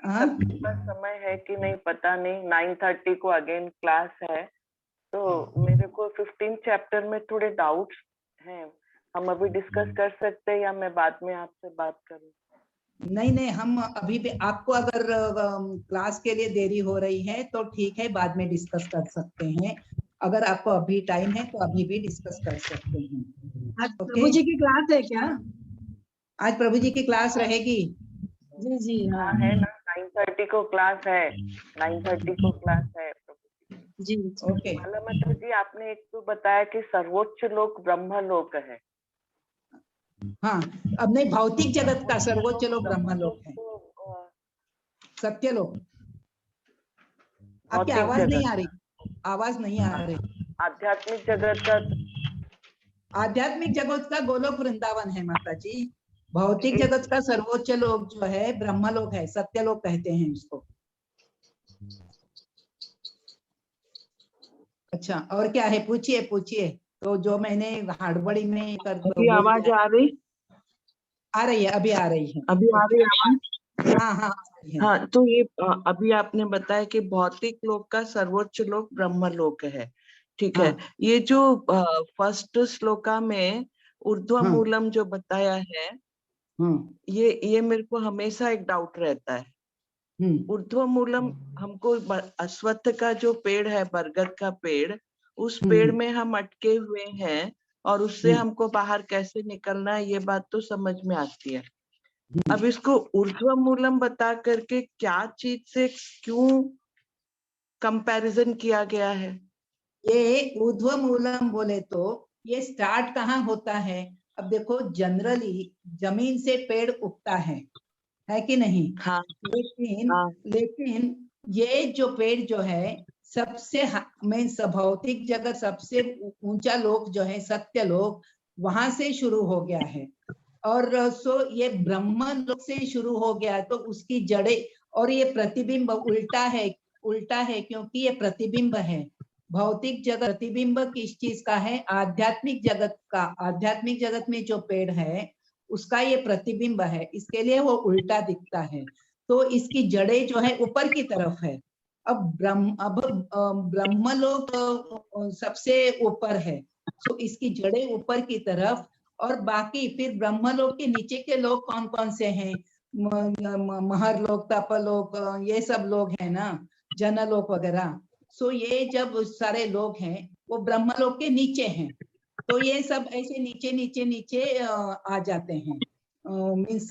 हाँ, का समय है कि नहीं पता नहीं। 9:30 को अगेन क्लास है, तो मेरे को 15 चैप्टर में थोड़े डाउट्स हैं। हम अभी डिस्कस कर सकते हैं या मैं बाद में आपसे बात करूं? नहीं नहीं, हम अभी भी आपको अगर क्लास के लिए देरी हो रही है तो ठीक है, बाद में डिस्कस कर सकते हैं। अगर आपको अभी टाइम है तो अभी भी डिस्कस कर सकते हैं। आज ओके, प्रभु जी की क्लास है क्या? आज प्रभु जी की क्लास रहेगी। जी जी हाँ हाँ है ना, 9:30 को क्लास है। 9:30 को क्लास है। जी। ओके, माला माता जी, आपने एक तो बताया कि सर्वोच्च लोक ब्रह्मलोक है। हाँ, अब नहीं, भौतिक जगत का सर्वोच्च लोक ब्रह्मलोक है, तो, सत्यलोक। आपकी भौतिक आवाज नहीं जगत, आ रही, आवाज नहीं आ रही। आध्यात्मिक जगत का आध्यात्मिक जगत का गोलोक वृंदावन है माता जी। भौतिक जगत का सर्वोच्च लोक जो है ब्रह्मलोक है, सत्यलोक कहते हैं इसको। अच्छा, और क्या है, पूछिए पूछिए। तो जो मैंने हड़बड़ी में कर अभी बोल आवाज दिया। आ रही? आ रही है, अभी आ रही है। अभी आ रही आवाज? हाँ हाँ, आ रही है। हाँ, तो ये अभी आपने बताया कि भौतिक लोक का सर्वोच्च लोक ब्रह्मलोक है, ठीक है। हाँ ये जो फर्स्ट श्लोका में ऊर्ध्व हाँ मूलम जो बताया है, हाँ, ये मेरे को हमेशा एक डाउट रहता है। ऊर्ध्व मूलम हमको अश्वत्थ का जो पेड़ है, बरगद का पेड़, उस पेड़ में हम अटके हुए हैं और उससे हमको बाहर कैसे निकलना है, ये बात तो समझ में आती है। अब इसको ऊर्ध्व मूलम बता करके क्या चीज से क्यों कंपैरिजन किया गया है? ये ऊर्ध्व मूलम बोले तो ये स्टार्ट कहाँ होता है। अब देखो, जनरली जमीन से पेड़ उगता है कि नहीं। हाँ लेकिन हाँ लेकिन ये जो पेड़ जो है सबसे मीन्स भौतिक जगत सबसे ऊंचा लोक जो है सत्य लोक, वहां से शुरू हो गया है। और सो ये ब्रह्म लोक से शुरू हो गया, तो उसकी जड़ें और ये प्रतिबिंब उल्टा है क्योंकि ये प्रतिबिंब है। भौतिक जगत प्रतिबिंब किस चीज का है, आध्यात्मिक जगत का। आध्यात्मिक जगत में जो पेड़ है उसका ये प्रतिबिंब है, इसके लिए वो उल्टा दिखता है। तो इसकी जड़ें जो है ऊपर की तरफ है। अब ब्रह्मलोक सबसे ऊपर है, तो इसकी जड़ें ऊपर की तरफ। और बाकी फिर ब्रह्मलोक के नीचे के लोग कौन कौन से हैं, महरलोक, तपलोक, ये सब लोग हैं ना, जनलोक वगैरह। सो ये जब सारे लोग हैं वो ब्रह्मलोक के नीचे हैं। तो ये सब ऐसे नीचे नीचे नीचे आ जाते हैं। मीन्स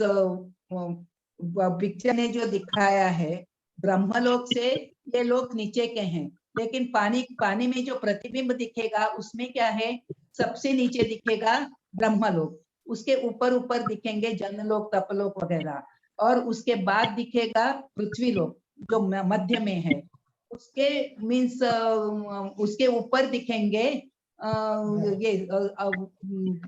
पिक्चर ने जो दिखाया है ब्रह्मलोक से ये लोग नीचे के हैं, लेकिन पानी में जो प्रतिबिंब दिखेगा उसमें क्या है, सबसे नीचे दिखेगा ब्रह्मलोक, उसके ऊपर ऊपर दिखेंगे जनलोक, तपलोक वगैरह, और उसके बाद दिखेगा पृथ्वीलोक जो मध्य में है। उसके मीन्स उसके ऊपर दिखेंगे ये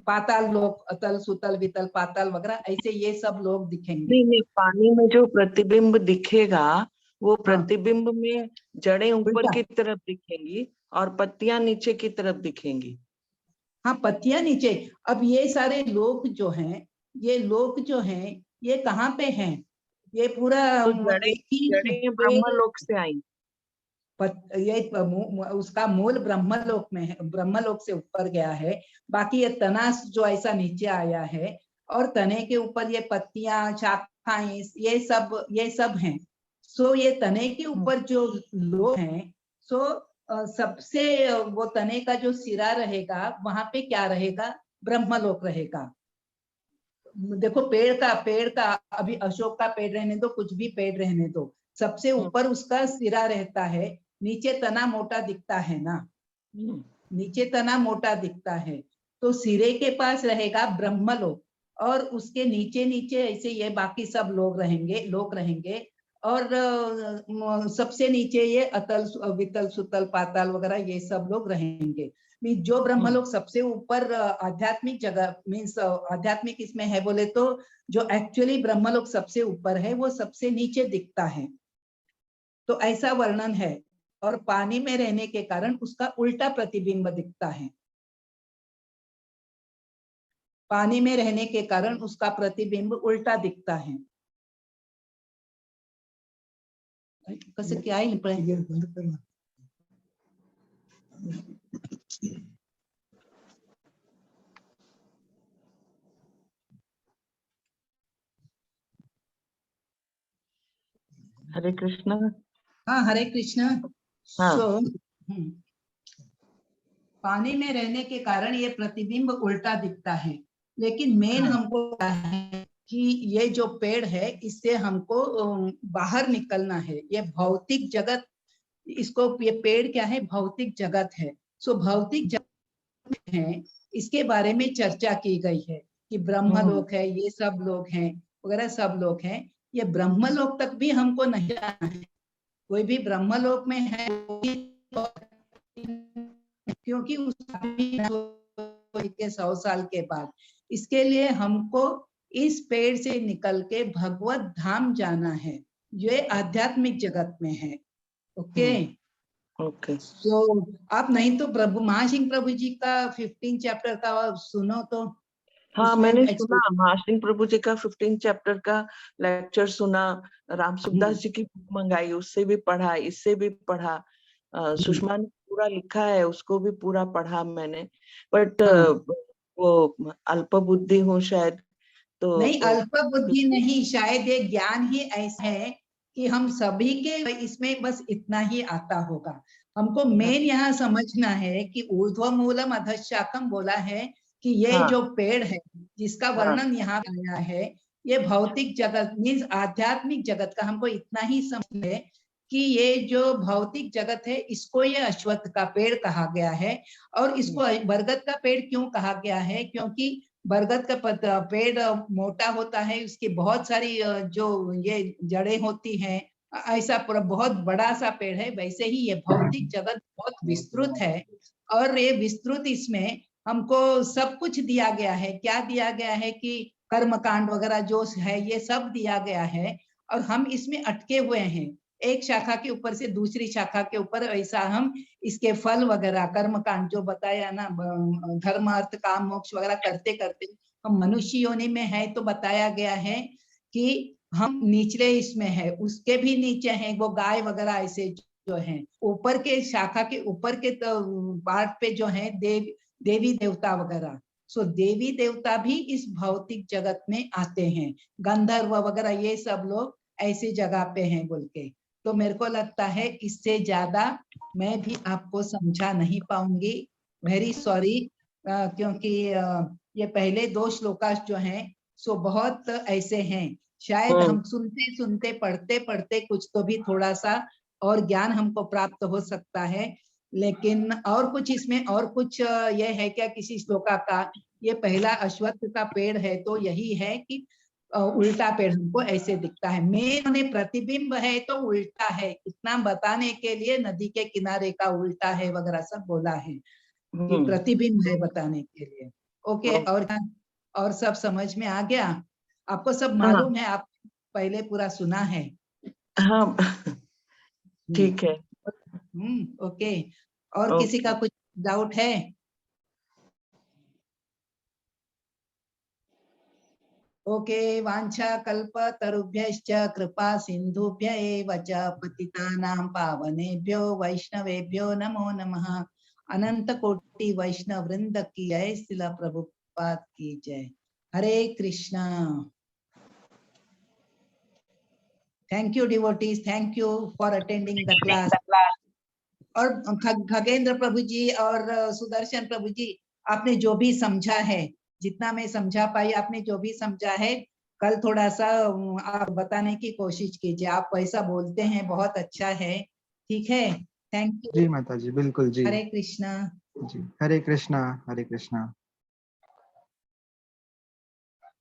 पाताल लोक, अतल सुतल वितल पाताल वगैरह ऐसे ये सब लोग दिखेंगे। नहीं, पानी में जो प्रतिबिंब दिखेगा वो हाँ। प्रतिबिंब में जड़ें ऊपर उल्टा। की तरफ दिखेंगी और पत्तियां नीचे की तरफ दिखेंगी। हाँ, पत्तियां नीचे। अब ये सारे लोग जो हैं, ये लोग जो हैं, ये कहाँ पे हैं? ये पूरा तो एक ही जड़ें ब्रह्मलोक से आई। ये उसका मूल ब्रह्मलोक में है, ब्रह्मलोक से ऊपर गया है। बाकी ये तना जो ऐसा नीचे आया है और तने के ऊपर ये पत्तियां, शाखाएं, ये सब हैं। सो ये तने के ऊपर जो लोग हैं, सो सबसे वो तने का जो सिरा रहेगा वहां पे क्या रहेगा? ब्रह्मलोक रहेगा। देखो पेड़ का अभी अशोक का पेड़ रहने दो, कुछ भी पेड़ रहने दो, सबसे ऊपर उसका सिरा रहता है, नीचे तना मोटा दिखता है ना, नीचे तना मोटा दिखता है। तो सिरे के पास रहेगा ब्रह्मलोक और उसके नीचे नीचे ऐसे ये बाकी सब लोग रहेंगे और सबसे नीचे ये अतल वितल सुतल पाताल वगैरह ये सब लोग रहेंगे। मीन जो ब्रह्मलोक सबसे ऊपर आध्यात्मिक जगह, मीन्स आध्यात्मिक इसमें है बोले तो जो एक्चुअली ब्रह्मलोक सबसे ऊपर है वो सबसे नीचे दिखता है। तो ऐसा वर्णन है और पानी में रहने के कारण उसका उल्टा प्रतिबिंब दिखता है। पानी में रहने के कारण उसका प्रतिबिंब उल्टा दिखता है। कसं क्या है बंद करना। हरे कृष्ण। हाँ, हरे कृष्ण। हाँ। पानी में रहने के कारण ये प्रतिबिंब उल्टा दिखता है, लेकिन मेन हमको क्या है कि ये जो पेड़ है इससे हमको बाहर निकलना है। ये भौतिक जगत, इसको ये पेड़ क्या है? भौतिक जगत है। सो भौतिक जगत है, इसके बारे में चर्चा की गई है कि ब्रह्मलोक है, ये सब लोग हैं वगैरह, सब लोग हैं। ये ब्रह्मलोक तक भी हमको नहीं जाना है। कोई भी ब्रह्मलोक में है क्योंकि उसका 100 साल के बाद, इसके लिए हमको इस पेड़ से निकल के भगवत धाम जाना है, ये आध्यात्मिक जगत में है। Okay okay. तो आप नहीं तो प्रभु महासिंह प्रभु जी का 15 चैप्टर का सुनो तो। हाँ, मैंने सुना महासिंह प्रभु जी का 15 चैप्टर का लेक्चर सुना। राम सुखदास जी की बुक मंगाई, उससे भी पढ़ा, इससे भी पढ़ा। सुषमा ने पूरा लिखा है, उसको भी पूरा पढ़ा मैंने। बट वो अल्प बुद्धि हूँ शायद, तो नहीं, अल्प बुद्धि नहीं, शायद ये ज्ञान ही ऐसा है कि हम सभी के इसमें बस इतना ही आता होगा। हमको मेन यहाँ समझना है कि ऊर्ध्व मूलम अधशाखम बोला है कि ये जो पेड़ है जिसका वर्णन यहाँ आया है, ये भौतिक जगत मीन्स आध्यात्मिक जगत का हमको इतना ही समझ है कि ये जो भौतिक जगत है इसको ये अश्वत्थ का पेड़ कहा गया है। और इसको बरगद का पेड़ क्यों कहा गया है? क्योंकि बरगद का पेड़ मोटा होता है, उसकी बहुत सारी जो ये जड़ें होती हैं, ऐसा पूरा बहुत बड़ा सा पेड़ है। वैसे ही ये भौतिक जगत बहुत विस्तृत है और ये विस्तृत, इसमें हमको सब कुछ दिया गया है। क्या दिया गया है कि कर्मकांड वगैरह जो है ये सब दिया गया है और हम इसमें अटके हुए हैं, एक शाखा के ऊपर से दूसरी शाखा के ऊपर। ऐसा हम इसके फल वगैरह कर्मकांड जो बताया ना, धर्म अर्थ काम मोक्ष वगैरह करते करते हम मनुष्य योनि में है। तो बताया गया है कि हम निचले इसमें है, उसके भी नीचे हैं वो गाय वगैरह ऐसे जो हैं। ऊपर के शाखा के ऊपर के तो पार्ट पे जो है देवी देवता वगैरह। सो देवी देवता भी इस भौतिक जगत में आते हैं, गंधर्व वगैरह ये सब लोग ऐसी जगह पे हैं बोल के। तो मेरे को लगता है इससे ज्यादा मैं भी आपको समझा नहीं पाऊंगी, वेरी सॉरी। क्योंकि ये पहले 2 श्लोकास जो हैं सो बहुत ऐसे हैं, शायद हम सुनते सुनते पढ़ते पढ़ते कुछ तो भी थोड़ा सा और ज्ञान हमको प्राप्त हो सकता है। लेकिन और कुछ इसमें और कुछ ये है क्या किसी श्लोका का? ये पहला अश्वत्थ का पेड़ है तो यही है कि उल्टा पेड़ हमको ऐसे दिखता है। मेन प्रतिबिंब है तो उल्टा है, इतना बताने के लिए नदी के किनारे का उल्टा है वगैरह सब बोला है। ये प्रतिबिंब है बताने के लिए। ओके, और सब समझ में आ गया? आपको सब मालूम है? आप पहले पूरा सुना है? हाँ ठीक है। ओके, और किसी का कुछ डाउट है? ओके, वांछा कल्प तरुभ्यश्च कृपा सिंधुभ्य एव च पतितानां पावनेभ्यो वैष्णवेभ्यो नमो नमः। अनंत कोटि वैष्णव वृंद की जय, शिला प्रभुपाद की जय। Hare Krishna. Thank you devotees, thank you for attending the class. और खगेंद्र प्रभु जी और सुदर्शन प्रभु जी, आपने जो भी समझा है, जितना मैं समझा पाई, आपने जो भी समझा है, कल थोड़ा सा आप बताने की कोशिश कीजिए। आप वैसा बोलते हैं, बहुत अच्छा है। ठीक है, थैंक यू जी माता जी, बिल्कुल जी। हरे कृष्णा। जी, हरे कृष्णा, हरे कृष्णा।